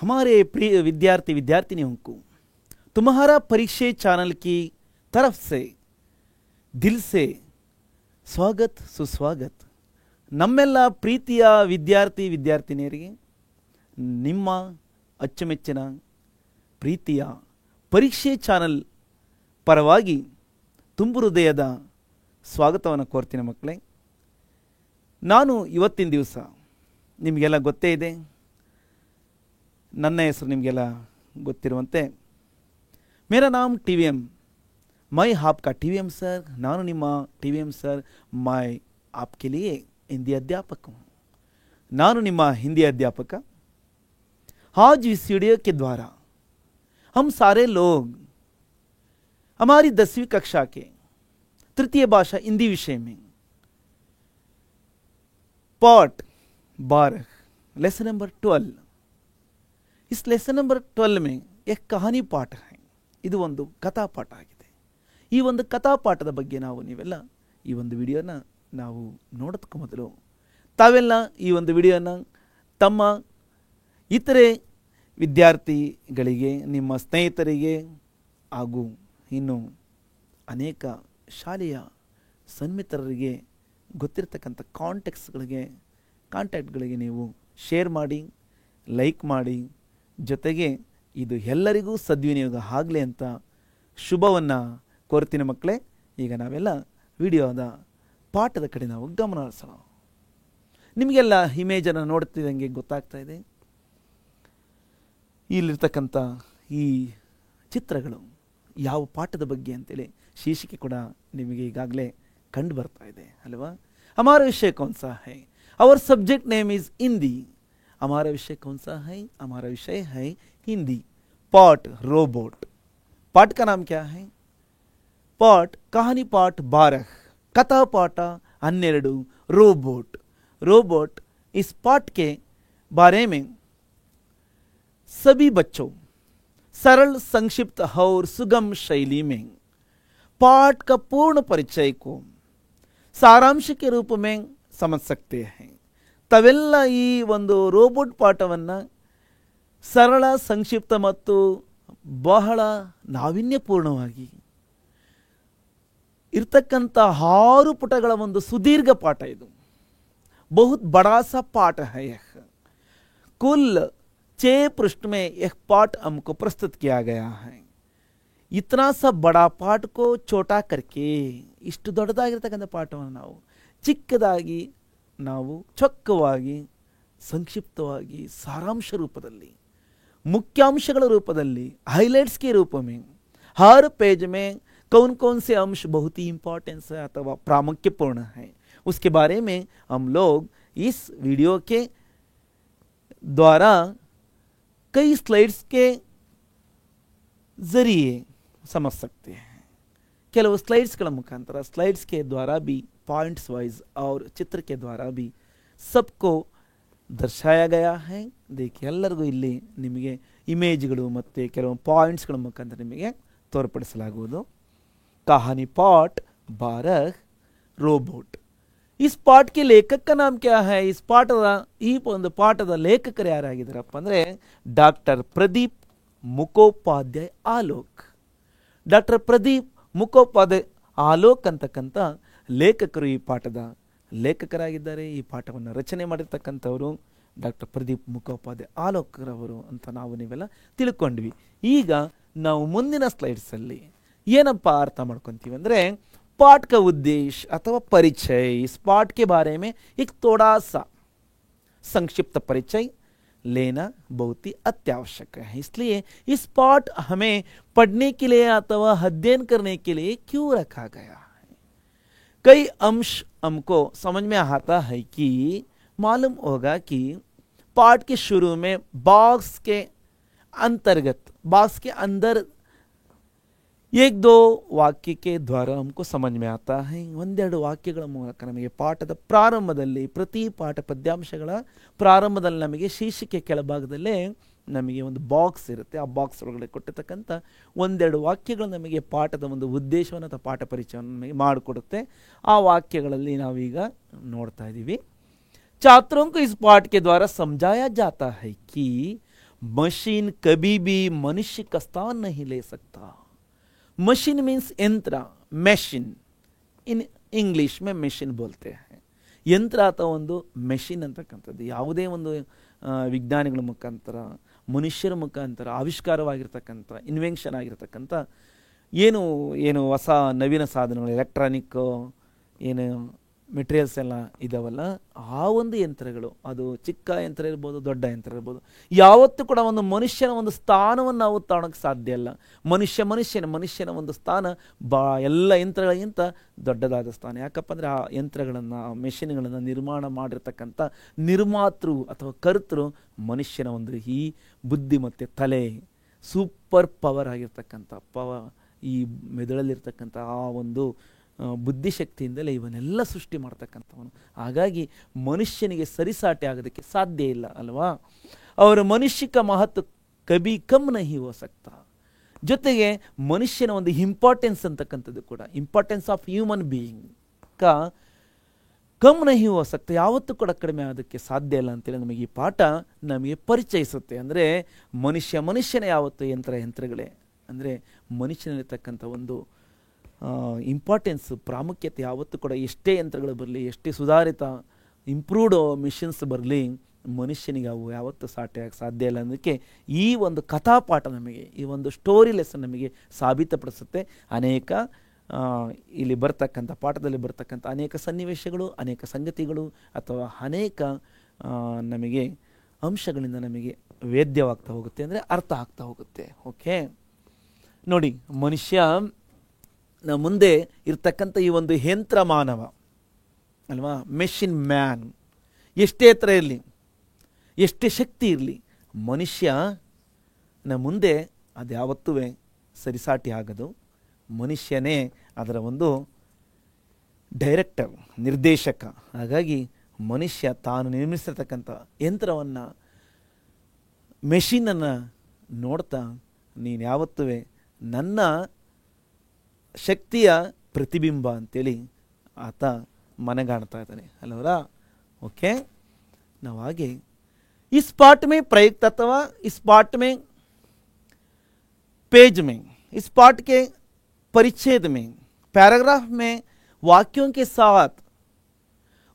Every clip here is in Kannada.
हमारे प्रिय विद्यार्थी विद्यार्थिनियों को तुम्हारा परीक्षे चैनल की तरफ से दिल से स्वागत सुस्वागत. ನಮ್ಮೆಲ್ಲ ಪ್ರೀತಿಯ ವಿದ್ಯಾರ್ಥಿ ವಿದ್ಯಾರ್ಥಿನಿಯರಿಗೆ ನಿಮ್ಮ ಅಚ್ಚುಮೆಚ್ಚಿನ ಪ್ರೀತಿಯ ಪರೀಕ್ಷೆ ಚಾನಲ್ ಪರವಾಗಿ ತುಂಬು ಹೃದಯದ ಸ್ವಾಗತವನ್ನು ಕೋರ್ತೀನಿ ಮಕ್ಕಳೇ. ನಾನು ಇವತ್ತಿನ ದಿವಸ ನಿಮಗೆಲ್ಲ ಗೊತ್ತೇ ಇದೆ, ನನ್ನ ಹೆಸರು ನಿಮಗೆಲ್ಲ ಗೊತ್ತಿರುವಂತೆ ಮೇರಾ ನಾಮ್ TVM, ಮೈ आपका TVM सर. ನಾನು ನಿಮ್ಮ TVM सर, मैं आपके लिए हिंदी अध्यापक हूँ. ನಾನು ನಿಮ್ಮ हिंदी अध्यापक. आज इस वीडियो के द्वारा हम सारे लोग हमारी 10वीं कक्षा के तृतीय भाषा हिंदी विषय में पाठ 12 लेसन नंबर 12, इस लेसन नंबर 12 में एक कहानी पाठ है. ಇದು ಒಂದು ಕಥಾ ಪಾಠ ಆಗಿದೆ. ಈ ಒಂದು ಕಥಾ ಪಾಠದ ಬಗ್ಗೆ ನೀವೆಲ್ಲ ಈ ಒಂದು ವಿಡಿಯೋನ ನಾವು ನೋಡೋದಕ್ಕೆ ಮೊದಲು ತಾವೆಲ್ಲ ಈ ಒಂದು ವಿಡಿಯೋನ ತಮ್ಮ ಇತರೆ ವಿದ್ಯಾರ್ಥಿಗಳಿಗೆ, ನಿಮ್ಮ ಸ್ನೇಹಿತರಿಗೆ ಹಾಗೂ ಇನ್ನು ಅನೇಕ ಶಾಲೆಯ ಸನ್ಮಿತ್ರರಿಗೆ ಗೊತ್ತಿರತಕ್ಕಂಥ ಕಾಂಟ್ಯಾಕ್ಟ್ಗಳಿಗೆ ನೀವು ಶೇರ್ ಮಾಡಿ, ಲೈಕ್ ಮಾಡಿ, ಜೊತೆಗೆ ಇದು ಎಲ್ಲರಿಗೂ ಸದ್ವಿನಿಯೋಗ ಆಗಲಿ ಅಂತ ಶುಭವನ್ನು ಕೋರ್ತೀನಿ ಮಕ್ಕಳೇ. ಈಗ ನಾವೆಲ್ಲ ವಿಡಿಯೋದ ಪಾಠದ ಕಡೆ ನಾವು ಗಮನ ಹರಿಸೋಣ. ನಿಮಗೆಲ್ಲ ಇಮೇಜನ್ನು ನೋಡ್ತಿದ್ದಂಗೆ ಗೊತ್ತಾಗ್ತಾ ಇದೆ, ಇಲ್ಲಿರ್ತಕ್ಕಂಥ ಈ ಚಿತ್ರಗಳು ಯಾವ ಪಾಠದ ಬಗ್ಗೆ ಅಂತೇಳಿ ಶೀರ್ಷಿಕೆ ಕೂಡ ನಿಮಗೆ ಈಗಾಗಲೇ ಕಂಡು ಬರ್ತಾ ಇದೆ ಅಲ್ವಾ. हमारा विषय कौन सा है? Our subject name is Hindi. हमारा विषय कौन सा है? हमारा विषय है हिंदी. पाठ रोबोट. पाठ का नाम क्या है? पाठ कहानी पाठ 12, कथा पाठ 12, रोबोट. रोबोट इस पाठ के बारे में सभी बच्चों सरल, संक्षिप्त और सुगम शैली में पाठ का पूर्ण परिचय को सारांश के रूप में समझ सकते हैं. ತಾವೆಲ್ಲ ಈ ಒಂದು ರೋಬೋಟ್ ಪಾಠವನ್ನು ಸರಳ, ಸಂಕ್ಷಿಪ್ತ ಮತ್ತು ಬಹಳ ನಾವೀನ್ಯಪೂರ್ಣವಾಗಿ ಇರ್ತಕ್ಕಂಥ 6 ಪುಟಗಳ ಒಂದು ಸುದೀರ್ಘ ಪಾಠ ಇದು. बहुत बड़ा सा पाठ है यह. कुल 6 पृष्ठ में यह पाठ हमको प्रस्तुत किया गया है. इतना सा बड़ा पाठ को छोटा करके ಇಷ್ಟು ದೊಡ್ಡದಾಗಿರ್ತಕ್ಕಂಥ ಪಾಠವನ್ನು ನಾವು ಚಿಕ್ಕದಾಗಿ, ನಾವು ಚೊಕ್ಕವಾಗಿ, ಸಂಕ್ಷಿಪ್ತವಾಗಿ, ಸಾರಾಂಶ ರೂಪದಲ್ಲಿ, मुख्यांशಗಳ ರೂಪದಲ್ಲಿ, हाइलाइट्स के रूप में हर पेज में कौन कौन से अंश बहुत ही इंपॉर्टेंस है अथवा प्रामुख्यपूर्ण है, उसके बारे में हम लोग इस वीडियो के द्वारा कई स्लाइड्स के जरिए समझ सकते हैं. ಕೆಲವು ಸ್ಲೈಡ್ಸ್ಗಳ ಮುಖಾಂತರ, ಸ್ಲೈಡ್ಸ್ के द्वारा भी पॉइंट्स वाइज और चित्र के द्वारा भी सबको दर्शाया गया है. देखिए, ಎಲ್ಲರಿಗೂ ಇಲ್ಲಿ ನಿಮಗೆ ಇಮೇಜ್ಗಳು ಮತ್ತು ಕೆಲವು ಪಾಯಿಂಟ್ಸ್ಗಳ ಮುಖಾಂತರ ನಿಮಗೆ ತೋರ್ಪಡಿಸಲಾಗುವುದು. कहानी पाठ 12 रोबोट. इस पाठ के लेखक का नाम क्या है? इस ಪಾಠದ ಈ ಒಂದು ಪಾಠದ ಲೇಖಕರು ಯಾರಾಗಿದ್ದಾರಪ್ಪ ಅಂದರೆ ಡಾಕ್ಟರ್ ಪ್ರದೀಪ್ ಮುಖೋಪಾಧ್ಯಾಯ ಆಲೋಕ್. ಡಾಕ್ಟರ್ ಪ್ರದೀಪ್ ಮುಖೋಪಾಧ್ಯಾಯ ಆಲೋಕ್ ಅಂತಕ್ಕಂಥ ಲೇಖಕರು ಈ ಪಾಠದ ಲೇಖಕರಾಗಿದ್ದಾರೆ. ಈ ಪಾಠವನ್ನು ರಚನೆ ಮಾಡಿರ್ತಕ್ಕಂಥವರು ಡಾಕ್ಟರ್ ಪ್ರದೀಪ್ ಮುಖೋಪಾಧ್ಯಾಯ ಆಲೋಕ್ರವರು ಅಂತ ನಾವು ನೀವೆಲ್ಲ ತಿಳ್ಕೊಂಡ್ವಿ. ಈಗ ನಾವು ಮುಂದಿನ ಸ್ಲೈಡ್ಸಲ್ಲಿ ಏನಪ್ಪ ಅರ್ಥ ಮಾಡ್ಕೊತೀವಿ ಅಂದರೆ पाठ का उद्देश्य अथवा परिचय. इस पाठ के बारे में एक थोड़ा सा संक्षिप्त परिचय लेना बहुत ही अत्यावश्यक है. इसलिए इस पाठ हमें पढ़ने के लिए अथवा अध्ययन करने के लिए क्यों रखा गया है? कई अंश हमको समझ में आता है कि मालूम होगा कि पाठ के शुरू में बॉक्स के अंतर्गत, बॉक्स के अंदर 1-2 ವಾಕ್ಯ के द्वारा हमको समझ में आता है. ಒಂದೆರಡು ವಾಕ್ಯಗಳ ಮೂಲಕ ನಮಗೆ ಪಾಠದ ಪ್ರಾರಂಭದಲ್ಲಿ, ಪ್ರತಿ ಪಾಠ ಪದ್ಯಾಂಶಗಳ ಪ್ರಾರಂಭದಲ್ಲಿ ನಮಗೆ ಶೀರ್ಷಿಕೆ ಕೆಳಭಾಗದಲ್ಲೇ ನಮಗೆ ಒಂದು ಬಾಕ್ಸ್ ಇರುತ್ತೆ. ಆ ಬಾಕ್ಸ್ ಒಳಗಡೆ ಕೊಟ್ಟಿರ್ತಕ್ಕಂಥ ಒಂದೆರಡು ವಾಕ್ಯಗಳು ನಮಗೆ ಪಾಠದ ಒಂದು ಉದ್ದೇಶವನ್ನು ಅಥವಾ ಪಾಠ ಪರಿಚಯವನ್ನು ನಮಗೆ ಮಾಡಿಕೊಡುತ್ತೆ. ಆ ವಾಕ್ಯಗಳಲ್ಲಿ ನಾವೀಗ ನೋಡ್ತಾ ಇದ್ದೀವಿ. छात्रों को इस पाठ के द्वारा समझाया जाता है कि मशीन कभी भी मनुष्य का स्थान नहीं ले सकता. मशीन मीन्स यंत्र, ಮೆಷಿನ್ ಇನ್ ಇಂಗ್ಲೀಷ್ ಮೇ ಮೆಷಿನ್ ಬೋಲ್ತೆ ಹೈ. ಯಂತ್ರ ಅಥವಾ ಒಂದು ಮೆಷಿನ್ ಅಂತಕ್ಕಂಥದ್ದು ಯಾವುದೇ ಒಂದು ವಿಜ್ಞಾನಿಗಳ ಮುಖಾಂತರ, ಮನುಷ್ಯರ ಮುಖಾಂತರ ಆವಿಷ್ಕಾರವಾಗಿರ್ತಕ್ಕಂಥ, ಇನ್ವೆನ್ಷನ್ ಆಗಿರ್ತಕ್ಕಂಥ ಏನು ಏನು ಹೊಸ ನವೀನ ಸಾಧನಗಳು, ಎಲೆಕ್ಟ್ರಾನಿಕ್ ಏನು ಮೆಟೀರಿಯಲ್ಸ್ ಎಲ್ಲ ಇದಾವಲ್ಲ, ಆ ಒಂದು ಯಂತ್ರಗಳು, ಅದು ಚಿಕ್ಕ ಯಂತ್ರ ಇರ್ಬೋದು, ದೊಡ್ಡ ಯಂತ್ರ ಇರ್ಬೋದು, ಯಾವತ್ತೂ ಕೂಡ ಒಂದು ಮನುಷ್ಯನ ಒಂದು ಸ್ಥಾನವನ್ನು ನಾವು ತಗೊಳಕ್ಕೆ ಸಾಧ್ಯ ಇಲ್ಲ. ಮನುಷ್ಯನ ಒಂದು ಸ್ಥಾನ ಎಲ್ಲ ಯಂತ್ರಗಳಿಗಿಂತ ದೊಡ್ಡದಾದ ಸ್ಥಾನ. ಯಾಕಪ್ಪ ಅಂದರೆ ಆ ಯಂತ್ರಗಳನ್ನು, ಆ ಮೆಷಿನ್ಗಳನ್ನು ನಿರ್ಮಾಣ ಮಾಡಿರ್ತಕ್ಕಂಥ ನಿರ್ಮಾತೃ ಅಥವಾ ಕರ್ತೃ ಮನುಷ್ಯನ ಒಂದು ಈ ಬುದ್ಧಿ ಮತ್ತು ತಲೆ, ಸೂಪರ್ ಪವರ್ ಆಗಿರ್ತಕ್ಕಂಥ ಈ ಮೆದುಳಲ್ಲಿರ್ತಕ್ಕಂಥ ಆ ಒಂದು ಬುದ್ಧಿಶಕ್ತಿಯಿಂದಲೇ ಇವನ್ನೆಲ್ಲ ಸೃಷ್ಟಿ ಮಾಡ್ತಕ್ಕಂಥವನು. ಹಾಗಾಗಿ ಮನುಷ್ಯನಿಗೆ ಸರಿಸಾಟಿ ಆಗೋದಕ್ಕೆ ಸಾಧ್ಯ ಇಲ್ಲ ಅಲ್ವಾ. ಅವರ ಮನುಷ್ಯಕ ಮಹತ್ವ ಕಬಿ ಕಮ್ ನಹಿ ಹೋ ಸಕ್ತಾ. ಜೊತೆಗೆ ಮನುಷ್ಯನ ಒಂದು ಇಂಪಾರ್ಟೆನ್ಸ್ ಅಂತಕ್ಕಂಥದ್ದು ಕೂಡ, importance of human being come ನಹಿ ಹೋ ಸಕ್ತಾ, ಯಾವತ್ತೂ ಕೂಡ ಕಡಿಮೆ ಆಗೋದಕ್ಕೆ ಸಾಧ್ಯ ಇಲ್ಲ ಅಂತೇಳಿ ನಮಗೆ ಈ ಪಾಠ ನಮಗೆ ಪರಿಚಯಿಸುತ್ತೆ. ಅಂದರೆ ಮನುಷ್ಯನೇ ಯಾವತ್ತು ಯಂತ್ರಗಳೇ. ಅಂದರೆ ಮನುಷ್ಯನಲ್ಲಿರ್ತಕ್ಕಂಥ ಒಂದು ಇಂಪಾರ್ಟೆನ್ಸ್, ಪ್ರಾಮುಖ್ಯತೆ ಯಾವತ್ತೂ ಕೂಡ ಎಷ್ಟೇ ಯಂತ್ರಗಳು ಬರಲಿ, ಎಷ್ಟೇ ಸುಧಾರಿತ ಇಂಪ್ರೂವ್ಡ್ ಮಿಷನ್ಸ್ ಬರಲಿ, ಮನುಷ್ಯನಿಗೆ ಅವು ಯಾವತ್ತೂ ಸಾಟಿಯಾಗಿ ಸಾಧ್ಯ ಇಲ್ಲ ಅನ್ನೋದಕ್ಕೆ ಈ ಒಂದು ಕಥಾಪಾಠ ನಮಗೆ, ಈ ಒಂದು ಸ್ಟೋರಿ ಲೆಸನ್ ನಮಗೆ ಸಾಬೀತುಪಡಿಸುತ್ತೆ. ಅನೇಕ ಇಲ್ಲಿ ಬರ್ತಕ್ಕಂಥ ಪಾಠದಲ್ಲಿ ಬರ್ತಕ್ಕಂಥ ಅನೇಕ ಸನ್ನಿವೇಶಗಳು, ಅನೇಕ ಸಂಗತಿಗಳು ಅಥವಾ ಅನೇಕ ನಮಗೆ ಅಂಶಗಳಿಂದ ನಮಗೆ ವೇದ್ಯವಾಗ್ತಾ ಹೋಗುತ್ತೆ, ಅಂದರೆ ಅರ್ಥ ಆಗ್ತಾ ಹೋಗುತ್ತೆ. ಓಕೆ, ನೋಡಿ, ಮನುಷ್ಯ ಮುಂದೆ ಇರ್ತಕ್ಕಂಥ ಈ ಒಂದು ಯಂತ್ರ ಮಾನವ ಅಲ್ವಾ, ಮೆಷಿನ್ ಮ್ಯಾನ್, ಎಷ್ಟೇ ಎತ್ತರ ಇರಲಿ, ಎಷ್ಟೇ ಶಕ್ತಿ ಇರಲಿ, ಮನುಷ್ಯನ ಮುಂದೆ ಅದು ಯಾವತ್ತೂ ಸರಿಸಾಟಿ ಆಗೋದು. ಮನುಷ್ಯನೇ ಅದರ ಒಂದು ಡೈರೆಕ್ಟರ್, ನಿರ್ದೇಶಕ. ಹಾಗಾಗಿ ಮನುಷ್ಯ ತಾನು ನಿರ್ಮಿಸಿರ್ತಕ್ಕಂಥ ಯಂತ್ರವನ್ನು, ಮೆಷಿನನ್ನು ನೋಡ್ತಾ, ನೀನು ಯಾವತ್ತೂ ನನ್ನ ಶಕ್ತಿಯ ಪ್ರತಿಬಿಂಬ ಅಂತೇಳಿ ಆತ ಮನಗಾಣ್ತಾ ಇದ್ದಾನೆ ಅಲ್ಲವರ. ಓಕೆ, ನಾವು ಹಾಗೆ इस पाठ में प्रयुक्त अथवा इस पाठ में पेज में, इस पाठ के परिच्छेद में, पैराग्राफ में वाक्यों के साथ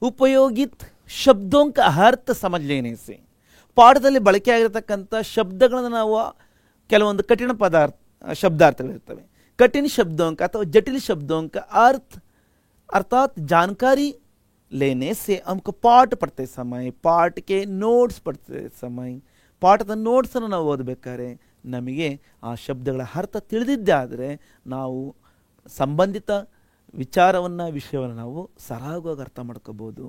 उपयोगित शब्दों का अर्थ समझ लेने से, ಪಾಠದಲ್ಲಿ ಬಳಕೆಯಾಗಿರತಕ್ಕಂಥ ಶಬ್ದಗಳನ್ನು ನಾವು ಕೆಲವೊಂದು ಕಠಿಣ ಶಬ್ದಾರ್ಥಗಳಿರ್ತವೆ, कठिन शब्दों का अथवा जटिल शब्दों का अर्थ अर्थात जानकारी लेने से हमको पाठ पढ़ते समय, पाठ के नोट्स पढ़ते समय, ಪಾಠದ ನೋಟ್ಸನ್ನು ನಾವು ಓದಬೇಕಾದ್ರೆ ನಮಗೆ ಆ ಶಬ್ದಗಳ ಅರ್ಥ ತಿಳಿದಿದ್ದೇ ಆದರೆ ನಾವು ಸಂಬಂಧಿತ ವಿಷಯವನ್ನು ನಾವು ಸರಾಗವಾಗಿ ಅರ್ಥ ಮಾಡ್ಕೋಬೋದು.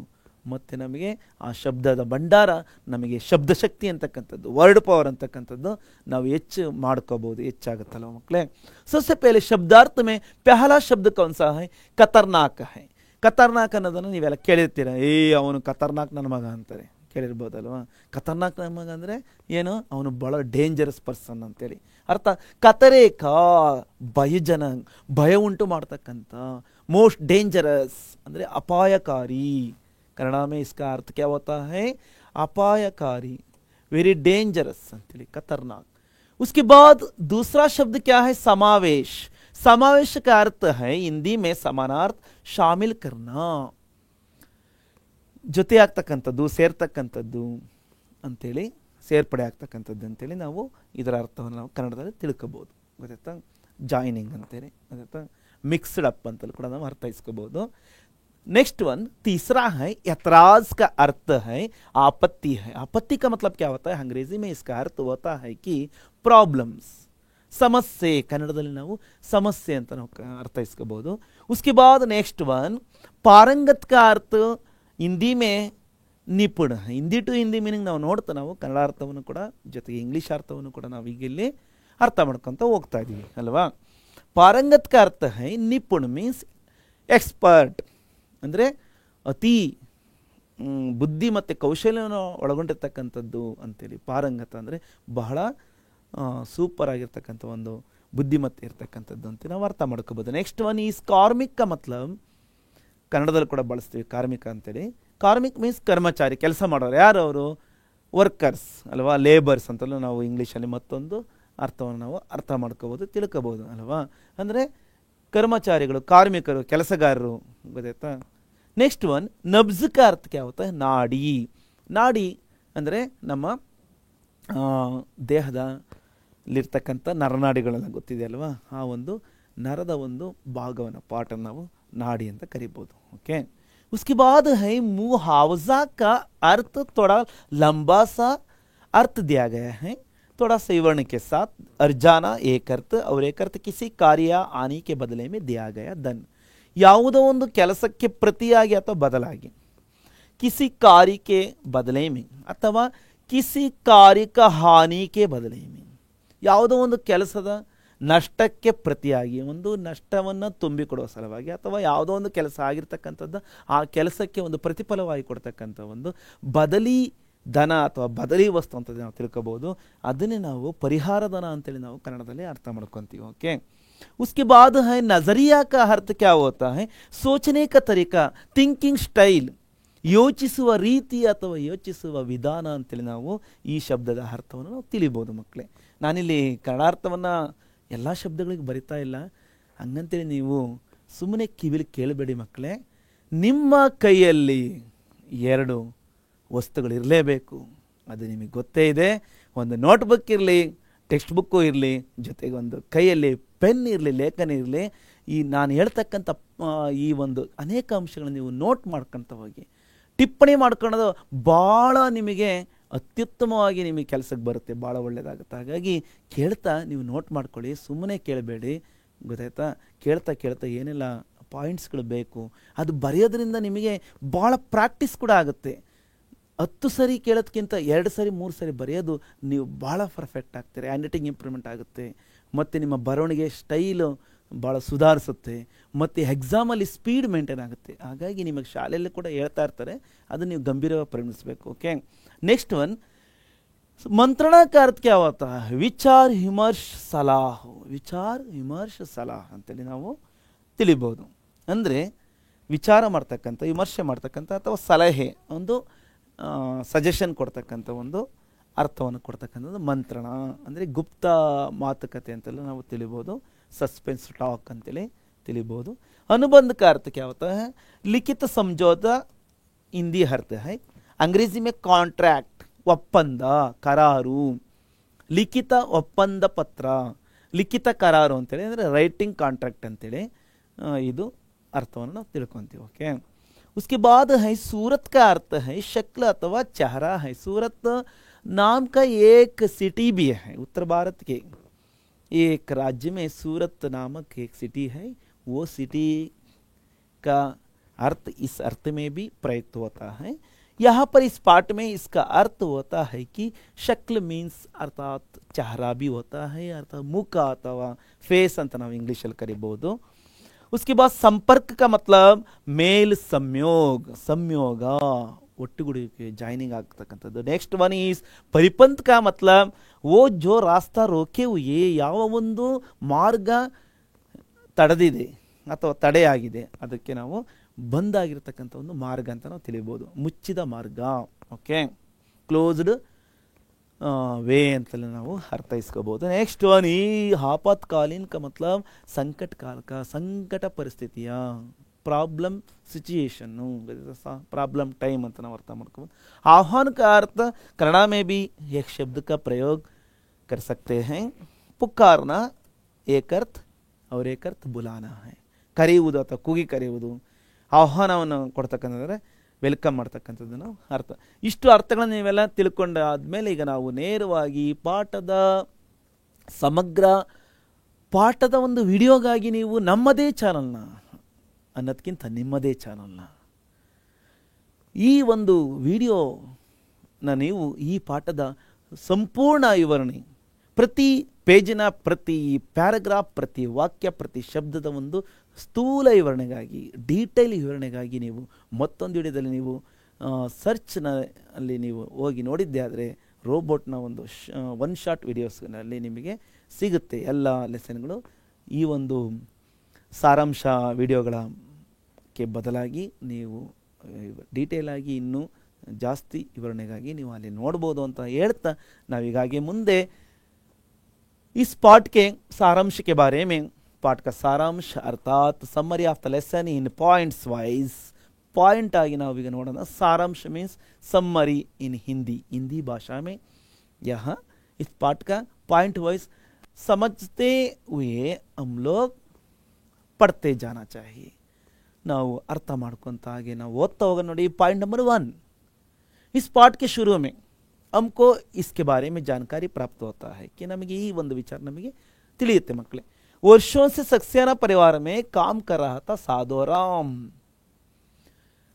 ಮತ್ತು ನಮಗೆ ಆ ಶಬ್ದದ ಭಂಡಾರ, ನಮಗೆ ಶಬ್ದಶಕ್ತಿ ಅಂತಕ್ಕಂಥದ್ದು, ವರ್ಡ್ ಪವರ್ ಅಂತಕ್ಕಂಥದ್ದು ನಾವು ಹೆಚ್ಚು ಮಾಡ್ಕೋಬೋದು, ಹೆಚ್ಚಾಗುತ್ತಲ್ಲ ಮಕ್ಕಳೇ. सबसे पहले शब्दार्थ में पहला शब्द कौन सा है? खतरनाक है. ಖತರ್ನಾಕ್ ಅನ್ನೋದನ್ನು ನೀವೆಲ್ಲ ಕೇಳಿರ್ತೀರ. ಅವನು ಖತರ್ನಾಕ್ ನನ್ನ ಮಗ ಅಂತಾರೆ, ಕೇಳಿರ್ಬೋದಲ್ವ. ಖತರ್ನಾಕ್ ನನ್ನ ಮಗ ಅಂದರೆ ಏನು? ಅವನು ಭಾಳ ಡೇಂಜರಸ್ ಪರ್ಸನ್ ಅಂತೇಳಿ ಅರ್ಥ. ಕತರೇಕ ಭಯ ಉಂಟು ಮಾಡ್ತಕ್ಕಂಥ, ಮೋಸ್ಟ್ ಡೇಂಜರಸ್ ಅಂದರೆ ಅಪಾಯಕಾರಿ. कन्नड़ा में इसका अर्थ क्या होता है? अपायकारी, वेरी डेंजरस अंतೇಳಿ खतरनाक. उसके बाद दूसरा शब्द क्या है? समावेश. समावेश का अर्थ है हिंदी में समानार्थ शामिल करना, ಜೊತೆ ಆಗ್ತಕ್ಕಂಥದ್ದು, ಸೇರ್ತಕ್ಕಂಥದ್ದು ಅಂತೇಳಿ, ಸೇರ್ಪಡೆ ಆಗ್ತಕ್ಕಂಥದ್ದು ಅಂತೇಳಿ ನಾವು ಇದರ ಅರ್ಥವನ್ನು ನಾವು ಕನ್ನಡದಲ್ಲಿ ತಿಳ್ಕೋಬಹುದು. ಗೊತ್ತಾಯ್ತಾ? ಜಾಯ್ನಿಂಗ್ ಅಂತೇಳಿ, ಗೊತ್ತಾಯ್ತಾ? ಮಿಕ್ಸ್ಡ್ ಅಪ್ ಅಂತಲೂ ಕೂಡ ನಾವು ಅರ್ಥೈಸ್ಕೋಬಹುದು. नेक्स्ट वन तीसरा है ऐतराज का अर्थ है आपत्ति है. आपत्ति का मतलब क्या होता है? अंग्रेजी में इसका अर्थ होता है कि प्रॉब्लम्स, समस्ये. ಕನ್ನಡದಲ್ಲಿ ನಾವು ಸಮಸ್ಯೆ ಅಂತ ನಾವು ಅರ್ಥೈಸ್ಕೋಬಹುದು. उसके बाद नेक्स्ट वन पारंगत का अर्थ हिंदी में ನಿಪುಣ. ಹಿಂದಿ ಟು ಹಿಂದಿ ಮೀನಿಂಗ್ ನಾವು ನೋಡ್ತಾ ನಾವು ಕನ್ನಡ ಅರ್ಥವನ್ನು ಕೂಡ ಜೊತೆಗೆ ಇಂಗ್ಲೀಷ್ ಅರ್ಥವನ್ನು ಕೂಡ ನಾವು ಈಗ ಇಲ್ಲಿ ಅರ್ಥ ಮಾಡ್ಕೊತ ಹೋಗ್ತಾ ಇದೀವಿ ಅಲ್ವಾ. ಪಾರಂಗತ್ का अर्थ है ನಿಪುಣ ಮೀನ್ಸ್ ಎಕ್ಸ್ಪರ್ಟ್, ಅಂದರೆ ಅತಿ ಬುದ್ಧಿ ಮತ್ತು ಕೌಶಲ್ಯವನ್ನು ಒಳಗೊಂಡಿರ್ತಕ್ಕಂಥದ್ದು ಅಂತೇಳಿ. ಪಾರಂಗತ ಅಂದರೆ ಬಹಳ ಸೂಪರ್ ಆಗಿರ್ತಕ್ಕಂಥ ಒಂದು ಬುದ್ಧಿಮತ್ತೆ ಇರ್ತಕ್ಕಂಥದ್ದು ಅಂತ ನಾವು ಅರ್ಥ ಮಾಡ್ಕೋಬೋದು. ನೆಕ್ಸ್ಟ್ ಒನ್ ಈಸ್ ಕಾರ್ಮಿಕ ಮತ್ಲಬ್, ಕನ್ನಡದಲ್ಲಿ ಕೂಡ ಬಳಸ್ತೀವಿ ಕಾರ್ಮಿಕ ಅಂತೇಳಿ. ಕಾರ್ಮಿಕ್ ಮೀನ್ಸ್ ಕರ್ಮಚಾರಿ, ಕೆಲಸ ಮಾಡೋರು. ಯಾರು ಅವರು? ವರ್ಕರ್ಸ್ ಅಲ್ವಾ, ಲೇಬರ್ಸ್ ಅಂತಲೂ ನಾವು ಇಂಗ್ಲೀಷಲ್ಲಿ ಮತ್ತೊಂದು ಅರ್ಥವನ್ನು ನಾವು ಅರ್ಥ ಮಾಡ್ಕೋಬೋದು, ತಿಳ್ಕೋಬೋದು ಅಲ್ವಾ. ಅಂದರೆ ಕರ್ಮಚಾರಿಗಳು, ಕಾರ್ಮಿಕರು, ಕೆಲಸಗಾರರು, ಗೊತ್ತಾಯ್ತಾ. ನೆಕ್ಸ್ಟ್ ಒನ್ ನಬ್ಜ್ का अर्थ क्या होता है, ನಾಡಿ. ನಾಡಿ ಅಂದರೆ ನಮ್ಮ ದೇಹದಲ್ಲಿರ್ತಕ್ಕಂಥ ನರನಾಡಿಗಳೆಲ್ಲ ಗೊತ್ತಿದೆ ಅಲ್ವಾ, ಆ ಒಂದು ನರದ ಒಂದು ಭಾಗವನ್ನು ಪಾರ್ಟನ್ನು ನಾವು ನಾಡಿ ಅಂತ ಕರಿಬೋದು. ಓಕೆ. उसके बाद है मुहावजा का अर्थ थोड़ा लंबा सा अर्थ दिया गया है, थोड़ा सवर्ण के साथ. अर्जाना एक अर्थ और एक अर्थ किसी कार्य आने के बदले में दिया गया धन. ಯಾವುದೋ ಒಂದು ಕೆಲಸಕ್ಕೆ ಪ್ರತಿಯಾಗಿ ಅಥವಾ ಬದಲಾಗಿ, ಕಿಸಿ ಕಾರ್ಯಕ್ಕೆ ಬದಲೇ ಮೇ ಅಥವಾ ಕಿಸಿ ಕಾರ್ಯಕ ಹಾನಿಕೆ ಬದಲೇ ಮೇ, ಯಾವುದೋ ಒಂದು ಕೆಲಸದ ನಷ್ಟಕ್ಕೆ ಪ್ರತಿಯಾಗಿ, ಒಂದು ನಷ್ಟವನ್ನು ತುಂಬಿಕೊಡುವ ಸಲುವಾಗಿ, ಅಥವಾ ಯಾವುದೋ ಒಂದು ಕೆಲಸ ಆಗಿರ್ತಕ್ಕಂಥದ್ದು ಆ ಕೆಲಸಕ್ಕೆ ಒಂದು ಪ್ರತಿಫಲವಾಗಿ ಕೊಡ್ತಕ್ಕಂಥ ಒಂದು ಬದಲಿ ಧನ ಅಥವಾ ಬದಲಿ ವಸ್ತು ಅಂತ ನಾವು ತಿಳ್ಕೊಬೋದು. ಅದನ್ನೇ ನಾವು ಪರಿಹಾರ ಧನ ಅಂತೇಳಿ ನಾವು ಕನ್ನಡದಲ್ಲಿ ಅರ್ಥ ಮಾಡ್ಕೊತೀವಿ. ಓಕೆ. उसके बाद है नजरिया का अर्थ क्या होता है, सोचने का तरीका, थिंकिंग स्टाइल, ಯೋಚಿಸುವ ರೀತಿ ಅಥವಾ ಯೋಚಿಸುವ ವಿಧಾನ ಅಂತೇಳಿ ನಾವು ಈ ಶಬ್ದದ ಅರ್ಥವನ್ನು ನಾವು ತಿಳಿಬೋದು ಮಕ್ಕಳೇ. ನಾನಿಲ್ಲಿ ಕನ್ನಡಾರ್ಥವನ್ನು ಎಲ್ಲ ಶಬ್ದಗಳಿಗೆ ಬರಿತಾ ಇಲ್ಲ, ಹಂಗಂತೇಳಿ ನೀವು ಸುಮ್ಮನೆ ಕಿವಿಲಿ ಕೇಳಬೇಡಿ ಮಕ್ಕಳೇ. ನಿಮ್ಮ ಕೈಯಲ್ಲಿ 2 ವಸ್ತುಗಳಿರಲೇಬೇಕು, ಅದು ನಿಮಗೆ ಗೊತ್ತೇ ಇದೆ. ಒಂದು ನೋಟ್ಬುಕ್ ಇರಲಿ, ಟೆಕ್ಸ್ಟ್ ಬುಕ್ಕು ಇರಲಿ, ಜೊತೆಗೆ ಒಂದು ಕೈಯಲ್ಲಿ ಪೆನ್ ಇರಲಿ, ಲೇಖನ ಇರಲಿ. ಈ ನಾನು ಹೇಳ್ತಕ್ಕಂಥ ಈ ಒಂದು ಅನೇಕ ಅಂಶಗಳನ್ನು ನೀವು ನೋಟ್ ಮಾಡ್ಕೊಳ್ತಾ ಹೋಗಿ, ಟಿಪ್ಪಣಿ ಮಾಡ್ಕೊಳ್ಳೋದು ಭಾಳ ನಿಮಗೆ ಅತ್ಯುತ್ತಮವಾಗಿ ನಿಮಗೆ ಕೆಲಸಕ್ಕೆ ಬರುತ್ತೆ, ಭಾಳ ಒಳ್ಳೆಯದಾಗುತ್ತೆ. ಹಾಗಾಗಿ ಕೇಳ್ತಾ ನೀವು ನೋಟ್ ಮಾಡ್ಕೊಳ್ಳಿ, ಸುಮ್ಮನೆ ಕೇಳಬೇಡಿ, ಗೊತ್ತಾಯ್ತಾ. ಕೇಳ್ತಾ ಕೇಳ್ತಾ ಏನೆಲ್ಲ ಪಾಯಿಂಟ್ಸ್ಗಳು ಬೇಕು ಅದು ಬರೆಯೋದ್ರಿಂದ ನಿಮಗೆ ಭಾಳ ಪ್ರಾಕ್ಟೀಸ್ ಕೂಡ ಆಗುತ್ತೆ. 10 ಸರಿ ಕೇಳೋದಕ್ಕಿಂತ 2 ಸರಿ 3 ಸರಿ ಬರೆಯೋದು ನೀವು ಭಾಳ ಪರ್ಫೆಕ್ಟ್ ಆಗ್ತೀರಿ. ಹ್ಯಾಂಡ್ ರೈಟಿಂಗ್ ಇಂಪ್ರೂವ್ಮೆಂಟ್ ಆಗುತ್ತೆ, ಮತ್ತು ನಿಮ್ಮ ಬರವಣಿಗೆ ಸ್ಟೈಲು ಭಾಳ ಸುಧಾರಿಸುತ್ತೆ, ಮತ್ತು ಎಕ್ಸಾಮಲ್ಲಿ ಸ್ಪೀಡ್ ಮೇಂಟೈನ್ ಆಗುತ್ತೆ. ಹಾಗಾಗಿ ನಿಮಗೆ ಶಾಲೆಯಲ್ಲಿ ಕೂಡ ಹೇಳ್ತಾ ಇರ್ತಾರೆ, ಅದನ್ನು ನೀವು ಗಂಭೀರವಾಗಿ ಪರಿಗಣಿಸಬೇಕು. ಓಕೆ. ನೆಕ್ಸ್ಟ್ ಒನ್ ಮಂತ್ರಣಾ का अर्थ क्या होता है, ವಿಚಾರ ವಿಮರ್ಶ ಸಲಹ್. ವಿಚಾರ ವಿಮರ್ಶ ಸಲಹ್ ಅಂತೇಳಿ ನಾವು ತಿಳಿಬೋದು. ಅಂದರೆ ವಿಚಾರ ಮಾಡ್ತಕ್ಕಂಥ, ವಿಮರ್ಶೆ ಮಾಡ್ತಕ್ಕಂಥ ಅಥವಾ ಸಲಹೆ, ಒಂದು ಸಜೆಷನ್ ಕೊಡ್ತಕ್ಕಂಥ ಒಂದು ಅರ್ಥವನ್ನು ಕೊಡ್ತಕ್ಕಂಥದ್ದು ಮಂತ್ರಣ. ಅಂದರೆ ಗುಪ್ತ ಮಾತುಕತೆ ಅಂತೆಲ್ಲ ನಾವು ತಿಳಿಬೋದು, ಸಸ್ಪೆನ್ಸ್ ಟಾಕ್ ಅಂತೇಳಿ ತಿಳಿಬೋದು. अनुबंध का अर्थ क्या होता है, लिखित समझौता हिंदी अर्थ है, अंग्रेजी में कॉन्ट्रैक्ट, ಒಪ್ಪಂದ, ಕರಾರು, ಲಿಖಿತ ಒಪ್ಪಂದ ಪತ್ರ, ಲಿಖಿತ ಕರಾರು ಅಂತೇಳಿ ಅಂದರೆ ರೈಟಿಂಗ್ ಕಾಂಟ್ರಾಕ್ಟ್ ಅಂತೇಳಿ ಇದು ಅರ್ಥವನ್ನು ನಾವು ತಿಳ್ಕೊತೀವಿ. ಓಕೆ. उसके बाद है सूरत का अर्थ है शक्ल अथवा चेहरा है. सूरत नाम का एक सिटी भी है उत्तर भारत के एक राज्य में. सूरत नामक एक सिटी है, वो सिटी का अर्थ इस अर्थ में भी प्रयुक्त होता है. यहाँ पर इस पाठ में इसका अर्थ होता है कि शक्ल मीन्स अर्थात चेहरा भी होता है, अर्थात मुख अथवा फेस ಅಂತ ನಾವು ಇಂಗ್ಲೀಷಲ್ಲಿ ಕರಿಬಹುದು. उसके बाद संपर्क का मतलब मेल संयोग, संयोग ಒಟ್ಟುಗೂಡುವಿಕೆ, ಜಾಯ್ನಿಂಗ್ ಆಗ್ತಕ್ಕಂಥದ್ದು. ನೆಕ್ಸ್ಟ್ ಒನ್ ಈಸ್ ಪರಿಪಂತ್ का मतलब वो जो रास्ता रोके हुए, ಯಾವ ಒಂದು ಮಾರ್ಗ ತಡೆದಿದೆ ಅಥವಾ ತಡೆಯಾಗಿದೆ ಅದಕ್ಕೆ ನಾವು ಬಂದಾಗಿರ್ತಕ್ಕಂಥ ಒಂದು ಮಾರ್ಗ ಅಂತ ನಾವು ತಿಳಿಬೋದು, ಮುಚ್ಚಿದ ಮಾರ್ಗ. ಓಕೆ. ಕ್ಲೋಸ್ಡ್ वे ಅಂತಲೇ ನಾವು ಅರ್ಥೈಸ್ಕೋಬಹುದು. ನೆಕ್ಸ್ಟ್ ಒನ್ ಈ ಆಪತ್ಕಾಲೀನ का मतलब संकट काल का, ಸಂಕಟ ಪರಿಸ್ಥಿತಿಯ, ಪ್ರಾಬ್ಲಮ್ ಸಿಚುಯೇಷನ್ನು, ಪ್ರಾಬ್ಲಮ್ ಟೈಮ್ ಅಂತ ನಾವು ಅರ್ಥ ಮಾಡ್ಕೋಬೋದು. आह्वान का अर्थ कन्नड़ में भी एक शब्द का प्रयोग कर सकते हैं, पुकारना एक अर्थ और एक अर्थ बुलाना है. ಕರೆಯುವುದು ಅಥವಾ ಕೂಗಿ ಕರೆಯುವುದು, ಆಹ್ವಾನವನ್ನು ಕೊಡ್ತಕ್ಕಂಥದ್ರೆ ವೆಲ್ಕಮ್ ಮಾಡ್ತಕ್ಕಂಥದ್ದು ನಾವು ಅರ್ಥ. ಇಷ್ಟು ಅರ್ಥಗಳನ್ನು ನೀವೆಲ್ಲ ತಿಳ್ಕೊಂಡಾದ್ಮೇಲೆ ಈಗ ನಾವು ನೇರವಾಗಿ ಪಾಠದ ಸಮಗ್ರ ಪಾಠದ ಒಂದು ವಿಡಿಯೋಗಾಗಿ ನೀವು ನಮ್ಮದೇ ಚಾನಲ್ನ ಅನ್ನೋದಕ್ಕಿಂತ ನಿಮ್ಮದೇ ಚಾನಲ್ನ ಈ ಒಂದು ವಿಡಿಯೋನ ನೀವು ಈ ಪಾಠದ ಸಂಪೂರ್ಣ ವಿವರಣೆ, ಪ್ರತಿ ಪೇಜಿನ ಪ್ರತಿ ಪ್ಯಾರಾಗ್ರಾಫ್, ಪ್ರತಿ ವಾಕ್ಯ, ಪ್ರತಿ ಶಬ್ದದ ಒಂದು ಸ್ಥೂಲ ವಿವರಣೆಗಾಗಿ, ಡೀಟೇಲ್ ವಿವರಣೆಗಾಗಿ ನೀವು ಮತ್ತೊಂದು ವಿಡಿಯೋದಲ್ಲಿ ನೀವು ಸರ್ಚ್ನಲ್ಲಿ ನೀವು ಹೋಗಿ ನೋಡಿದ್ದೆ ಆದರೆ ರೋಬೋಟ್ನ ಒಂದು ಒನ್ ಶಾಟ್ ವಿಡಿಯೋಸ್ನಲ್ಲಿ ನಿಮಗೆ ಸಿಗುತ್ತೆ ಎಲ್ಲ ಲೆಸನ್ಗಳು. ಈ ಒಂದು ಸಾರಾಂಶ ವಿಡಿಯೋಗಳಕ್ಕೆ ಬದಲಾಗಿ ನೀವು ಡೀಟೇಲಾಗಿ ಇನ್ನೂ ಜಾಸ್ತಿ ವಿವರಣೆಗಾಗಿ ನೀವು ಅಲ್ಲಿ ನೋಡ್ಬೋದು ಅಂತ ಹೇಳ್ತಾ ನಾವೀಗಾಗಿ ಮುಂದೆ इस पाठ के सारांश के बारे में, पाठ का सारांश अर्थात summary of the lesson in points wise, point आगे नावीग नोड़ना. सारांश मीन्स समरी इन हिंदी, हिंदी भाषा में यहाँ इस पाठ का पॉइंट वाइज समझते हुए हम लोग पढ़ते जाना चाहिए. ನಾವು ಅರ್ಥ ಮಾಡ್ಕೊಂತ ಹಾಗೆ ನಾವು ಓದ್ತಾ ಹೋಗೋಣ. ನೋಡಿ पॉइंट नंबर 1, इस पाठ के शुरू में हमको इसके बारे में जानकारी प्राप्त होता है कि नಮಗೆ ಈ ಒಂದು ವಿಚಾರ ನಮಗೆ ತಿಳಿಯುತ್ತೆ ಮಕ್ಕಳೇ. ವರ್ಷों से सक्सेना परिवार में काम कर रहा था ಸಾಧೋರಾಮ್.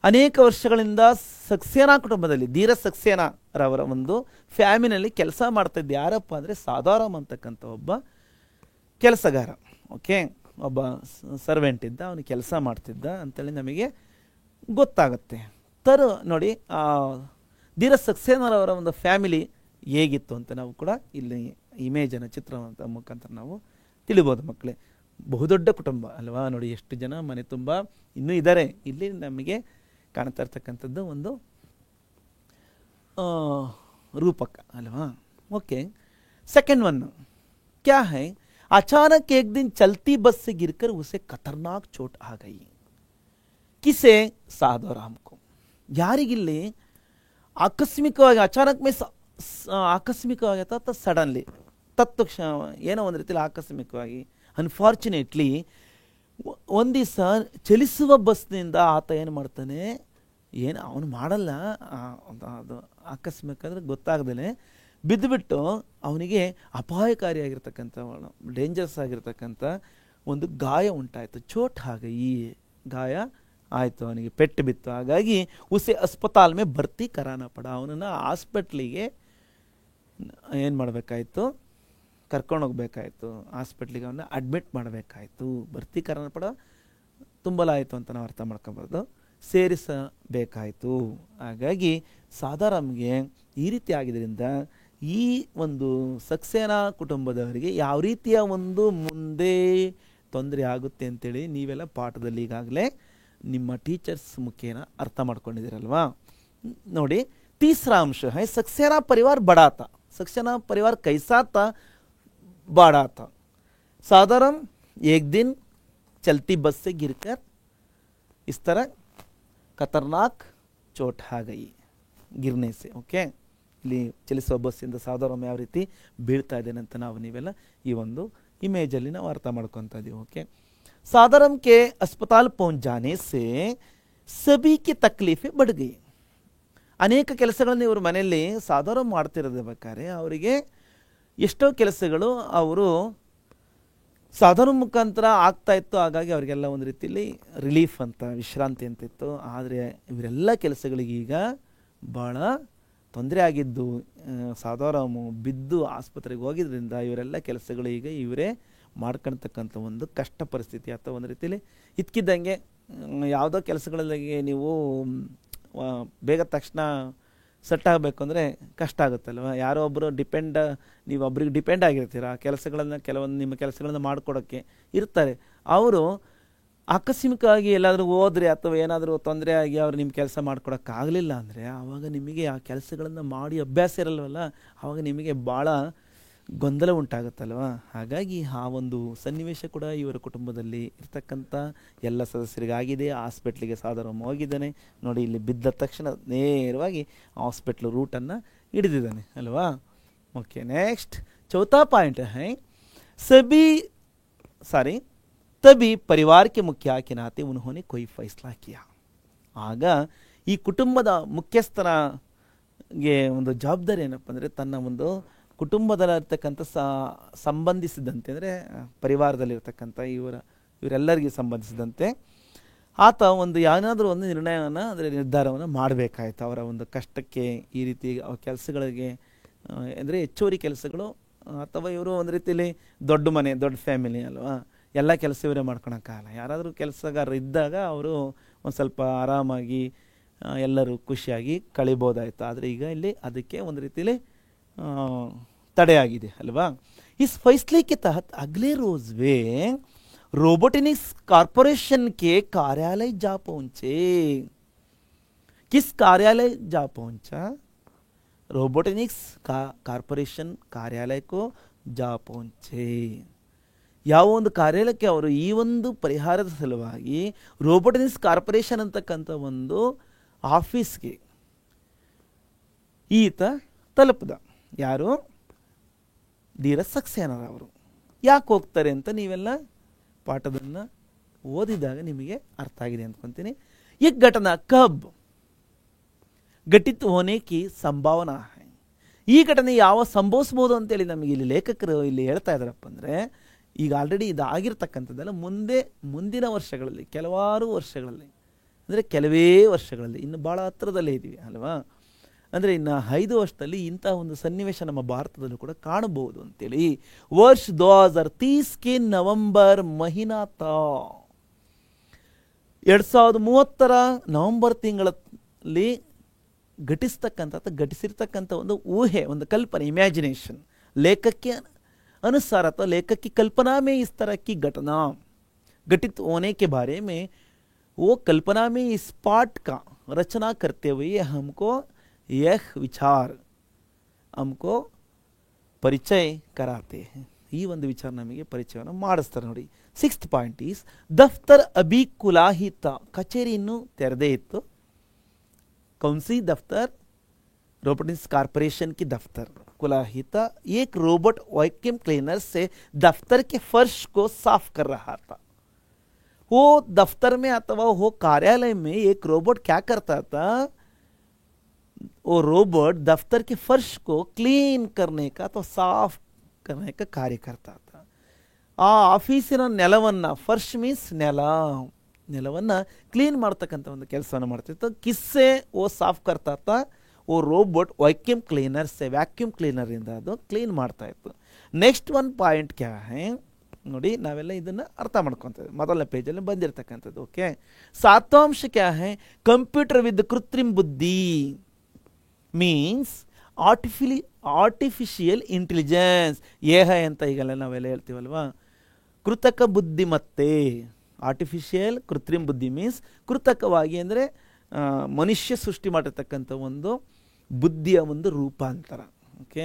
ಅನೇಕ ವರ್ಷಗಳಿಂದ ಸಕ್ಸೇನಾ ಕುಟುಂಬದಲ್ಲಿ ಧೀರ ಸಕ್ಸೇನಾ ರವರ ಒಂದು ಫ್ಯಾಮಿಲಿಯಲ್ಲಿ ಕೆಲಸ ಮಾಡ್ತಾ ಇದ್ದ ಯಾರಪ್ಪ ಅಂದರೆ ಸಾಧೋರಾಮ್ ಅಂತಕ್ಕಂಥ ಒಬ್ಬ ಕೆಲಸಗಾರ. ಓಕೆ, ಒಬ್ಬ ಸರ್ವೆಂಟ್ ಇದ್ದ, ಅವನು ಕೆಲಸ ಮಾಡ್ತಿದ್ದ ಅಂತೇಳಿ ನಮಗೆ ಗೊತ್ತಾಗುತ್ತೆ. ನೋಡಿ ಧೀರ ಸಕ್ಸೇನಾರವರ ಒಂದು ಫ್ಯಾಮಿಲಿ ಹೇಗಿತ್ತು ಅಂತ ನಾವು ಕೂಡ ಇಲ್ಲಿ ಇಮೇಜನ್ನು ಚಿತ್ರದ ಮುಖಾಂತರ ನಾವು ತಿಳಿಬೋದು ಮಕ್ಕಳೇ. ಬಹುದೊಡ್ಡ ಕುಟುಂಬ ಅಲ್ವಾ. ನೋಡಿ ಎಷ್ಟು ಜನ ಮನೆ ತುಂಬ ಇನ್ನೂ ಇದ್ದಾರೆ. ಇಲ್ಲಿ ನಮಗೆ ಕಾಣ್ತಾ ಇರ್ತಕ್ಕಂಥದ್ದು ಒಂದು ರೂಪಕ ಅಲ್ವಾ. ಓಕೆ, ಸೆಕೆಂಡ್ ಒನ್ क्या है, अचानक एक दिन चलती बस से गिरकर उसे खतरनाक चोट आ गई. किसे? साधोराम को. ಯಾರಿಗಿಲ್ಲಿ ಆಕಸ್ಮಿಕವಾಗಿ ಅಚಾನಕ್ ಮೀನ್ಸ್ ಆಕಸ್ಮಿಕವಾಗಿ ಅಥವಾ ಸಡನ್ಲಿ ತತ್ಕ್ಷಣ ಏನೋ ಒಂದು ರೀತಿಯಲ್ಲಿ ಆಕಸ್ಮಿಕವಾಗಿ ಅನ್ಫಾರ್ಚುನೇಟ್ಲಿ ಒಂದು ದಿವಸ ಚಲಿಸುವ ಬಸ್ನಿಂದ ಆತ ಏನು ಮಾಡ್ತಾನೆ, ಏನು ಅವನು ಮಾಡಲ್ಲ, ಅದು ಆಕಸ್ಮಿಕ ಅಂದರೆ ಗೊತ್ತಾಗ್ದೇ ಬಿದ್ದುಬಿಟ್ಟು ಅವನಿಗೆ ಅಪಾಯಕಾರಿಯಾಗಿರ್ತಕ್ಕಂಥ ಡೇಂಜರಸ್ ಆಗಿರ್ತಕ್ಕಂಥ ಒಂದು ಗಾಯ ಉಂಟಾಯಿತು. ಚೋಟ್ ಹಾಗೆ ಈ ಗಾಯ ಆಯಿತು, ಅವನಿಗೆ ಪೆಟ್ಟು ಬಿತ್ತು. ಹಾಗಾಗಿ ಉಸೆ ಅಸ್ಪತಾಲ್ ಮೇ ಭರ್ತಿ ಕರಾನ ಪಡ, ಅವನನ್ನು ಹಾಸ್ಪಿಟ್ಲಿಗೆ ಏನು ಮಾಡಬೇಕಾಯ್ತು, ಕರ್ಕೊಂಡು ಹೋಗ್ಬೇಕಾಯ್ತು. ಹಾಸ್ಪಿಟ್ಲಿಗೆ ಅವನ್ನ ಅಡ್ಮಿಟ್ ಮಾಡಬೇಕಾಯ್ತು. ಭರ್ತಿ ಕರಾನ ಪಡ ತುಂಬಲಾಯಿತು ಅಂತ ನಾವು ಅರ್ಥ ಮಾಡ್ಕೊಬಾರ್ದು, ಸೇರಿಸಬೇಕಾಯಿತು. ಹಾಗಾಗಿ ಸಾಧಾರಾಮ್ಗೆ ಈ ರೀತಿ ಆಗಿದ್ದರಿಂದ ಈ ಒಂದು ಸಕ್ಸೇನಾ ಕುಟುಂಬದವರಿಗೆ ಯಾವ ರೀತಿಯ ಒಂದು ಮುಂದೆ ತೊಂದರೆ ಆಗುತ್ತೆ ಅಂತೇಳಿ ನೀವೆಲ್ಲ ಪಾಠದಲ್ಲಿ ಈಗಾಗಲೇ ನಿಮ್ಮ ಟೀಚರ್ಸ್ ಮುಖೇನ ಅರ್ಥ ಮಾಡ್ಕೊಂಡಿದ್ದೀರಲ್ವಾ. ನೋಡಿ तीसरा अंश है सक्सेना परिवार बड़ा था. सक्सेना परिवार कैसा था? बड़ा था. साधारण एक दिन चलती बस से गिरकर इस तरह खतरनाक चोट आ गई गिरने से. ओके, ಇಲ್ಲಿ ಚಲಿಸುವ ಬಸ್ಸಿಂದ ಸಾಧಾರಣ ಯಾವ ರೀತಿ ಬೀಳ್ತಾ ಇದ್ದೇನೆ ಅಂತ ನಾವು ನೀವೆಲ್ಲ ಈ ಒಂದು ಇಮೇಜಲ್ಲಿ ನಾವು ಅರ್ಥ ಮಾಡ್ಕೊತಾ ಇದ್ದೀವಿ. ಓಕೆ, साधारण के अस्पताल पहुंच जाने से सभी की तकलीफें बढ़ गई. ಅನೇಕ ಕೆಲಸಗಳನ್ನು ಇವರು ಮನೆಯಲ್ಲಿ ಸಾಧಾರಣ ಮಾಡ್ತಿರಬೇಕಾದ್ರೆ ಅವರಿಗೆ ಎಷ್ಟೋ ಕೆಲಸಗಳು ಅವರು ಸಾಧಾರಣ ಮುಖಾಂತರ ಆಗ್ತಾ ಇತ್ತು. ಹಾಗಾಗಿ ಅವರಿಗೆಲ್ಲ ಒಂದು ರೀತಿಯಲ್ಲಿ ರಿಲೀಫ್ ಅಂತ, ವಿಶ್ರಾಂತಿ ಅಂತ ಇತ್ತು. ಆದರೆ ಇವರೆಲ್ಲ ಕೆಲಸಗಳಿಗೆ ಈಗ ಭಾಳ ತೊಂದರೆ ಆಗಿದ್ದು, ಸಾಧಾರಾಮು ಬಿದ್ದು ಆಸ್ಪತ್ರೆಗೆ ಹೋಗಿದ್ದರಿಂದ ಇವರೆಲ್ಲ ಕೆಲಸಗಳು ಈಗ ಇವರೇ ಮಾಡ್ಕೊಳ್ತಕ್ಕಂಥ ಒಂದು ಕಷ್ಟ ಪರಿಸ್ಥಿತಿ. ಅಥವಾ ಒಂದು ರೀತಿಯಲ್ಲಿ ಇದ್ಕಿದ್ದಂಗೆ ಯಾವುದೋ ಕೆಲಸಗಳಿಗೆ ನೀವು ಬೇಗ ತಕ್ಷಣ ಸೆಟ್ ಆಗಬೇಕು ಅಂದರೆ ಕಷ್ಟ ಆಗುತ್ತಲ್ವ. ಯಾರೋ ಒಬ್ಬರು ನೀವು ಒಬ್ರಿಗೆ ಡಿಪೆಂಡ್ ಆಗಿರ್ತೀರ. ಆ ಕೆಲಸಗಳನ್ನು ಕೆಲವೊಂದು ನಿಮ್ಮ ಕೆಲಸಗಳನ್ನು ಮಾಡಿಕೊಡೋಕ್ಕೆ ಇರ್ತಾರೆ. ಅವರು ಆಕಸ್ಮಿಕವಾಗಿ ಎಲ್ಲಾದರೂ ಹೋದರೆ ಅಥವಾ ಏನಾದರೂ ತೊಂದರೆ ಆಗಿ ಅವ್ರು ನಿಮ್ಮ ಕೆಲಸ ಮಾಡ್ಕೊಡೋಕ್ಕಾಗಲಿಲ್ಲ ಅಂದರೆ ಆವಾಗ ನಿಮಗೆ ಆ ಕೆಲಸಗಳನ್ನು ಮಾಡಿ ಅಭ್ಯಾಸ ಇರಲ್ವಲ್ಲ, ಆವಾಗ ನಿಮಗೆ ಭಾಳ ಗೊಂದಲ ಉಂಟಾಗುತ್ತಲ್ವ. ಹಾಗಾಗಿ ಆ ಒಂದು ಸನ್ನಿವೇಶ ಕೂಡ ಇವರ ಕುಟುಂಬದಲ್ಲಿ ಇರ್ತಕ್ಕಂಥ ಎಲ್ಲ ಸದಸ್ಯರಿಗಾಗಿದೆ. ಹಾಸ್ಪಿಟ್ಲಿಗೆ ಸಾಧಾರಣ ಹೋಗಿದ್ದಾನೆ. ನೋಡಿ ಇಲ್ಲಿ ಬಿದ್ದ ತಕ್ಷಣ ನೇರವಾಗಿ ಹಾಸ್ಪಿಟ್ಲ್ ರೂಟನ್ನು ಹಿಡಿದಿದ್ದಾನೆ ಅಲ್ವಾ. ಓಕೆ, ನೆಕ್ಸ್ಟ್ ಚೌथा ಪಾಯಿಂಟ್ है तभी परिवार के मुखिया के नाते उन्होंने कोई फैसला किया. ಆಗ ಈ ಕುಟುಂಬದ ಮುಖ್ಯಸ್ಥನಿಗೆ ಒಂದು ಜವಾಬ್ದಾರಿ ಏನಪ್ಪ ಅಂದರೆ ತನ್ನ ಒಂದು ಕುಟುಂಬದಲ್ಲಿರ್ತಕ್ಕಂಥ ಸಂಬಂಧಿಸಿದಂತೆ ಅಂದರೆ ಪರಿವಾರದಲ್ಲಿರ್ತಕ್ಕಂಥ ಇವರೆಲ್ಲರಿಗೆ ಸಂಬಂಧಿಸಿದಂತೆ ಆತ ಒಂದು ಏನಾದರೂ ಒಂದು ನಿರ್ಣಯವನ್ನು ಅಂದರೆ ನಿರ್ಧಾರವನ್ನು ಮಾಡಬೇಕಾಯ್ತು. ಅವರ ಒಂದು ಕಷ್ಟಕ್ಕೆ ಈ ರೀತಿ ಕೆಲಸಗಳಿಗೆ ಅಂದರೆ ಹೆಚ್ಚುವರಿ ಕೆಲಸಗಳು ಅಥವಾ ಇವರು ಒಂದು ರೀತಿಯಲ್ಲಿ ದೊಡ್ಡ ಮನೆ ದೊಡ್ಡ ಫ್ಯಾಮಿಲಿ ಅಲ್ವಾ, ಎಲ್ಲ ಕೆಲಸ ಇವರೇ ಮಾಡ್ಕೊಳಕ್ಕಾಗಲ್ಲ. ಯಾರಾದರೂ ಕೆಲಸಗಾರರು ಇದ್ದಾಗ ಅವರು ಒಂದು ಸ್ವಲ್ಪ ಆರಾಮಾಗಿ ಎಲ್ಲರೂ ಖುಷಿಯಾಗಿ ಕಳಿಬೋದಾಯಿತು. ಆದರೆ ಈಗ ಇಲ್ಲಿ ಅದಕ್ಕೆ ಒಂದು ರೀತಿಯಲ್ಲಿ ತಡೆಯಾಗಿದೆ ಅಲ್ವಾ. इस फैसले के तहत अगले रोज वे रोबोटिक्स कॉर्पोरेशन के कार्यालय जा पहुंचे. किस कार्यालय जा पहुंचा? रोबोटिक्स ಕಾರ್ಪೊರೇಷನ್ ಕಾರ್ಯಾಲಯಕ್ಕೂ ಜಾ ಪਹੁಂಚೆ. ಯಾವ ಒಂದು ಕಾರ್ಯಾಲಯಕ್ಕೆ ಅವರು ಈ ಒಂದು ಪರಿಹಾರದ ಸಲುವಾಗಿ ರೋಬೋಟಿಕ್ಸ್ ಕಾರ್ಪೊರೇಷನ್ ಅಂತಕ್ಕಂಥ ಒಂದು ಆಫೀಸ್ಗೆ ಈತ ತಲುಪದ. ಯಾರು? ಧೀರಜ್ ಸಕ್ಸೇನಾರವರು. ಯಾಕೆ ಹೋಗ್ತಾರೆ ಅಂತ ನೀವೆಲ್ಲ ಪಾಠದನ್ನು ಓದಿದಾಗ ನಿಮಗೆ ಅರ್ಥ ಆಗಿದೆ ಅಂದ್ಕೊತೀನಿ. ಈ ಘಟನಾ ಕಬ್ ಘಟಿತ ಹೋನೆ ಕಿ ಸಂಭಾವನಾ ಹೈ. ಈ ಘಟನೆ ಯಾವ ಸಂಭವಿಸ್ಬೋದು ಅಂತೇಳಿ ನಮಗೆ ಇಲ್ಲಿ ಲೇಖಕರು ಇಲ್ಲಿ ಹೇಳ್ತಾ ಇದ್ದಾರಪ್ಪ ಅಂದರೆ, ಈಗ ಆಲ್ರೆಡಿ ಇದಾಗಿರ್ತಕ್ಕಂಥದ್ದೆಲ್ಲ ಮುಂದಿನ ವರ್ಷಗಳಲ್ಲಿ, ಕೆಲವಾರು ವರ್ಷಗಳಲ್ಲಿ, ಅಂದರೆ ಕೆಲವೇ ವರ್ಷಗಳಲ್ಲಿ, ಇನ್ನು ಭಾಳ ಹತ್ತಿರದಲ್ಲೇ ಇದ್ದೀವಿ ಅಲ್ವಾ. ಅಂದರೆ ಇನ್ನು 5 ವರ್ಷದಲ್ಲಿ ಇಂಥ ಒಂದು ಸನ್ನಿವೇಶ ನಮ್ಮ ಭಾರತದಲ್ಲೂ ಕೂಡ ಕಾಣಬಹುದು ಅಂತೇಳಿ ವರ್ಷ 2030 ನವೆಂಬರ್ ಮಹಿನಾ ತಾ 2030 ನವೆಂಬರ್ ತಿಂಗಳಲ್ಲಿ ಘಟಿಸಿರ್ತಕ್ಕಂಥ ಒಂದು ಊಹೆ, ಒಂದು ಕಲ್ಪನೆ, ಇಮ್ಯಾಜಿನೇಷನ್, ಲೇಖಕ್ಕೆ अनुसार अथवा लेखक की कल्पना में इस तरह की घटना घटित होने के बारे में वो कल्पना में इस पाठ का रचना करते हुए हमको यह विचार हमको परिचय कराते हैं. ಈ ಒಂದು ವಿಚಾರ ನಮಗೆ ಪರಿಚಯವನ್ನು ಮಾಡಿಸ್ತಾರೆ ನೋಡಿ. 6th ಪಾಯಿಂಟ್ ಈಸ್ ದಫ್ತರ್ ಅಭಿ ಕುಲಾಹಿತ. ಕಚೇರಿ ಇನ್ನೂ ತೆರೆದೇ ಇತ್ತು. ಕೌನ್ಸಿ ದಫ್ತರ್? रोबोटिक्स कॉर्पोरेशन की दफ्तर कुलाहिता. एक रोबोट वैक्यूम क्लीनर से दफ्तर के फर्श को साफ कर रहा था. वो दफ्तर में अथवा वो कार्यालय में एक रोबोट क्या करता था? वो रोबोट दफ्तर के फर्श को क्लीन करने का तो साफ करने का कार्य करता था. ಆ ಆಫೀಸಿನ ನೆಲವನ್ನು, ಫರ್ಶ್ ಮೀನ್ಸ್ ನೆಲವನ್ನು ಕ್ಲೀನ್ ಮಾಡ್ತಕ್ಕಂಥ ಒಂದು ಕೆಲಸವನ್ನು ಮಾಡ್ತಿತ್ತು. ಕಿಸ್ಸೆ ಓ ಸಾಫ್ ಕರ್ತಾತ. वो रोबोट वैक्यूम क्लीनर से, वैक्यूम क्लीनर इंದ ಅದು ಕ್ಲೀನ್ ಮಾಡ್ತಾ ಇತ್ತು. ನೆಕ್ಸ್ಟ್ ಒನ್ ಪಾಯಿಂಟ್ ಕ್ಯಾ ಹೈ ನೋಡಿ, ನಾವೆಲ್ಲ ಇದನ್ನು ಅರ್ಥ ಮಾಡ್ಕೊತೀವಿ. ಮೊದಲನೇ ಪೇಜಲ್ಲಿ ಬಂದಿರತಕ್ಕಂಥದ್ದು. ಓಕೆ, ಸಾತ್ವಾಂಶ ಕ್ಯಾ ಹೈ? ಕಂಪ್ಯೂಟರ್ ವಿತ್ ಕೃತ್ರಿಮ ಬುದ್ಧಿ ಮೀನ್ಸ್ ಆರ್ಟಿಫಿಷಿಯಲ್ ಇಂಟೆಲಿಜೆನ್ಸ್. ಎಐ ಅಂತ ಈಗೆಲ್ಲ ನಾವೆಲ್ಲ ಹೇಳ್ತೀವಲ್ವಾ. ಕೃತಕ ಬುದ್ಧಿಮತ್ತೆ, ಆರ್ಟಿಫಿಷಿಯಲ್ ಕೃತ್ರಿಮ ಬುದ್ಧಿ ಮೀನ್ಸ್ ಕೃತಕವಾಗಿ ಅಂದರೆ ಮನುಷ್ಯ ಸೃಷ್ಟಿ ಮಾಡಿರ್ತಕ್ಕಂಥ ಒಂದು ಬುದ್ಧಿಯ ಒಂದು ರೂಪಾಂತರ. ಓಕೆ,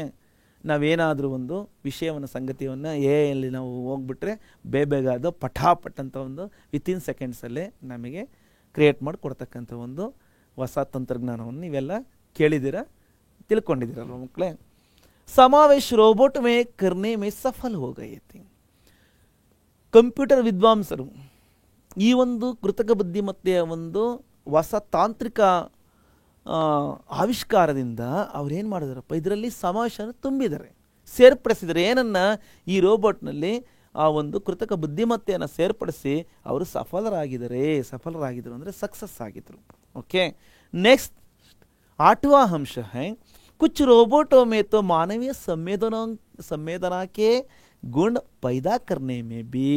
ನಾವೇನಾದರೂ ಒಂದು ವಿಷಯವನ್ನು, ಸಂಗತಿಯನ್ನು ಎಲ್ಲಿ ನಾವು ಹೋಗ್ಬಿಟ್ರೆ ಬೇಗ ಅದು ಪಟಾಪಟ್ ಅಂತ ಒಂದು ವಿತಿನ್ ಸೆಕೆಂಡ್ಸಲ್ಲೇ ನಮಗೆ ಕ್ರಿಯೇಟ್ ಮಾಡಿ ಕೊಡ್ತಕ್ಕಂಥ ಒಂದು ಹೊಸ ತಂತ್ರಜ್ಞಾನವನ್ನು ನೀವೆಲ್ಲ ಕೇಳಿದ್ದೀರ, ತಿಳ್ಕೊಂಡಿದ್ದೀರಲ್ವ ಮಕ್ಕಳೇ. ಸಮಾವೇಶ ರೋಬೋಟ್ ಮೇ ಕರ್ನೆ ಮೇ ಸಫಲ ಹೋಗೈತಿ. ಕಂಪ್ಯೂಟರ್ ವಿದ್ವಾಂಸರು ಈ ಒಂದು ಕೃತಕ ಬುದ್ಧಿಮತ್ತೆಯ ಒಂದು ಹೊಸ ತಾಂತ್ರಿಕ ಆವಿಷ್ಕಾರದಿಂದ ಅವ್ರೇನು ಮಾಡಿದಾರಪ್ಪ, ಇದರಲ್ಲಿ ಸಮಾವೇಶನ ತುಂಬಿದ್ದಾರೆ, ಸೇರ್ಪಡಿಸಿದ್ದಾರೆ. ಏನನ್ನ? ಈ ರೋಬೋಟ್ನಲ್ಲಿ ಆ ಒಂದು ಕೃತಕ ಬುದ್ಧಿಮತ್ತೆಯನ್ನು ಸೇರ್ಪಡಿಸಿ ಅವರು ಸಫಲರಾಗಿದ್ದರು ಅಂದರೆ ಸಕ್ಸಸ್ ಆಗಿದ್ರು. ಓಕೆ, ನೆಕ್ಸ್ಟ್ 8वां अंश है कुछ रोबोटों में तो मानवीय संवेदना के गुण पैदा करने में भी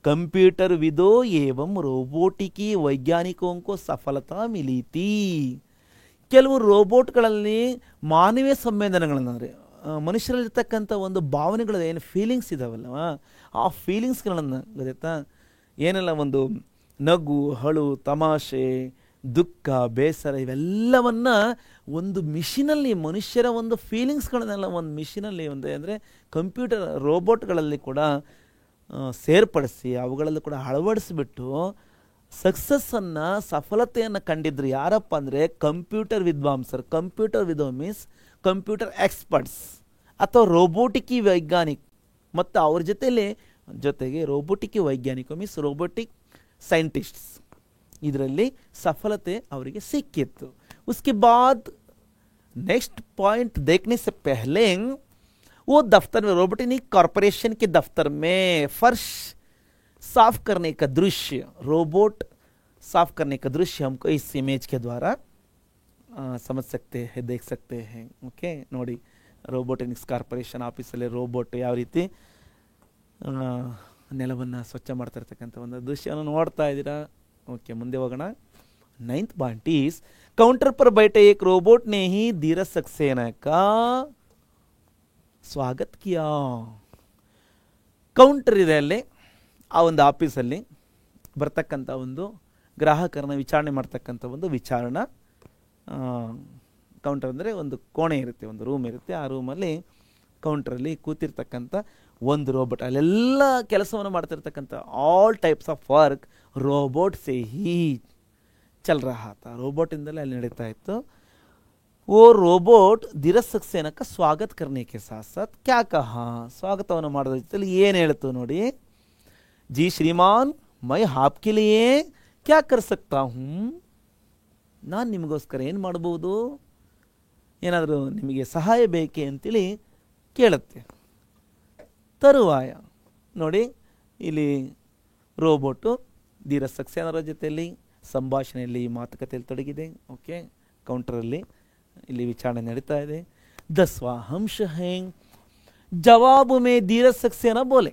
कंप्यूटर विदों एवं रोबोटिकी वैज्ञानिकों को सफलता मिली थी. ಕೆಲವು ರೋಬೋಟ್ಗಳಲ್ಲಿ ಮಾನವೀಯ ಸಂವೇದನೆಗಳಂದರೆ ಮನುಷ್ಯರಲ್ಲಿರ್ತಕ್ಕಂಥ ಒಂದು ಭಾವನೆಗಳು, ಏನು ಫೀಲಿಂಗ್ಸ್ ಇದಾವಲ್ಲವ, ಆ ಫೀಲಿಂಗ್ಸ್ಗಳನ್ನು ಗೊತ್ತಾ, ಏನೆಲ್ಲ ಒಂದು ನಗು, ಅಳು, ತಮಾಷೆ, ದುಃಖ, ಬೇಸರ ಇವೆಲ್ಲವನ್ನ ಒಂದು ಮಿಷಿನಲ್ಲಿ, ಮನುಷ್ಯರ ಒಂದು ಫೀಲಿಂಗ್ಸ್ಗಳನ್ನೆಲ್ಲ ಒಂದು ಮಿಷಿನಲ್ಲಿ ಒಂದು ಅಂದರೆ ಕಂಪ್ಯೂಟರ್ ರೋಬೋಟ್ಗಳಲ್ಲಿ ಕೂಡ ಸೇರ್ಪಡಿಸಿ ಅವುಗಳಲ್ಲಿ ಕೂಡ ಅಳವಡಿಸಿಬಿಟ್ಟು ಸಕ್ಸಸ್ಸನ್ನು, ಸಫಲತೆಯನ್ನು ಕಂಡಿದ್ರು. ಯಾರಪ್ಪ ಅಂದರೆ ಕಂಪ್ಯೂಟರ್ ವಿದ್ವಾಂಸರು. ಕಂಪ್ಯೂಟರ್ ಮೀನ್ಸ್ ಕಂಪ್ಯೂಟರ್ ಎಕ್ಸ್ಪರ್ಟ್ಸ್ ಅಥವಾ ರೋಬೋಟಿಕಿ ವೈಜ್ಞಾನಿಕ, ಮತ್ತು ಅವ್ರ ಜೊತೆಗೆ ರೋಬೋಟಿಕಿ ವೈಜ್ಞಾನಿಕ ಮೀನ್ಸ್ ರೋಬೋಟಿಕ್ ಸೈಂಟಿಸ್ಟ್ಸ್, ಇದರಲ್ಲಿ ಸಫಲತೆ ಅವರಿಗೆ ಸಿಕ್ಕಿತ್ತು. उसके बाद नेक्स्ट पॉइंट देखने से पहले वो दफ्तर में रोबोटिक कॉर्पोरेशन के दफ्तर में फर्श साफ करने का दृश्य, रोबोट साफ करने का दृश्य हमको इस इमेज के द्वारा समझ सकते हैं, देख सकते हैं. ओके, ನೋಡಿ, ರೋಬೋಟಿಕ್ಸ್ ಕಾರ್ಪೊರೇಷನ್ ಆಫೀಸಲ್ಲಿ ರೋಬೋಟ್ ಯಾವ ರೀತಿ ನೆಲವನ್ನು ಸ್ವಚ್ಛ ಮಾಡ್ತಾ ಇರ್ತಕ್ಕಂಥ ಒಂದು ದೃಶ್ಯವನ್ನು ನೋಡ್ತಾ ಇದ್ದೀರಾ. ओके, ಮುಂದೆ ಹೋಗೋಣ. 9th पॉइंट इज काउंटर पर बैठे एक रोबोट ने ही धीरज सक्सेना का स्वागत किया. ಕೌಂಟರ್ ಇದೆ ಅಲ್ಲಿ, ಆ ಒಂದು ಆಫೀಸಲ್ಲಿ ಬರ್ತಕ್ಕಂಥ ಒಂದು ಗ್ರಾಹಕರನ್ನ ವಿಚಾರಣೆ ಮಾಡ್ತಕ್ಕಂಥ ಒಂದು ವಿಚಾರಣಾ ಕೌಂಟರ್ ಅಂದರೆ ಒಂದು ಕೋಣೆ ಇರುತ್ತೆ, ಒಂದು ರೂಮ್ ಇರುತ್ತೆ. ಆ ರೂಮಲ್ಲಿ ಕೌಂಟ್ರಲ್ಲಿ ಕೂತಿರ್ತಕ್ಕಂಥ ಒಂದು ರೋಬೋಟ್, ಅಲ್ಲೆಲ್ಲ ಕೆಲಸವನ್ನು ಮಾಡ್ತಿರ್ತಕ್ಕಂಥ all types of work robot ಸೇ ಹೀ ಚಲ್ ರಹಾ ತಾ. ರೋಬೋಟಿಂದಲೇ ಅಲ್ಲಿ ನಡೀತಾ ಇತ್ತು. ಓ ರೋಬೋಟ್ ಧೀರಜ್ ಸಕ್ಸೇನಾ का स्वागत करने के साथ साथ क्या कहा, ಸ್ವಾಗತವನ್ನು ಮಾಡೋದ್ರ ಜೊತೆಲಿ ಏನು ಹೇಳ್ತು ನೋಡಿ. जी श्रीमान मैं आपके लिए क्या कर सकता हूँ, ನಾನು ನಿಮಗೋಸ್ಕರ ಏನು ಮಾಡ್ಬೋದು, ಏನಾದರೂ ನಿಮಗೆ ಸಹಾಯ ಬೇಕೇ ಅಂತೇಳಿ ಕೇಳುತ್ತೆ. ತರುವಾಯ ನೋಡಿ ಇಲ್ಲಿ ರೋಬೋಟು ಧೀರಜ್ ಸಕ್ಸೇನರ ಜೊತೆಯಲ್ಲಿ ಸಂಭಾಷಣೆಯಲ್ಲಿ ಮಾತುಕತೆಯಲ್ಲಿ ತೊಡಗಿದೆ. ಓಕೆ, ಕೌಂಟರಲ್ಲಿ ಇಲ್ಲಿ ವಿಚಾರಣೆ ನಡೀತಾ ಇದೆ. 10ವಾं अंश है ಜವಾಬ್ ಮೇ ಧೀರಜ್ ಸಕ್ಸೇನಾ ಬೋಲೆ.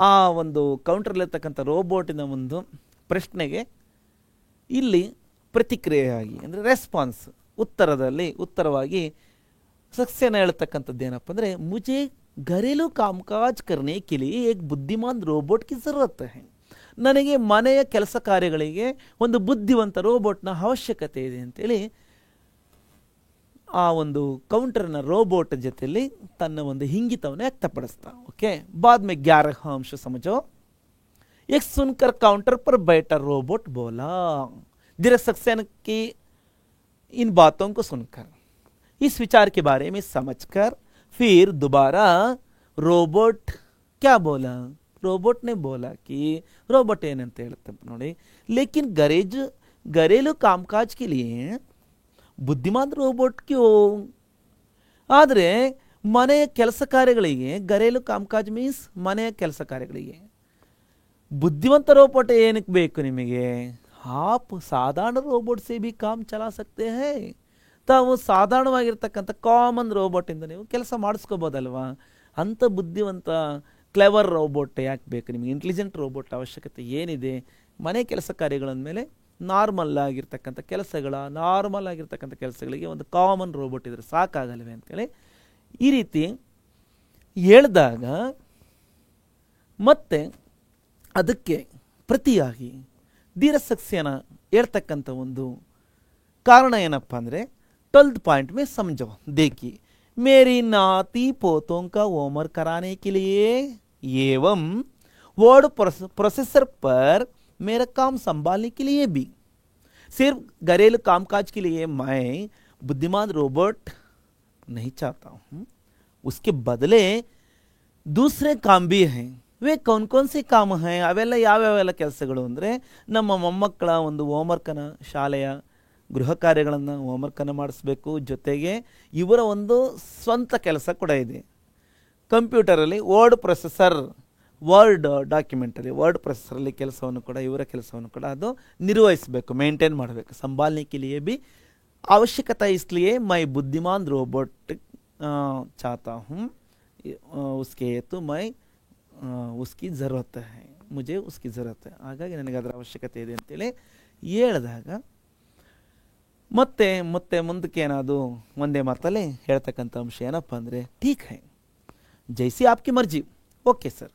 ಆ ಒಂದು ಕೌಂಟರ್ಲಿರ್ತಕ್ಕಂಥ ರೋಬೋಟಿನ ಒಂದು ಪ್ರಶ್ನೆಗೆ ಇಲ್ಲಿ ಪ್ರತಿಕ್ರಿಯೆಯಾಗಿ ಅಂದರೆ ರೆಸ್ಪಾನ್ಸ್ ಉತ್ತರವಾಗಿ ಸಕ್ಸೇನಾ ಹೇಳ್ತಕ್ಕಂಥದ್ದು ಏನಪ್ಪ ಅಂದರೆ ಮುಜೆ घरेलू कामकाज करने के लिए एक बुद्धिमान रोबोट की ज़रूरत है. ನನಗೆ ಮನೆಯ ಕೆಲಸ ಕಾರ್ಯಗಳಿಗೆ ಒಂದು ಬುದ್ಧಿವಂತ ರೋಬೋಟ್ನ ಅವಶ್ಯಕತೆ ಇದೆ ಅಂತೇಳಿ ಆ ಒಂದು ಕೌಂಟರ್ನ ರೋಬೋಟ್ ಜೊತೆಯಲ್ಲಿ ತನ್ನ ಒಂದು ಹಿಂಗಿತವನ್ನು ವ್ಯಕ್ತಪಡಿಸ್ತಾ. ಓಕೆ, ಬಾದ್ ಮೇ 11 अंश समझो. एक सुनकर काउंटर पर बैठा रोबोट बोला. धीरज सक्सेना की इन बातों को सुनकर, इस विचार के बारे में समझकर फिर दोबारा रोबोट क्या बोला, रोबोट ने बोला कि रोबोट ಏನಂತ ಹೇಳುತ್ತೆ ನೋಡಿ, लेकिन घरेलू कामकाज के लिए बुद्धिमान रोबोट क्यों. ಆದರೆ ಮನೆಯ ಕೆಲಸ ಕಾರ್ಯಗಳಿಗೆ घरेलू कामकाज ಮೀನ್ಸ್ ಮನೆಯ ಕೆಲಸ ಕಾರ್ಯಗಳಿಗೆ ಬುದ್ಧಿವಂತ ರೋಬೋಟ್ ಏನಕ್ಕೆ ಬೇಕು ನಿಮಗೆ. आप साधारण रोबोट से भी काम चला सकते हैं. ತಾವು ಸಾಧಾರಣವಾಗಿರ್ತಕ್ಕಂಥ ಕಾಮನ್ ರೋಬೋಟಿಂದ ನೀವು ಕೆಲಸ ಮಾಡಿಸ್ಕೋಬೋದಲ್ವಾ. ಅಂಥ ಬುದ್ಧಿವಂತ ಕ್ಲೆವರ್ ರೋಬೋಟ್ ಯಾಕೆ ಬೇಕು ನಿಮಗೆ, ಇಂಟೆಲಿಜೆಂಟ್ ರೋಬೋಟ್ ಅವಶ್ಯಕತೆ ಏನಿದೆ. ಮನೆ ಕೆಲಸ ಕಾರ್ಯಗಳಂದಮೇಲೆ ನಾರ್ಮಲ್ ಆಗಿರ್ತಕ್ಕಂಥ ಕೆಲಸಗಳಿಗೆ ಒಂದು ಕಾಮನ್ ರೋಬೋಟ್ ಇದ್ರೆ ಸಾಕಾಗಲ್ವೇ ಅಂತೇಳಿ ಈ ರೀತಿ ಹೇಳಿದಾಗ, ಮತ್ತೆ ಅದಕ್ಕೆ ಪ್ರತಿಯಾಗಿ ಧೀರಜ್ ಸಕ್ಸೇನಾ ಹೇಳ್ತಕ್ಕಂಥ ಒಂದು ಕಾರಣ ಏನಪ್ಪ ಅಂದರೆ 12th पॉइंट में समझो. देखिए, मेरी नाती पोतों का होमवर्क कराने के लिए एवं वर्ड प्रोसेसर पर मेरा काम संभालने के लिए भी सिर्फ घरेलू कामकाज के लिए मैं बुद्धिमान रोबोट नहीं चाहता हूँ. उसके बदले दूसरे काम भी हैं. वे कौन कौन से काम हैं, ಅವೆಲ್ಲ ಯಾವ್ಯಾವೆಲ್ಲ ಕೆಲಸಗಳು ಅಂದರೆ ನಮ್ಮ ಮೊಮ್ಮಕ್ಕಳ ಒಂದು ಹೋಮ್ವರ್ಕನ್ನು, ಶಾಲೆಯ ಗೃಹ ಕಾರ್ಯಗಳನ್ನು ಹೋಮ್ವರ್ಕನ್ನು ಮಾಡಿಸ್ಬೇಕು. ಜೊತೆಗೆ ಇವರ ಒಂದು ಸ್ವಂತ ಕೆಲಸ ಕೂಡ ಇದೆ. ಕಂಪ್ಯೂಟರಲ್ಲಿ ವರ್ಡ್ ಡಾಕ್ಯುಮೆಂಟಲ್ಲಿ ವರ್ಡ್ ಪ್ರೊಸೆಸರಲ್ಲಿ ಇವರ ಕೆಲಸವನ್ನು ಕೂಡ ಅದು ನಿರ್ವಹಿಸಬೇಕು, ಮೇಂಟೈನ್ ಮಾಡಬೇಕು. ಸಂಭಾಲನೆ ಕೆ ಲಿಯೇ ಭಿ ಅವಶ್ಯಕತೆ, इसलिए मैं बुद्धिमान रोबोट चाहता हूँ. उसके हेतु मैं उसकी ज़रूरत है, मुझे उसकी ज़रूरत है. ಹಾಗಾಗಿ ನನಗೆ ಅದರ ಅವಶ್ಯಕತೆ ಇದೆ ಅಂತೇಳಿ ಹೇಳಿದಾಗ ಮತ್ತೆ ಮುಂದಕ್ಕೆ ಏನಾದರೂ ಒಂದೇ ಮಾತಲ್ಲಿ ಹೇಳ್ತಕ್ಕಂಥ ಅಂಶ ಏನಪ್ಪ ಅಂದರೆ, ಠೀಕ್ ಹೈ ಜೈಸಿ ಆಪ್ಕಿ ಮರ್ಜಿ. ಓಕೆ ಸರ್,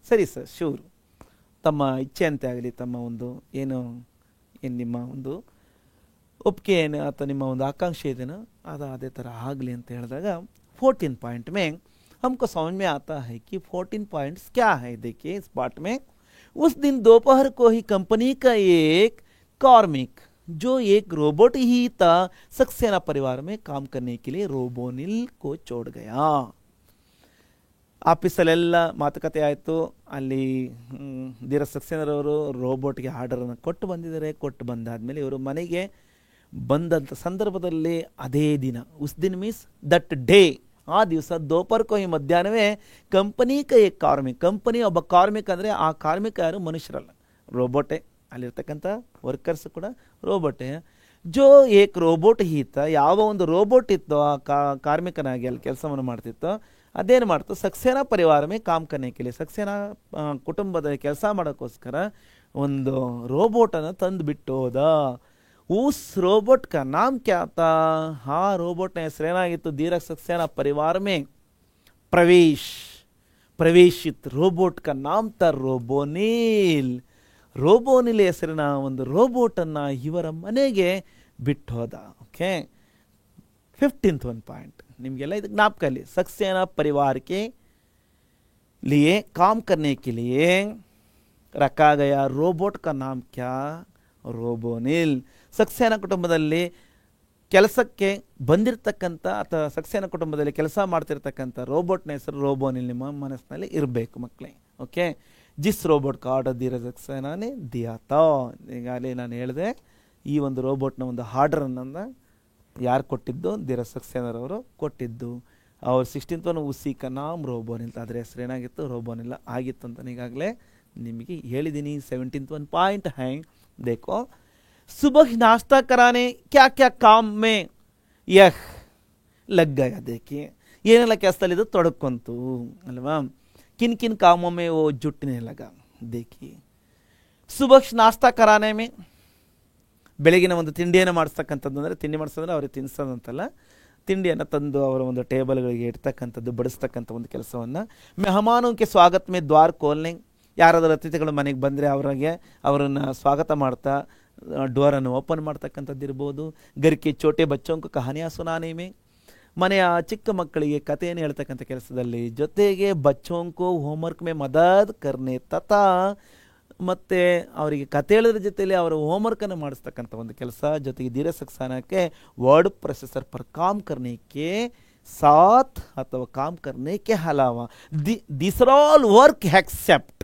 ಸರಿ ಸರ್, ಶೂರ್, ತಮ್ಮ ಇಚ್ಛೆ ಅಂತೆ ಆಗಲಿ, ತಮ್ಮ ಒಂದು ಏನು ನಿಮ್ಮ ಒಂದು ಒಪ್ಪಿಗೆ ಏನು ಅಥವಾ ನಿಮ್ಮ ಒಂದು ಆಕಾಂಕ್ಷೆ ಇದೆನೋ ಅದು ಅದೇ ಥರ ಆಗಲಿ ಅಂತ ಹೇಳಿದಾಗ 14 पॉइंट में हमको समझ में आता है कि 14 पॉइंट्स क्या है. देखिए इस पार्ट में, उस दिन दोपहर को ही कंपनी का एक कार्मिक जो एक रोबोट ही था सक्सेना परिवार में काम करने के लिए रोबोनिल को छोड़ गया. ಆಫೀಸಲ್ಲೆಲ್ಲ ಮಾತುಕತೆ ಆಯಿತು. ಅಲ್ಲಿ ಧೀರಜ್ ಸಕ್ಸೇನರವರು ರೋಬೋಟ್ಗೆ ಆರ್ಡರನ್ನು ಕೊಟ್ಟು ಬಂದಿದ್ದಾರೆ. ಕೊಟ್ಟು ಬಂದಾದಮೇಲೆ ಇವರು ಮನೆಗೆ ಬಂದಂಥ ಸಂದರ್ಭದಲ್ಲಿ ಅದೇ ದಿನ, ಉಸ್ ದಿನ ಮೀನ್ಸ್ ದಟ್ ಡೇ, ಆ ದಿವಸ ದೋಪರ್ಕೋ ಈ ಮಧ್ಯಾಹ್ನವೇ ಕಂಪನಿ ಕಂಪನಿ ಒಬ್ಬ ಕಾರ್ಮಿಕ ಅಂದರೆ ಆ ಕಾರ್ಮಿಕ ಯಾರು, ಮನುಷ್ಯರಲ್ಲ, ರೋಬೋಟೇ. ಅಲ್ಲಿರ್ತಕ್ಕಂಥ ವರ್ಕರ್ಸ್ ಕೂಡ ರೋಬೋಟೇ. ಜೋ ಏಕ್ ರೋಬೋಟ್ ಈತ, ಯಾವ ಒಂದು ರೋಬೋಟ್ ಇತ್ತೋ ಆ ಕಾರ್ಮಿಕನಾಗಿ ಅಲ್ಲಿ ಕೆಲಸವನ್ನು ಮಾಡ್ತಿತ್ತೋ ಅದೇನು ಮಾಡ್ತು, ಸಕ್ಸೇನಾ ಪರಿವಾರಮೇ ಕಾಮ್ ಕರ್ನೆಕೆಲಿ, ಸಕ್ಸೇನಾ ಕುಟುಂಬದ ಕೆಲಸ ಮಾಡೋಕ್ಕೋಸ್ಕರ ಒಂದು ರೋಬೋಟನ್ನು ತಂದು ಬಿಟ್ಟು ಹೋದ. उस रोबोट का नाम क्या था, हाँ रोबोट ने ಹೆಸರೇನಾಗಿತ್ತು, ಧೀರಜ್ ಸಕ್ಸೇನಾ परिवार में ಪ್ರವೇಶಿತ್ ರೋಬೋಟ್ का नाम था रोबोनिल. ರೋಬೋನಿಲ್ ಹೆಸರಿನ ಒಂದು ರೋಬೋಟನ್ನು ಇವರ ಮನೆಗೆ ಬಿಟ್ಟು ಹೋದ. ಓಕೆ, 15th ಒಂದು ಪಾಯಿಂಟ್ ನಿಮಗೆಲ್ಲ ಇದು ಜ್ಞಾಪಕ ಅಲ್ಲಿ. सक्सेना परिवार के लिए काम करने के लिए रखा गया रोबोट का नाम क्या? ರೋಬೋನಿಲ್. सक्सेना ಕುಟುಂಬದಲ್ಲಿ ಕೆಲಸಕ್ಕೆ ಬಂದಿರತಕ್ಕಂಥ ಅಥವಾ सक्सेना ಕುಟುಂಬದಲ್ಲಿ ಕೆಲಸ ಮಾಡ್ತಿರ್ತಕ್ಕಂಥ ರೋಬೋಟ್ನ ಹೆಸರು ರೋಬೋನಿಲ್ ನಿಮ್ಮ ಮನಸ್ಸಿನಲ್ಲಿ ಇರಬೇಕು ಮಕ್ಕಳೇ. ಓಕೆ, ಜಿಸ್ ರೋಬೋಟ್ का ಆರ್ಡರ್ ಧೀರಜ್ सक्सेना ने दिया था. ಈಗಾಗಲೇ ನಾನು ಹೇಳಿದೆ ಈ ಒಂದು ರೋಬೋಟ್ನ ಒಂದು ಆರ್ಡರನ್ನು ಯಾರು ಕೊಟ್ಟಿದ್ದು? ಧೀರಜ್ सक्सेना ರವರು ಕೊಟ್ಟಿದ್ದು. ಅವ್ರು 16th ಒನ್ ಉಸಿ ಕ ನಾಮ್ ರೋಬೋನಿಲ್, ಅದರ ಹೆಸರು ಏನಾಗಿತ್ತು? ರೋಬೋನಿಲ್ ಆಗಿತ್ತು ಅಂತ ಈಗಾಗಲೇ ನಿಮಗೆ ಹೇಳಿದ್ದೀನಿ. 17th ಒನ್ ಪಾಯಿಂಟ್ ಹೈ देखो, सुबह नाश्ता कराने क्या क्या काम में यह लग गया. देखिए ಏನೆಲ್ಲ ಕೆಲಸದಲ್ಲಿ ಇದು ತೊಡಕೊಂತು ಅಲ್ವಾ? किन किन कामों में वो जुटने लगा. देखिए, सुबह नाश्ता कराने में ಬೆಳಗಿನ ಒಂದು ತಿಂಡಿಯನ್ನು ಮಾಡಿಸ್ತಕ್ಕಂಥದ್ದು, ಅಂದರೆ ತಿಂಡಿ ಮಾಡಿಸೋದ್ರೆ ಅವ್ರಿಗೆ ತಿನ್ನಿಸೋದಂತಲ್ಲ, ತಿಂಡಿಯನ್ನು ತಂದು ಅವರ ಒಂದು ಟೇಬಲ್ಗಳಿಗೆ ಇಡ್ತಕ್ಕಂಥದ್ದು, ಬಡಿಸ್ತಕ್ಕಂಥ ಒಂದು ಕೆಲಸವನ್ನು. ಮೆಹಮಾನೋಂಕೆ ಸ್ವಾಗತ ಮೇ ದ್ವಾರ ಕೋಲ್ನೆ, ಯಾರಾದರೂ ಅತಿಥಿಗಳು ಮನೆಗೆ ಬಂದರೆ ಅವರನ್ನು ಸ್ವಾಗತ ಮಾಡ್ತಾ ಡೋರನ್ನು ಓಪನ್ ಮಾಡ್ತಕ್ಕಂಥದ್ದು ಇರ್ಬೋದು. ಗರ್ಕೆ ಚೋಟೆ ಬಚ್ಚೋಂಕು ಕಹಾನಿಯ ಸುನಾನೆ ಮೇ, ಮನೆಯ ಚಿಕ್ಕ ಮಕ್ಕಳಿಗೆ ಕಥೆಯನ್ನು ಹೇಳ್ತಕ್ಕಂಥ ಕೆಲಸದಲ್ಲಿ, ಜೊತೆಗೆ ಬಚ್ಚೋಂಕು ಹೋಮ್ವರ್ಕ್ ಮೇ ಮದದ್ ಕರ್ನೆ ತಥಾ, ಮತ್ತು ಅವರಿಗೆ ಕತೆ ಹೇಳೋದ್ರ ಜೊತೆಯಲ್ಲಿ ಅವರ ಹೋಮ್ವರ್ಕನ್ನು ಮಾಡಿಸ್ತಕ್ಕಂಥ ಒಂದು ಕೆಲಸ. ಜೊತೆಗೆ ಧೀರಜ್ सक्सेनाಕ್ಕೆ ವರ್ಡ್ ಪ್ರೊಸೆಸರ್ ಪರ್ ಕಾಮ್ ಕರ್ನೆಕ್ಕೆ ಸಾಥ್ ಅಥವಾ ಕಾಮ್ ಕರ್ನೆಕ್ಕೆ ಹಲಾವಾ these are all work except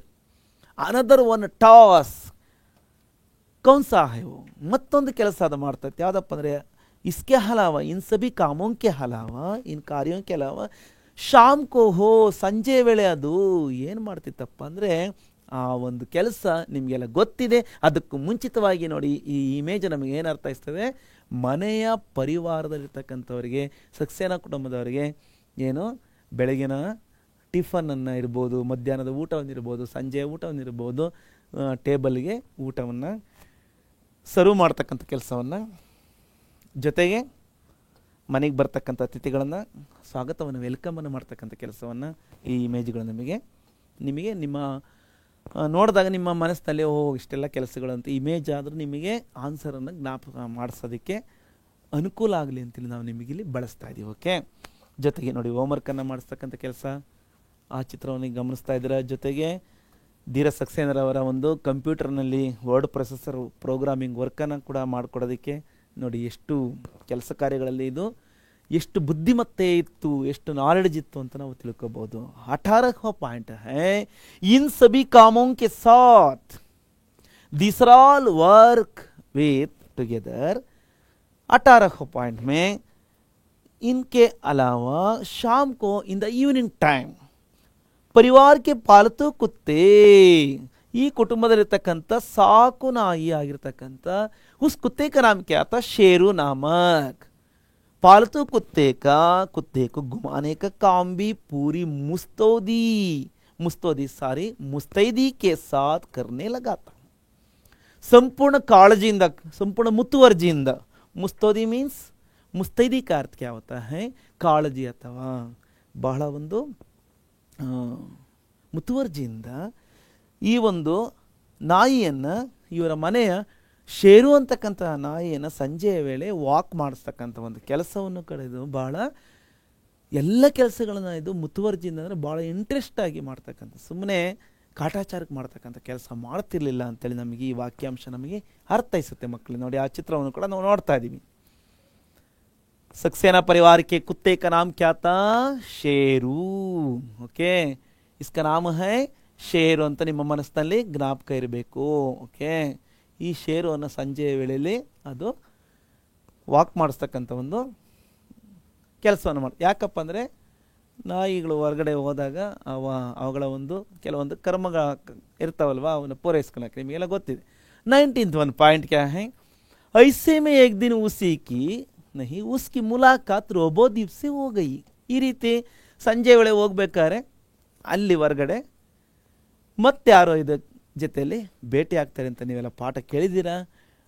another one task. ಕೌನ್ ಸಾ ಹೈ ವೋ, ಮತ್ತೊಂದು ಕೆಲಸ ಅದು ಮಾಡ್ತೈತೆ. ಯಾವುದಪ್ಪ ಅಂದರೆ ಇಸ್ಕೆ ಹಲಾವಾ, ಇನ್ ಸಭಿ ಕಾಮೋಂಕೆ ಹಲಾವಾ, ಇನ್ ಕಾರ್ಯೋಂಕೆ ಹಲಾವಾ ಶಾಮ್ ಕೋ ಹೋ, ಸಂಜೆ ವೇಳೆ ಅದು ಏನು ಮಾಡ್ತಿತ್ತಪ್ಪ ಅಂದರೆ ಆ ಒಂದು ಕೆಲಸ ನಿಮಗೆಲ್ಲ ಗೊತ್ತಿದೆ. ಅದಕ್ಕೂ ಮುಂಚಿತವಾಗಿ ನೋಡಿ ಈ ಇಮೇಜ್ ನಮಗೆ ಏನು ಅರ್ಥೈಸ್ತದೆ? ಮನೆಯ ಪರಿವಾರದಲ್ಲಿರ್ತಕ್ಕಂಥವರಿಗೆ, सक्सेना ಕುಟುಂಬದವರಿಗೆ ಏನು ಬೆಳಗಿನ ಟಿಫನನ್ನು ಇರ್ಬೋದು, ಮಧ್ಯಾಹ್ನದ ಊಟವನ್ನು ಇರ್ಬೋದು, ಸಂಜೆಯ ಊಟವನ್ನು ಇರ್ಬೋದು, ಟೇಬಲ್ಗೆ ಊಟವನ್ನು ಸರ್ವ್ ಮಾಡ್ತಕ್ಕಂಥ ಕೆಲಸವನ್ನು, ಜೊತೆಗೆ ಮನೆಗೆ ಬರ್ತಕ್ಕಂಥ ಅತಿಥಿಗಳನ್ನು ಸ್ವಾಗತವನ್ನು, ವೆಲ್ಕಮನ್ನು ಮಾಡ್ತಕ್ಕಂಥ ಕೆಲಸವನ್ನು ಈ ಇಮೇಜ್ಗಳು ನಿಮಗೆ ನಿಮ್ಮ ನೋಡಿದಾಗ ನಿಮ್ಮ ಮನಸ್ಸಿನಲ್ಲಿ ಇಷ್ಟೆಲ್ಲ ಕೆಲಸಗಳಂತ ಇಮೇಜ್ ಆದರೂ ನಿಮಗೆ ಆನ್ಸರನ್ನು ಜ್ಞಾಪಕ ಮಾಡಿಸೋದಕ್ಕೆ ಅನುಕೂಲ ಆಗಲಿ ಅಂತೇಳಿ ನಾವು ನಿಮಗಿಲ್ಲಿ ಬಳಸ್ತಾ ಇದ್ದೀವಿ. ಓಕೆ, ಜೊತೆಗೆ ನೋಡಿ ಹೋಮ್ವರ್ಕನ್ನು ಮಾಡಿಸ್ತಕ್ಕಂಥ ಕೆಲಸ, ಆ ಚಿತ್ರವನ್ನು ಗಮನಿಸ್ತಾ ಇದ್ದೀರ. ಜೊತೆಗೆ ಧೀರಜ್ सक्सेना ಅವರ ಒಂದು ಕಂಪ್ಯೂಟರ್ನಲ್ಲಿ ವರ್ಡ್ ಪ್ರೊಸೆಸರ್ ಪ್ರೋಗ್ರಾಮಿಂಗ್ ವರ್ಕನ್ನು ಕೂಡ ಮಾಡಿಕೊಡೋದಕ್ಕೆ ನೋಡಿ ಎಷ್ಟು ಕೆಲಸ ಕಾರ್ಯಗಳಲ್ಲಿ ಇದು ಎಷ್ಟು ಬುದ್ಧಿಮತ್ತೆ ಇತ್ತು, ಎಷ್ಟು ನಾಲೆಡ್ಜ್ ಇತ್ತು ಅಂತ ನಾವು ತಿಳ್ಕೊಬೋದು. 18वां ಪಾಯಿಂಟ್ ಹೈ, ಇನ್ ಸಭಿ ಕಾಮೋಂ ಕೆ ಸಾಥ್ these are all work with together. 18वां पॉइंट में इनके अलावा शाम को इन द इवनिंग टाइम ಪರಿವಾರ ಕೆ ಪಾಲತು ಕುತ್ತೆ, ಈ ಕುಟುಂಬದಲ್ಲಿರ್ತಕ್ಕಂಥ ಸಾಕು ನಾಯಿ ಆಗಿರ್ತಕ್ಕಂಥ ಉಸ್ ಕುತ್ತೆ ಕ ನಾಮ ಕ್ಯಾ ತಾ? ಶೇರು ನಾಮಕ್. पालतू कुत्ते को घुमाने का काम भी पूरी मुस्तैदी के साथ करने लगा था. संपूर्ण काळजिಯಿಂದ, संपूर्ण मुतुवर्जिಯಿಂದ. मुस्तौदी मीन्स मुस्तैदी का अर्थ क्या होता है? काळजी ಅಥವಾ ಬಹಳ ಒಂದು ಮುತುವರ್ಜಿಯಿಂದ ಈ ಒಂದು ನಾಯಿಯನ್ನು, ಇವರ ಮನೆಯ ಶೇರು ಅಂತಕ್ಕಂಥ ನಾಯಿಯನ್ನು ಸಂಜೆಯ ವೇಳೆ ವಾಕ್ ಮಾಡಿಸ್ತಕ್ಕಂಥ ಒಂದು ಕೆಲಸವನ್ನು ಕಡೆದು ಬಹಳ ಎಲ್ಲ ಕೆಲಸಗಳನ್ನು ಇದು ಮುತುವರ್ಜಿಯಿಂದ ಅಂದರೆ ಭಾಳ ಇಂಟ್ರೆಸ್ಟಾಗಿ ಮಾಡ್ತಕ್ಕಂಥ, ಸುಮ್ಮನೆ ಕಾಟಾಚಾರಕ್ಕೆ ಮಾಡ್ತಕ್ಕಂಥ ಕೆಲಸ ಮಾಡ್ತಿರ್ಲಿಲ್ಲ ಅಂತೇಳಿ ನಮಗೆ ಈ ವಾಕ್ಯಾಂಶ ನಮಗೆ ಅರ್ಥೈಸುತ್ತೆ ಮಕ್ಕಳು. ನೋಡಿ ಆ ಚಿತ್ರವನ್ನು ಕೂಡ ನಾವು ನೋಡ್ತಾ ಇದ್ದೀವಿ. सक्सेना परिवार के कुत्ते का नाम क्या था? शेरू. ओके, इसका नाम है ಶೇರು ಅಂತ ನಿಮ್ಮ ಮನಸ್ಸಿನಲ್ಲಿ ಜ್ಞಾಪಕ ಇರಬೇಕು. ಓಕೆ, ಈ ಶೇರುವನ್ನು ಸಂಜೆಯ ವೇಳೆಯಲ್ಲಿ ಅದು ವಾಕ್ ಮಾಡಿಸ್ತಕ್ಕಂಥ ಒಂದು ಕೆಲಸವನ್ನು ಯಾಕಪ್ಪ ಅಂದರೆ ನಾಯಿಗಳು ಹೊರಗಡೆ ಹೋದಾಗ ಅವುಗಳ ಒಂದು ಕೆಲವೊಂದು ಕರ್ಮಗಳ ಇರ್ತಾವಲ್ವ, ಅವನ್ನ ಪೂರೈಸ್ಕೊಳಕ್ಕೆ ನಿಮಗೆಲ್ಲ ಗೊತ್ತಿದೆ. 19th ಒಂದು ಪಾಯಿಂಟ್ ಕ್ಯಾ ಹೈ? ಐಸೆ ಮೇ ಏಕ್ ದಿನ ಉಸಿ ಕಿ ನಹಿ ಉಸ್ಕಿ ಮುಲಾಕಾತ್ ರೋಬೋ ದೀಪ್ ಸೆ ಹೋ ಗಯಿ. ಈ ರೀತಿ ಸಂಜೆ ವೇಳೆ ಹೋಗ್ಬೇಕಾದ್ರೆ ಅಲ್ಲಿ ಹೊರಗಡೆ ಮತ್ತೆ ಯಾರೋ ಇದ ಜೊತೆಯಲ್ಲಿ ಭೇಟಿ ಆಗ್ತಾರೆ ಅಂತ ನೀವೆಲ್ಲ ಪಾಠ ಕೇಳಿದ್ದೀರಾ.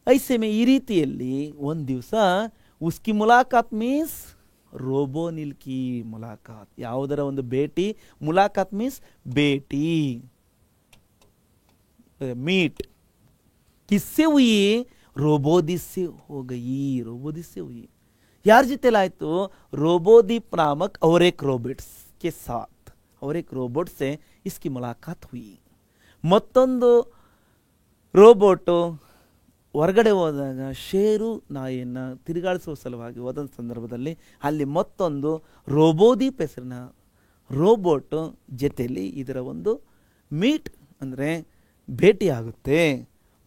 ಐಸೆ ಮೇ ಈ ರೀತಿಯಲ್ಲಿ ಒಂದು ದಿವಸ ಉಸ್ಕಿ ಮುಲಾಕಾತ್ ಮೀನ್ಸ್ ರೋಬೋನಿಲ್ ಕಿ ಮುಲಾಕಾತ್, ಯಾವುದರ ಒಂದು ಭೇಟಿ. ಮುಲಾಕಾತ್ ಮೀನ್ಸ್ ಭೇಟಿ, ಮೀಟ್. ಕಿಸ್ಸೆ ಹುಯಿ रोबोदीप से हो गई, रोबोदीप से हुई। यार जितेलायतो रोबोदीप नामक और एक रोबोट्स के साथ, और एक रोबोट से इसकी मुलाकात हुई। ಮತ್ತೊಂದು ರೋಬೋಟು ಹೊರಗಡೆ ಹೋದಾಗ ಶೇರು ನಾಯಿಯನ್ನು ತಿರುಗಾಡಿಸುವ ಸಲುವಾಗಿ ಹೋದ ಸಂದರ್ಭದಲ್ಲಿ ಅಲ್ಲಿ ಮತ್ತೊಂದು ರೋಬೋದೀಪ್ ಹೆಸರಿನ ರೋಬೋಟ್ ಜೊತೆಯಲ್ಲಿ ಇದರ ಒಂದು ಮೀಟ್ ಅಂದರೆ ಭೇಟಿಯಾಗುತ್ತೆ।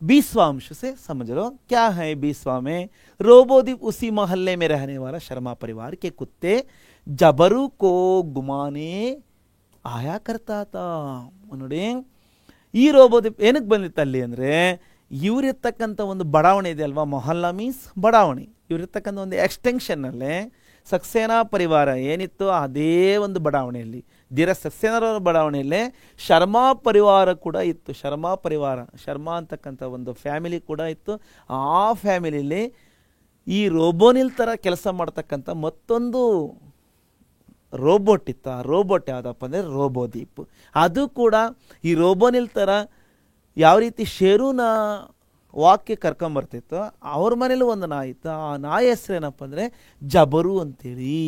20वां अंश से समझ लो क्या है 20वां में, रोबोदीप उसी मोहल्ले में रहने वाला शर्मा परिवार के कुत्ते जबरू को घुमाने आया करता था। ನೋಡಿ ಈ ರೋಬೋದೀಪ್ ಏನಕ್ಕೆ ಬಂದಿತ್ತು ಅಲ್ಲಿ ಅಂದರೆ, ಇವರಿರ್ತಕ್ಕಂಥ ಒಂದು ಬಡಾವಣೆ ಇದೆ ಅಲ್ವಾ, ಮೊಹಲ್ಲಾ ಮೀನ್ಸ್ ಬಡಾವಣೆ, ಇವರಿರ್ತಕ್ಕಂಥ ಒಂದು ಎಕ್ಸ್ಟೆನ್ಷನ್ನಲ್ಲೇ ಸಕ್ಸೇನಾ ಪರಿವಾರ ಏನಿತ್ತು ಅದೇ ಒಂದು ಬಡಾವಣೆಯಲ್ಲಿ, ಧೀರ ಸಕ್ಸೇನಾರವರ ಬಡಾವಣೆಯಲ್ಲೇ ಶರ್ಮಾ ಪರಿವಾರ ಕೂಡ ಇತ್ತು। ಶರ್ಮಾ ಪರಿವಾರ, ಶರ್ಮಾ ಅಂತಕ್ಕಂಥ ಒಂದು ಫ್ಯಾಮಿಲಿ ಕೂಡ ಇತ್ತು। ಆ ಫ್ಯಾಮಿಲಿಯಲ್ಲಿ ಈ ರೋಬೋನಿಲ್ ಥರ ಕೆಲಸ ಮಾಡ್ತಕ್ಕಂಥ ಮತ್ತೊಂದು ರೋಬೋಟ್ ಇತ್ತು। ಆ ರೋಬೋಟ್ ಯಾವುದಪ್ಪ ಅಂದರೆ ರೋಬೋದೀಪ್। ಅದು ಕೂಡ ಈ ರೋಬೋನಿಲ್ ಥರ ಯಾವ ರೀತಿ ಶೇರುನ ವಾಕ್ಯ ಕರ್ಕೊಂಬರ್ತಿತ್ತು, ಅವ್ರ ಮನೇಲಿ ಒಂದು ನಾಯಿ ಇತ್ತು, ಆ ನಾಯಿ ಹೆಸರು ಏನಪ್ಪ ಅಂದರೆ ಜಬರು ಅಂತೇಳಿ।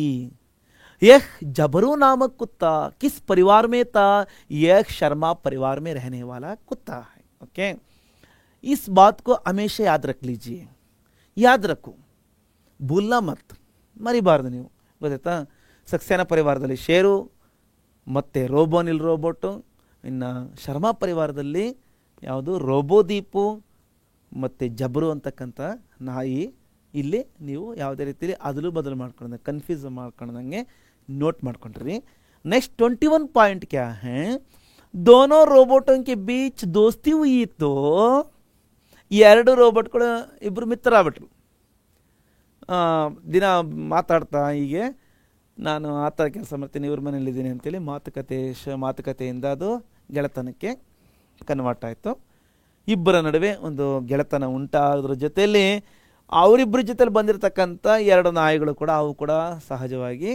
यह जबरू नामक कुत्ता किस परिवार में था, यह शर्मा परिवार में रहने वाला कुत्ता है। ओके, इस बात को हमेशा याद रख लीजिए, याद रखो, भूलना मत, ಮರಿಬಾರ್ದು ನೀವು। ಗೊತ್ತಾಯ್ತಾ, ಸಕ್ಸೇನಾ ಪರಿವಾರದಲ್ಲಿ ಶೇರು ಮತ್ತು ರೋಬೋನಿಲ್ ರೋಬೋಟು, ಇನ್ನು ಶರ್ಮಾ ಪರಿವಾರದಲ್ಲಿ ಯಾವುದು ರೋಬೋದೀಪು ಮತ್ತು ಜಬರು ಅಂತಕ್ಕಂಥ ನಾಯಿ। ಇಲ್ಲಿ ನೀವು ಯಾವುದೇ ರೀತಿಯಲ್ಲಿ ಅದಲು ಬದಲು ಮಾಡ್ಕೊಂಡ ಕನ್ಫ್ಯೂಸ್ ಮಾಡ್ಕೊಂಡಂಗೆ ನೋಟ್ ಮಾಡ್ಕೊಂಡ್ರಿ। नेक्स्ट 21 पॉइंट क्या है, दोनों रोबोटों के बीच दोस्ती हुई तो, ಈ ಎರಡು ರೋಬೋಟ್ಗಳು ಇಬ್ಬರು ಮಿತ್ರ ಆಗ್ಬಿಟ್ರು। ದಿನ ಮಾತಾಡ್ತಾ ಹೀಗೆ ನಾನು ಆ ಥರ ಕೆಲಸ ಮಾಡ್ತೀನಿ, ಇವ್ರ ಮನೇಲಿದ್ದೀನಿ ಅಂತೇಳಿ ಮಾತುಕತೆಯಿಂದ ಅದು ಗೆಳೆತನಕ್ಕೆ ಕನ್ವರ್ಟ್ ಆಯಿತು। ಇಬ್ಬರ ನಡುವೆ ಒಂದು ಗೆಳೆತನ ಉಂಟಾದ್ರ ಜೊತೆಯಲ್ಲಿ ಅವರಿಬ್ಬರ ಜೊತೆಲಿ ಬಂದಿರತಕ್ಕಂಥ ಎರಡು ನಾಯಿಗಳು ಕೂಡ ಅವು ಕೂಡ ಸಹಜವಾಗಿ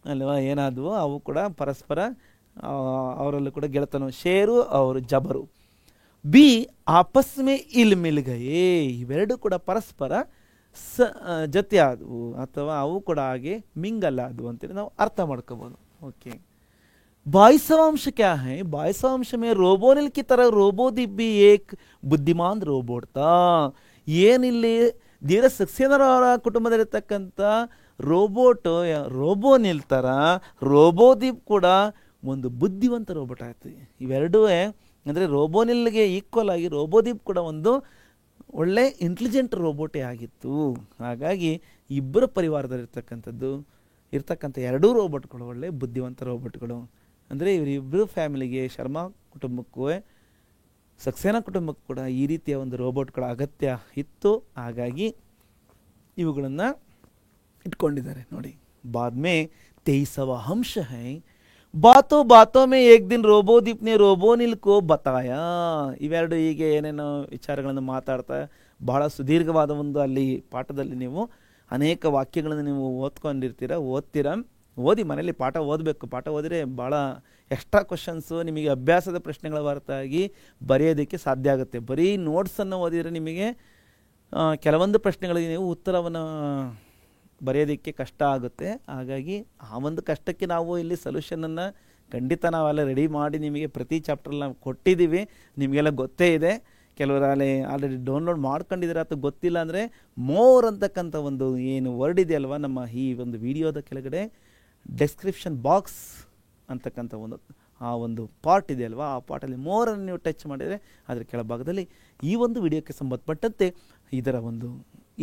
ಅಲ್ವಾ ಏನಾದವು, ಅವು ಕೂಡ ಪರಸ್ಪರ ಅವರಲ್ಲೂ ಕೂಡ ಗೆಳೆತನ ಶೇರು ಅವರು ಜಬರು ಬಿ ಆಪಸ್ ಮೇ ಇಲ್ ಮಿಲ್ ಗಯೇ, ಇವೆರಡು ಕೂಡ ಪರಸ್ಪರ ಜೊತೆ ಆದವು ಅಥವಾ ಅವು ಕೂಡ ಹಾಗೆ ಮಿಂಗಲ್ ಆದವು ಅಂತೇಳಿ ನಾವು ಅರ್ಥ ಮಾಡ್ಕೋಬೋದು। ಓಕೆ, 22वां अंश क्या है, 22वां अंश में रोबोनिल की तरह रोबोदीप भी एक बुद्धिमान रोबोट था। ಏನಿಲ್ಲಿ ಧೀರ ಸಕ್ಸೇನಾರವರ ಕುಟುಂಬದಲ್ಲಿರ್ತಕ್ಕಂಥ ರೋಬೋನಿಲ್ ಥರ ರೋಬೋದೀಪ್ ಕೂಡ ಒಂದು ಬುದ್ಧಿವಂತ ರೋಬೋಟ್ ಆಯಿತು। ಇವೆರಡೂ ಅಂದರೆ ರೋಬೋನಿಲ್ಗೆ ಈಕ್ವಲ್ ಆಗಿ ರೋಬೋದೀಪ್ ಕೂಡ ಒಂದು ಒಳ್ಳೆ ಇಂಟೆಲಿಜೆಂಟ್ ರೋಬೋಟೇ ಆಗಿತ್ತು। ಹಾಗಾಗಿ ಇಬ್ಬರ ಪರಿವಾರದಲ್ಲಿರ್ತಕ್ಕಂಥ ಎರಡೂ ರೋಬೋಟ್ಗಳು ಒಳ್ಳೆ ಬುದ್ಧಿವಂತ ರೋಬೋಟ್ಗಳು। ಅಂದರೆ ಇವರಿಬ್ಬರು ಫ್ಯಾಮಿಲಿಗೆ, ಶರ್ಮಾ ಕುಟುಂಬಕ್ಕೂ ಸಕ್ಸೇನಾ ಕುಟುಂಬಕ್ಕೂ ಕೂಡ ಈ ರೀತಿಯ ಒಂದು ರೋಬೋಟ್ಗಳ ಅಗತ್ಯ ಇತ್ತು, ಹಾಗಾಗಿ ಇವುಗಳನ್ನು ಇಟ್ಕೊಂಡಿದ್ದಾರೆ ನೋಡಿ। बाद में 23वां अंश है, बातों बातों में एक दिन रोबोदीप ने रोबोनिल को बताया। ಇವೆರಡು ಹೀಗೆ ಏನೇನೋ ವಿಚಾರಗಳನ್ನು ಮಾತಾಡ್ತಾ ಬಹಳ ಸುದೀರ್ಘವಾದ ಒಂದು ಅಲ್ಲಿ ಪಾಠದಲ್ಲಿ ನೀವು ಅನೇಕ ವಾಕ್ಯಗಳನ್ನು ನೀವು ಓದ್ತೀರಾ, ಓದಿ ಮನೇಲಿ ಪಾಠ ಓದಬೇಕು। ಪಾಠ ಓದಿದ್ರೆ ಭಾಳ ಎಕ್ಸ್ಟ್ರಾ ಕ್ವಶನ್ಸು ನಿಮಗೆ ಅಭ್ಯಾಸದ ಪ್ರಶ್ನೆಗಳ ಹೊರತಾಗಿ ಬರೆಯೋದಕ್ಕೆ ಸಾಧ್ಯ ಆಗುತ್ತೆ। ಬರೀ ನೋಟ್ಸನ್ನು ಓದಿದರೆ ನಿಮಗೆ ಕೆಲವೊಂದು ಪ್ರಶ್ನೆಗಳಿಗೆ ನೀವು ಉತ್ತರವನ್ನು ಬರೆಯೋದಕ್ಕೆ ಕಷ್ಟ ಆಗುತ್ತೆ। ಹಾಗಾಗಿ ಆ ಒಂದು ಕಷ್ಟಕ್ಕೆ ನಾವು ಇಲ್ಲಿ ಸೊಲ್ಯೂಷನನ್ನು ಖಂಡಿತ ನಾವೆಲ್ಲ ರೆಡಿ ಮಾಡಿ ನಿಮಗೆ ಪ್ರತಿ ಚಾಪ್ಟ್ರಲ್ಲಿ ನಾವು ಕೊಟ್ಟಿದ್ದೀವಿ, ನಿಮಗೆಲ್ಲ ಗೊತ್ತೇ ಇದೆ। ಕೆಲವರು ಅಲ್ಲಿ ಆಲ್ರೆಡಿ ಡೌನ್ಲೋಡ್ ಮಾಡ್ಕೊಂಡಿದ್ದಾರೆ ಅಥವಾ ಗೊತ್ತಿಲ್ಲ ಅಂದರೆ ಮೋರ್ ಅಂತಕ್ಕಂಥ ಒಂದು ಏನು ವರ್ಡ್ ಇದೆಯಲ್ವ ನಮ್ಮ ಈ ಒಂದು ವಿಡಿಯೋದ ಕೆಳಗಡೆ ಡಿಸ್ಕ್ರಿಪ್ಷನ್ ಬಾಕ್ಸ್ ಅಂತಕ್ಕಂಥ ಆ ಒಂದು ಪಾರ್ಟ್ ಇದೆಯಲ್ವ, ಆ ಪಾರ್ಟಲ್ಲಿ ಮೋರನ್ನು ನೀವು ಟಚ್ ಮಾಡಿದರೆ ಅದರ ಕೆಳಭಾಗದಲ್ಲಿ ಈ ಒಂದು ವಿಡಿಯೋಕ್ಕೆ ಸಂಬಂಧಪಟ್ಟಂತೆ ಇದರ ಒಂದು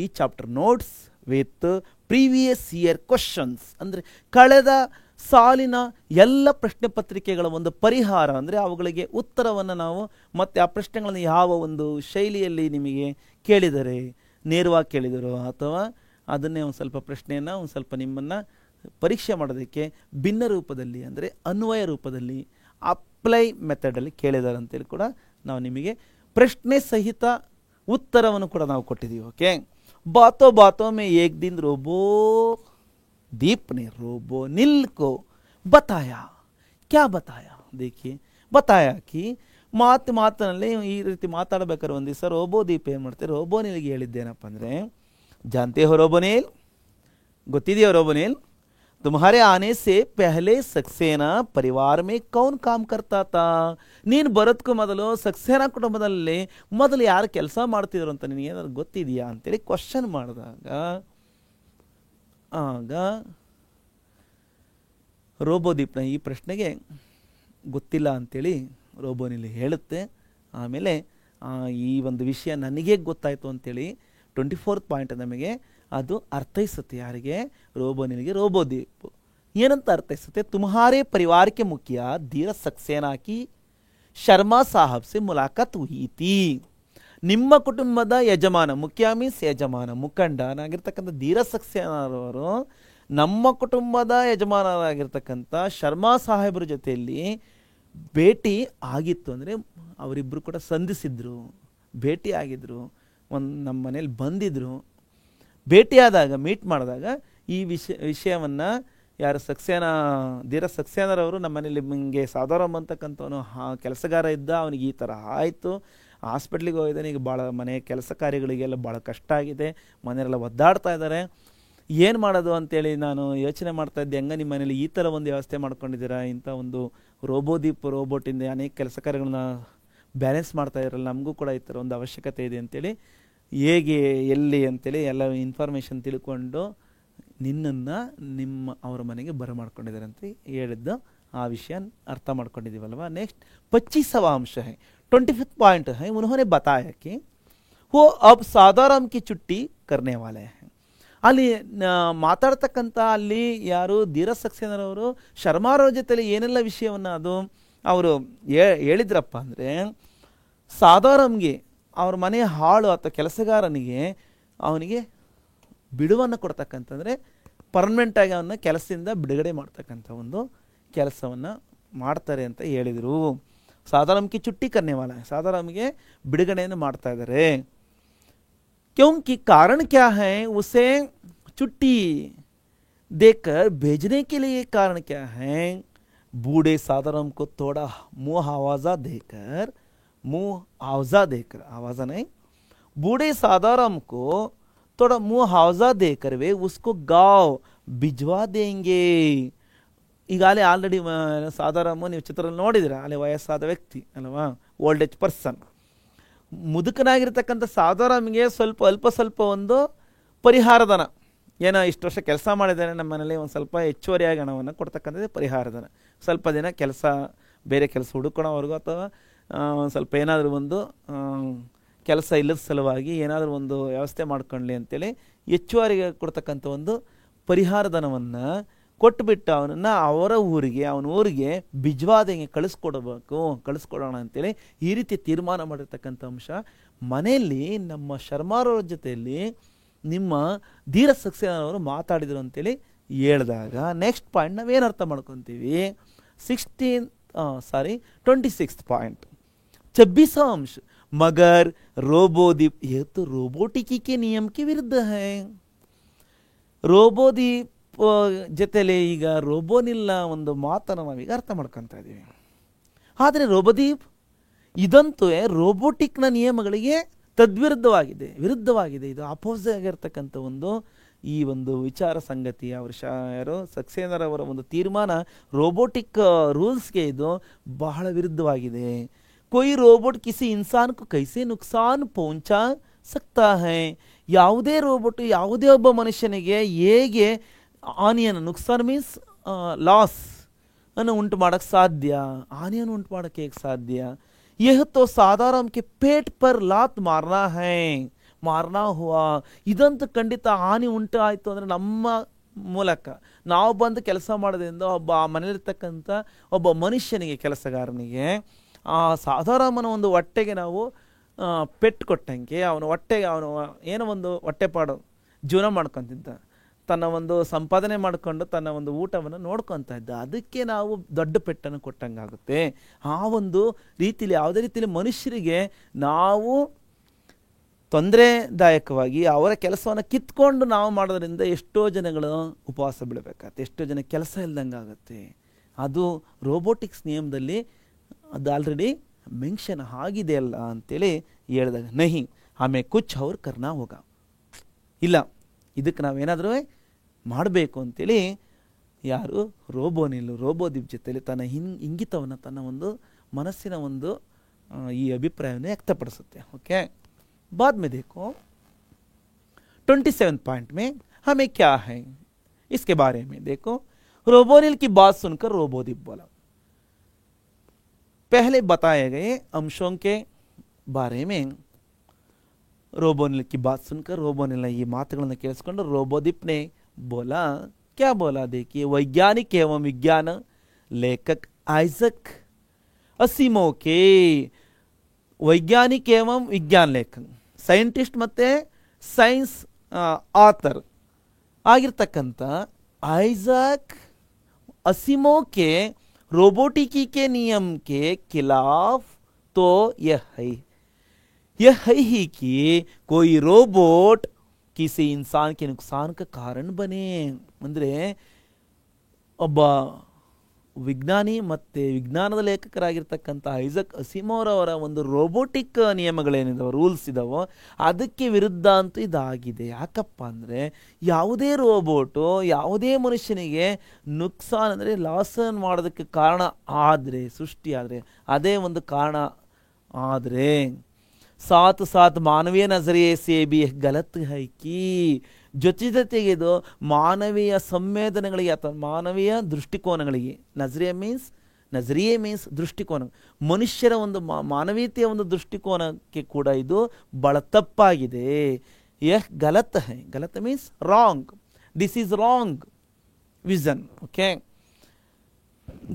ಈ chapter notes with previous year questions, ಅಂದರೆ ಕಳೆದ ಸಾಲಿನ ಎಲ್ಲ ಪ್ರಶ್ನೆ ಪತ್ರಿಕೆಗಳ ಒಂದು ಪರಿಹಾರ, ಅಂದರೆ ಅವುಗಳಿಗೆ ಉತ್ತರವನ್ನು ನಾವು ಮತ್ತು ಆ ಪ್ರಶ್ನೆಗಳನ್ನು ಯಾವ ಒಂದು ಶೈಲಿಯಲ್ಲಿ ನಿಮಗೆ ಕೇಳಿದರೆ, ನೇರವಾಗಿ ಕೇಳಿದರು ಅಥವಾ ಅದನ್ನೇ ಒಂದು ಸ್ವಲ್ಪ ಪ್ರಶ್ನೆಯನ್ನು ಒಂದು ಸ್ವಲ್ಪ ನಿಮ್ಮನ್ನು ಪರೀಕ್ಷೆ ಮಾಡೋದಕ್ಕೆ ಭಿನ್ನ ರೂಪದಲ್ಲಿ ಅಂದರೆ ಅನ್ವಯ ರೂಪದಲ್ಲಿ ಅಪ್ಲೈ ಮೆಥಡಲ್ಲಿ ಕೇಳಿದ್ದಾರೆ ಅಂತೇಳಿ ಕೂಡ ನಾವು ನಿಮಗೆ ಪ್ರಶ್ನೆ ಸಹಿತ उत्तरವನ್ನು ಕೂಡ ನಾವು ಕೊಟ್ಟಿದ್ದೀವಿ। ಓಕೆ, बातों बातों में एक दिन रोबोदीप ने रोबोनिल को बताया, क्या बताया, देखिए बताया कि ಮಾತಿನಲ್ಲಿ ಈ ರೀತಿ ಮಾತಾಡಬೇಕಾದ್ರೆ ಒಂದು ದಿವಸ ರೋಬೋದೀಪ್ ಏನು ಮಾಡ್ತಾರೆ, ರೋಬೋನಿಲ್ಗೆ ಹೇಳಿದ್ದೇನಪ್ಪ ಅಂದರೆ, जानते हो रोबोनिल, ಗೊತ್ತಿದೆಯೋ ರೋಬೋನಿಲ್, तुम्हारे आने से पहले सक्सेना परिवार में कौन काम करता था? ನೀನು ಬರೋದಕ್ಕೂ ಮೊದಲು ಸಕ್ಸೇನಾ ಕುಟುಂಬದಲ್ಲಿ ಮೊದಲು ಯಾರು ಕೆಲಸ ಮಾಡ್ತಿದ್ರು ಅಂತ ನಿನಗೆ ಏನಾದ್ರು ಗೊತ್ತಿದೆಯಾ ಅಂತೇಳಿ ಕ್ವಶನ್ ಮಾಡಿದಾಗ ಆಗ ರೋಬೋದೀಪ್ನ ಈ ಪ್ರಶ್ನೆಗೆ ಗೊತ್ತಿಲ್ಲ ಅಂತೇಳಿ ರೋಬೋನಿಲ್ ಹೇಳುತ್ತೆ. ಆಮೇಲೆ ಈ ಒಂದು ವಿಷಯ ನನಗೆ ಗೊತ್ತಾಯಿತು ಅಂತೇಳಿ 24th ಪಾಯಿಂಟ್ ನಮಗೆ ಅದು ಅರ್ಥೈಸುತ್ತೆ. ಯಾರಿಗೆ? ರೋಬೋನಿಲ್ಗೆ ರೋಬೋದೀಪ್ ಏನಂತ ಅರ್ಥೈಸುತ್ತೆ, तुम्हारे परिवार के मुखिया धीरज सक्सेना की ಶರ್ಮಾ ಸಾಹಬ್ ಸೆ ಮುಲಾಕಾತ್ ಹುಯಿ ಥಿ. ನಿಮ್ಮ ಕುಟುಂಬದ ಯಜಮಾನ, ಮುಖ್ಯ ಮೀನ್ಸ್ ಯಜಮಾನ, ಮುಖಂಡನಾಗಿರ್ತಕ್ಕಂಥ ಧೀರಜ್ ಸಕ್ಸೇನಾರವರು ನಮ್ಮ ಕುಟುಂಬದ ಯಜಮಾನರಾಗಿರ್ತಕ್ಕಂಥ ಶರ್ಮಾ ಸಾಹೇಬ್ರ ಜೊತೆಯಲ್ಲಿ ಭೇಟಿ ಆಗಿತ್ತು. ಅಂದರೆ ಅವರಿಬ್ಬರು ಕೂಡ ಸಂಧಿಸಿದ್ರು, ಭೇಟಿ ಆಗಿದ್ರು, ನಮ್ಮ ಮನೇಲಿ ಬಂದಿದ್ರು. ಭೇಟಿಯಾದಾಗ, ಮೀಟ್ ಮಾಡಿದಾಗ ಈ ವಿಷಯವನ್ನು ಯಾರು ಧೀರಜ್ ಸಕ್ಸೇನಾರವರು ನಮ್ಮ ಮನೇಲಿ ಹಿಂಗೆ ಸಾಧಾರಣ ಅಂತಕ್ಕಂಥವನು ಕೆಲಸಗಾರ ಇದ್ದ, ಅವನಿಗೆ ಈ ಥರ ಆಯಿತು, ಹಾಸ್ಪಿಟ್ಲಿಗೆ ಹೋಗಿದ್ದಾನೆ, ಈಗ ಭಾಳ ಮನೆ ಕೆಲಸ ಕಾರ್ಯಗಳಿಗೆಲ್ಲ ಭಾಳ ಕಷ್ಟ ಆಗಿದೆ, ಮನೆಯರೆಲ್ಲ ಒದ್ದಾಡ್ತಾ ಇದ್ದಾರೆ, ಏನು ಮಾಡೋದು ಅಂತೇಳಿ ನಾನು ಯೋಚನೆ ಮಾಡ್ತಾಯಿದ್ದೆ. ಹೆಂಗೆ ನಿಮ್ಮ ಮನೇಲಿ ಈ ಥರ ಒಂದು ವ್ಯವಸ್ಥೆ ಮಾಡ್ಕೊಂಡಿದ್ದೀರಾ, ಇಂಥ ಒಂದು ರೋಬೋಟಿಂದ ಅನೇಕ ಕೆಲಸ ಕಾರ್ಯಗಳನ್ನ ಬ್ಯಾಲೆನ್ಸ್ ಮಾಡ್ತಾ ಇದ್ರಲ್ಲ, ನಮಗೂ ಕೂಡ ಈ ಥರ ಒಂದು ಅವಶ್ಯಕತೆ ಇದೆ ಅಂತೇಳಿ, ಹೇಗೆ ಎಲ್ಲಿ ಅಂತೇಳಿ ಎಲ್ಲ ಇನ್ಫಾರ್ಮೇಷನ್ ತಿಳ್ಕೊಂಡು ನಿನ್ನನ್ನು ಅವರ ಮನೆಗೆ ಬರಮಾಡ್ಕೊಂಡಿದ್ದಾರೆ ಅಂತ ಹೇಳಿದ್ದು ಆ ವಿಷಯ ಅರ್ಥ ಮಾಡ್ಕೊಂಡಿದ್ದೀವಲ್ವ. ನೆಕ್ಸ್ಟ್ 25वां अंश है, 25th पॉइंट है, उन्होंने बताया कि वो अब सादाराम की छुट्टी करने वाले हैं. ಅಲ್ಲಿ ಮಾತಾಡ್ತಕ್ಕಂಥ ಅಲ್ಲಿ ಯಾರು ಧೀರಜ್ ಸಕ್ಸೇನಾರವರು ಶರ್ಮಾರವ್ರ ಜೊತೆಲಿ ಏನೆಲ್ಲ ವಿಷಯವನ್ನು ಅದು ಅವರು ಹೇಳಿದ್ರಪ್ಪ ಅಂದರೆ, ಸಾದಾರಾಮ್ಗೆ ಅವ್ರ ಮನೆ ಹಾಳು ಅಥವಾ ಕೆಲಸಗಾರನಿಗೆ ಅವನಿಗೆ ಬಿಡುವನ್ನು ಕೊಡ್ತಕ್ಕಂಥಂದರೆ ಪರ್ಮನೆಂಟಾಗಿ ಅವನ್ನ ಕೆಲಸದಿಂದ ಬಿಡುಗಡೆ ಮಾಡ್ತಕ್ಕಂಥ ಒಂದು ಕೆಲಸವನ್ನು ಮಾಡ್ತಾರೆ ಅಂತ ಹೇಳಿದರು. ಸಾದಾರಾಮ್ಗೆ ಚುಟ್ಟಿ ಕರ್ನೆವಾಲ, ಸಾದಾರಾಮ್ಗೆ ಬಿಡುಗಡೆಯನ್ನು ಮಾಡ್ತಾ ಇದ್ದಾರೆ. क्योंकि कारण क्या है, उसे छुट्टी देकर भेजने के लिए कारण क्या है? बूढ़े सादाराम को थोड़ा मुँह आवाज़ा देकर आवाज़ा नहीं, बूढ़े सादाराम को थोड़ा मुँह आवाज़ा देकर वे उसको गाँव भिजवा देंगे. ಈಗಾಗಲೇ ಆಲ್ರೆಡಿ ಸಾದಾರಾಮ ನೀವು ಚಿತ್ರದಲ್ಲಿ ನೋಡಿದಿರ, ಅಲ್ಲಿ ವಯಸ್ಸಾದ ವ್ಯಕ್ತಿ ಅಲ್ವಾ, ಓಲ್ಡ್ ಏಜ್ ಪರ್ಸನ್. ಮುದುಕನಾಗಿರ್ತಕ್ಕಂಥ ಸಾದಾರಾಮಿಗೆ ಅಲ್ಪ ಸ್ವಲ್ಪ ಒಂದು ಪರಿಹಾರಧನ, ಏನೋ ಇಷ್ಟು ವರ್ಷ ಕೆಲಸ ಮಾಡಿದ್ದಾನೆ ನಮ್ಮ ಮನೇಲಿ, ಒಂದು ಸ್ವಲ್ಪ ಹೆಚ್ಚುವರಿಯಾಗಿ ಹಣವನ್ನು ಕೊಡ್ತಕ್ಕಂಥದ್ದು ಪರಿಹಾರಧನ. ಸ್ವಲ್ಪ ದಿನ ಬೇರೆ ಕೆಲಸ ಹುಡುಕೋಣವರೆಗೂ ಅಥವಾ ಒಂದು ಸ್ವಲ್ಪ ಏನಾದರೂ ಒಂದು ಕೆಲಸ ಇಲ್ಲದ ಸಲುವಾಗಿ ಏನಾದರೂ ಒಂದು ವ್ಯವಸ್ಥೆ ಮಾಡ್ಕೊಳ್ಳಿ ಅಂತೇಳಿ ಹೆಚ್ಚುವರಿಗೆ ಕೊಡ್ತಕ್ಕಂಥ ಒಂದು ಪರಿಹಾರಧನವನ್ನು ಕೊಟ್ಟುಬಿಟ್ಟು ಅವನನ್ನು ಅವನ ಊರಿಗೆ ಬಿಜ್ವಾದಂಗೆ ಕಳಿಸ್ಕೊಡೋಣ ಅಂತೇಳಿ ಈ ರೀತಿ ತೀರ್ಮಾನ ಮಾಡಿರ್ತಕ್ಕಂಥ ಅಂಶ. ಮನೆಯಲ್ಲಿ ನಮ್ಮ ಶರ್ಮಾರವ್ರ ಜೊತೆಯಲ್ಲಿ ನಿಮ್ಮ ಧೀರಜ್ ಸಕ್ಸೇನಾರವರು ಮಾತಾಡಿದರು ಅಂತೇಳಿ ಹೇಳಿದಾಗ ನೆಕ್ಸ್ಟ್ ಪಾಯಿಂಟ್ ನಾವೇನು ಅರ್ಥ ಮಾಡ್ಕೊತೀವಿ, 26th पॉइंट 26वां अंश, मगर रोबोदीप ये तो रोबोटिकी के नियम के विरुद्ध है. ರೋಬೋದೀಪ್ ಜೊತೆಲಿ ಈಗ ರೋಬೋನಿಲ್ನ ಒಂದು ಮಾತನ್ನು ನಾವೀಗ ಅರ್ಥ ಮಾಡ್ಕೊತಾ ಇದ್ದೀವಿ. ಆದರೆ ರೋಬೋದೀಪ್ ಇದಂತೂ ರೋಬೋಟಿಕ್ನ ನಿಯಮಗಳಿಗೆ ವಿರುದ್ಧವಾಗಿದೆ. ಇದು ಅಪೋಸ್ ಆಗಿರ್ತಕ್ಕಂಥ ಈ ಒಂದು ವಿಚಾರ ಸಂಗತಿ. ಯಾರು ಸಕ್ಸೇನಾರವರ ಒಂದು ತೀರ್ಮಾನ ರೋಬೋಟಿಕ್ ರೂಲ್ಸ್ಗೆ ಇದು ಬಹಳ ವಿರುದ್ಧವಾಗಿದೆ. कोई रोबोट किसी इंसान को कैसे नुकसान पहुंचा सकता है? ಯಾವುದೇ ರೋಬೋಟ್ ಯಾವುದೇ ಒಬ್ಬ ಮನುಷ್ಯನಿಗೆ ಹೇಗೆ ಹಾನಿಯನ್ನು, ನುಕ್ಸಾನ್ ಮೀನ್ಸ್ ಲಾಸ್ ಅನ್ನು ಉಂಟು ಮಾಡೋಕ್ಕೆ ಸಾಧ್ಯ, ಹಾನಿಯನ್ನು ಉಂಟು ಮಾಡೋಕ್ಕೆ ಹೇಗೆ ಸಾಧ್ಯ? यह तो सादाराम के पेट पर लात ಮಾರ್ನಾ ಹುವಾ. ಇದಂತೂ ಖಂಡಿತ ಹಾನಿ ಉಂಟು ಆಯಿತು ಅಂದರೆ ನಮ್ಮ ಮೂಲಕ ನಾವು ಬಂದು ಕೆಲಸ ಮಾಡೋದ್ರಿಂದ ಒಬ್ಬ ಮನೆಯಲ್ಲಿರ್ತಕ್ಕಂಥ ಒಬ್ಬ ಮನುಷ್ಯನಿಗೆ, ಕೆಲಸಗಾರನಿಗೆ ಆ ಸಾದಾರಾಮನ ಒಂದು ಹೊಟ್ಟೆಗೆ ನಾವು ಪೆಟ್ಟು ಕೊಟ್ಟಂಗೆ, ಅವನ ಹೊಟ್ಟೆಗೆ ಅವನು ಏನೋ ಒಂದು ಹೊಟ್ಟೆಪಾಡು ಜೀವನ ಮಾಡ್ಕೊತಿದ್ದ, ತನ್ನ ಒಂದು ಸಂಪಾದನೆ ಮಾಡಿಕೊಂಡು ತನ್ನ ಒಂದು ಊಟವನ್ನು ನೋಡ್ಕೊತಾ ಇದ್ದ, ಅದಕ್ಕೆ ನಾವು ದೊಡ್ಡ ಪೆಟ್ಟನ್ನು ಕೊಟ್ಟಂಗಾಗುತ್ತೆ. ಆ ಒಂದು ರೀತಿಯಲ್ಲಿ ಯಾವುದೇ ರೀತಿಯಲ್ಲಿ ಮನುಷ್ಯರಿಗೆ ನಾವು ತೊಂದರೆದಾಯಕವಾಗಿ ಅವರ ಕೆಲಸವನ್ನು ಕಿತ್ಕೊಂಡು ನಾವು ಮಾಡೋದ್ರಿಂದ ಎಷ್ಟೋ ಜನಗಳು ಉಪವಾಸ ಬೀಳಬೇಕಾಗತ್ತೆ, ಎಷ್ಟೋ ಜನ ಕೆಲಸ ಇಲ್ದಂಗೆ ಆಗುತ್ತೆ. ಅದು ರೋಬೋಟಿಕ್ಸ್ ನಿಯಮದಲ್ಲಿ ಅದು ಆಲ್ರೆಡಿ ಮೆನ್ಷನ್ ಆಗಿದೆ ಅಲ್ಲ ಅಂತೇಳಿ ಹೇಳಿದಾಗ ನಹಿ ಹಮೆ ಕುಚ್ ಅವ್ರು ಕರ್ನಾ ಹೋಗ, ಇಲ್ಲ ಇದಕ್ಕೆ ನಾವೇನಾದರೂ ಮಾಡಬೇಕು ಅಂತೇಳಿ ಯಾರು ರೋಬೋದೀಪ್ ಜೊತೆಲಿ ತನ್ನ ಇಂಗಿತವನ್ನು, ತನ್ನ ಒಂದು ಮನಸ್ಸಿನ ಒಂದು ಈ ಅಭಿಪ್ರಾಯವನ್ನು ವ್ಯಕ್ತಪಡಿಸುತ್ತೆ. ಓಕೆ, बाद में देखो 27 पॉइंट में हमें क्या है इसके बारे में देखो. रोबोनिल की बात सुनकर रोबोदीप बोला, पहले बताए गए अंशों के बारे में रोबोनिल की बात सुनकर रोबोनिल ने ये ಮಾತುಗಳನ್ನು ಕೇಳಿಸಿಕೊಂಡು रोबोदीप ने बोला, क्या बोला देखिए. वैज्ञानिक एवं विज्ञान लेखक आइजक असीमोव के, वैज्ञानिक एवं विज्ञान लेखक ಸೈಂಟಿಸ್ಟ್ ಮತ್ತೆ ಸೈನ್ಸ್ ಆಥರ್ ಆಗಿರ್ತಕ್ಕಂಥ ಐಜಾಕ್ असीमोव के रोबोटिकी के नियम के खिलाफ तो यह है ही कि कोई रोबोट किसी इंसान के नुकसान का कारण बने. ಅಂದರೆ ಒಬ್ಬ ವಿಜ್ಞಾನಿ ಮತ್ತು ವಿಜ್ಞಾನದ ಲೇಖಕರಾಗಿರ್ತಕ್ಕಂಥ ಐಜಕ್ ಅಸಿಮೋವ್ ಅವರ ಒಂದು ರೋಬೋಟಿಕ್ ನಿಯಮಗಳೇನಿದಾವೆ, ರೂಲ್ಸ್ ಇದಾವೋ ಅದಕ್ಕೆ ವಿರುದ್ಧ ಅಂತೂ ಇದಾಗಿದೆ. ಯಾಕಪ್ಪ ಅಂದರೆ ಯಾವುದೇ ರೋಬೋಟು ಯಾವುದೇ ಮನುಷ್ಯನಿಗೆ ನುಕ್ಸಾನ್ ಅಂದರೆ ಲಾಸನ್ ಮಾಡೋದಕ್ಕೆ ಕಾರಣ ಆದರೆ, ಸೃಷ್ಟಿ ಆದರೆ, ಅದೇ ಒಂದು ಕಾರಣ ಆದರೆ साथ साथ मानवीय नजरिए से भी गलत है कि ಜೊತೆಗೆ ಇದು ಮಾನವೀಯ ಸಂವೇದನೆಗಳಿಗೆ ಅಥವಾ ಮಾನವೀಯ ದೃಷ್ಟಿಕೋನಗಳಿಗೆ, ನಜರಿಯೆ ಮೀನ್ಸ್ ದೃಷ್ಟಿಕೋನ, ಮನುಷ್ಯರ ಒಂದು ಮಾನವೀಯತೆಯ ಒಂದು ದೃಷ್ಟಿಕೋನಕ್ಕೆ ಕೂಡ ಇದು ಬಹಳ ತಪ್ಪಾಗಿದೆ. ಯಹ ಗಲತ್ ಹೈ, ಗಲತ್ means wrong, this is wrong vision. Okay,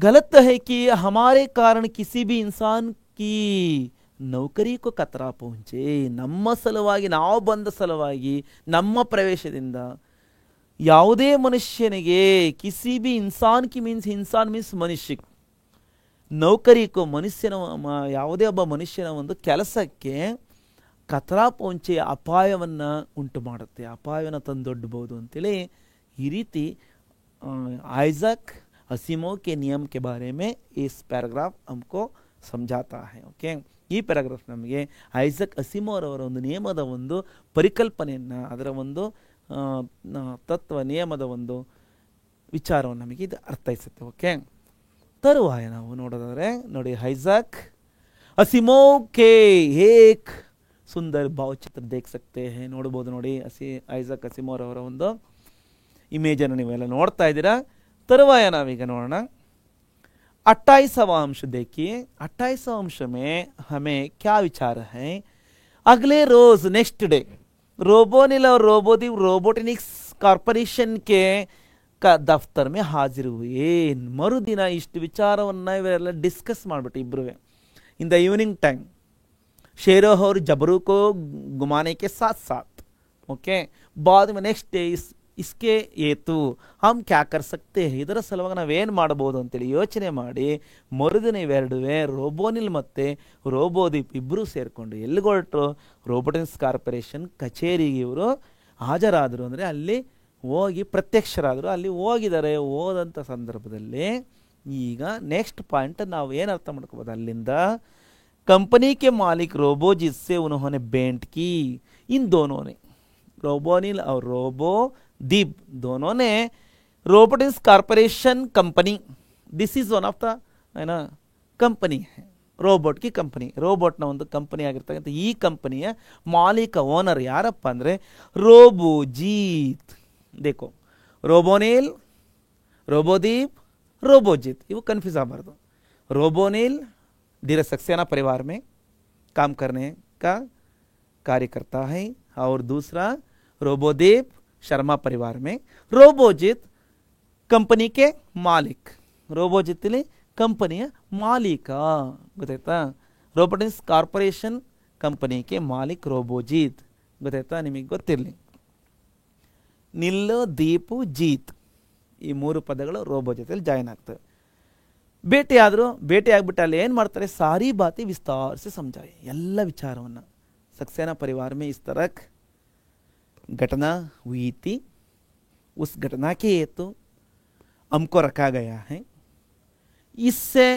गलत है कि हमारे कारण किसी भी इंसान की ನೌಕರಿ ಕೋ ಖತರಾ ಪਹੁಂಚೆ, ನಮ್ಮ ಸಲುವಾಗಿ, ನಾವು ಬಂದ ಸಲುವಾಗಿ, ನಮ್ಮ ಪ್ರವೇಶದಿಂದ ಯಾವುದೇ ಮನುಷ್ಯನಿಗೆ ಕಿಸಿ ಬಿ ಇನ್ಸಾನ್ ಕಿ ಮೀನ್ಸ್ ಇನ್ಸಾನ್ ಮೀನ್ಸ್ ಮನುಷ್ಯ, ನೌಕರಿಕೋ ಮನುಷ್ಯನ ಯಾವುದೇ ಒಬ್ಬ ಮನುಷ್ಯನ ಒಂದು ಕೆಲಸಕ್ಕೆ ಖತರಾ ಪਹੁಂಚೆ ಅಪಾಯವನ್ನು ಉಂಟು ಮಾಡುತ್ತೆ, ಅಪಾಯವನ್ನು ತಂದೊಡ್ಡಬಹುದು ಅಂತೇಳಿ ಈ ರೀತಿ ಐಜಾಕ್ ಅಸಿಮೋವ್ के नियम के बारे में इस पैराग्राफ हमको समझाता है. ओके, ಈ ಪ್ಯಾರಾಗ್ರಾಫ್ ನಮಗೆ ಐಜಕ್ ಅಸಿಮೋವ್ ಅವರ ಒಂದು ನಿಯಮದ ಒಂದು ಪರಿಕಲ್ಪನೆಯನ್ನು, ಅದರ ಒಂದು ತತ್ವ ನಿಯಮದ ಒಂದು ವಿಚಾರವನ್ನು ನಮಗೆ ಇದು ಅರ್ಥೈಸುತ್ತೆ. ಓಕೆ, ತರುವಾಯ ನಾವು ನೋಡೋದಾದರೆ ನೋಡಿ, ಐಜಕ್ ಅಸಿಮೋವ್ ಕೆ ಏಕ್ ಸುಂದರ ಭಾವಚಿತ್ರ ದೇಖ ಸಕ್ತೆ ಹೇ, ನೋಡ್ಬೋದು ನೋಡಿ ಐಜಕ್ ಅಸಿಮೋವ್ ಅವರ ಒಂದು ಇಮೇಜನ್ನು ನೀವೆಲ್ಲ ನೋಡ್ತಾ ಇದ್ದೀರಾ. ತರುವಾಯ ನಾವೀಗ ನೋಡೋಣ 28वां अंश देखिए. 28वां अंश में हमें क्या विचार है. अगले रोज नेक्स्ट डे रोबोनिल और रोबोदीप रोबोटिक्स कॉर्पोरेशन के का दफ्तर में हाजिर हुए. मरुदिन इष्ट विचारवನ್ನ ಇವರೆಲ್ಲ ಡಿಸ್ಕಸ್ ಮಾಡಿಬಿಟ್ಟು ಇಬ್ರು इन द इवनिंग टाइम शेरों और जबरू को घुमाने के साथ साथ. ओके, बाद में नेक्स्ट डे इसके ಏತು ಹಮ್ ಕ್ಯಾ ಕರ್ ಸಕ್ತೆ ಹೈ, ಇದರ ಸಲುವಾಗಿ ನಾವೇನು ಮಾಡ್ಬೋದು ಅಂತೇಳಿ ಯೋಚನೆ ಮಾಡಿ ಮರುದಿನ ಇವೆರಡುವೆ ರೋಬೋನಿಲ್ ಮತ್ತು ರೋಬೋದೀಪ್ ಇಬ್ಬರು ಸೇರಿಕೊಂಡು ಎಲ್ಲಿಗೆ ಹೊರಟರು, ರೋಬೋಟಿಕ್ಸ್ ಕಾರ್ಪೊರೇಷನ್ ಕಚೇರಿಗೆ ಇವರು ಹಾಜರಾದರು. ಅಂದರೆ ಅಲ್ಲಿ ಹೋಗಿ ಪ್ರತ್ಯಕ್ಷರಾದರು, ಅಲ್ಲಿ ಹೋಗಿದ್ದಾರೆ. ಹೋದಂಥ ಸಂದರ್ಭದಲ್ಲಿ ಈಗ ನೆಕ್ಸ್ಟ್ ಪಾಯಿಂಟ್ ನಾವು ಏನು ಅರ್ಥ ಮಾಡ್ಕೋಬೋದು ಅಲ್ಲಿಂದ, कंपनी के मालिक रोबो जिससे उन्होंने भेंट की, इन दोनों ने रोबोनिल और रोबोदीप दोनों ने robotics corporation company, this is one of the है ना कंपनी है, ರೋಬೋಟ್ ಕಿ ಕಂಪನಿ, ರೋಬೋಟ್ನ ಒಂದು ಕಂಪನಿ ಆಗಿರ್ತಕ್ಕಂಥ ಈ ಕಂಪನಿಯ ಮಾಲೀಕ ಓನರ್ ಯಾರಪ್ಪ ಅಂದರೆ ರೋಬೋಜೀತ್. ದೇಖೋ ರೋಬೋನಿಲ್, ರೋಬೋದೀಪ್, ರೋಬೋಜಿತ್, ಇವು ಕನ್ಫ್ಯೂಸ್ ಆಗಬಾರ್ದು. ರೋಬೋನಿಲ್ धीरे सक्सेना परिवार में काम करने का कार्य करता है और दूसरा रोबोदीप शर्मा परिवार में. रोबोजित कंपनी के मालिक, रोबोजितली कंपनिಯ ಮಾಲೀಕ ಗೊತ್ತಾಯ್ತಾ. ರೋಬೋಟಿಕ್ಸ್ ಕಾರ್ಪೊರೇಷನ್ ಕಂಪನಿಗೆ ಮಾಲಿಕ್ ರೋಬೋಜಿತ್ ಗೊತ್ತಾಯ್ತಾ, ನಿಮಗೆ ಗೊತ್ತಿರಲಿ. ನಿಲ್ಲು, ದೀಪು, ಜೀತ್ ಈ ಮೂರು ಪದಗಳು ರೋಬೋ ಜೊತೆಲಿ ಜಾಯಿನ್ ಆಗ್ತವೆ. ಭೇಟಿಯಾದರು, ಭೇಟಿಯಾಗ್ಬಿಟ್ಟು ಅಲ್ಲಿ ಏನು ಮಾಡ್ತಾರೆ, ಸಾರಿ ಬಾತಿ ವಿಸ್ತಾರ ಸಮझाए, ಎಲ್ಲ ವಿಚಾರವನ್ನು. सक्सेना परिवार में इस तरह घटना हुई थी, उस घटना के हेतु हमको रखा गया है, इससे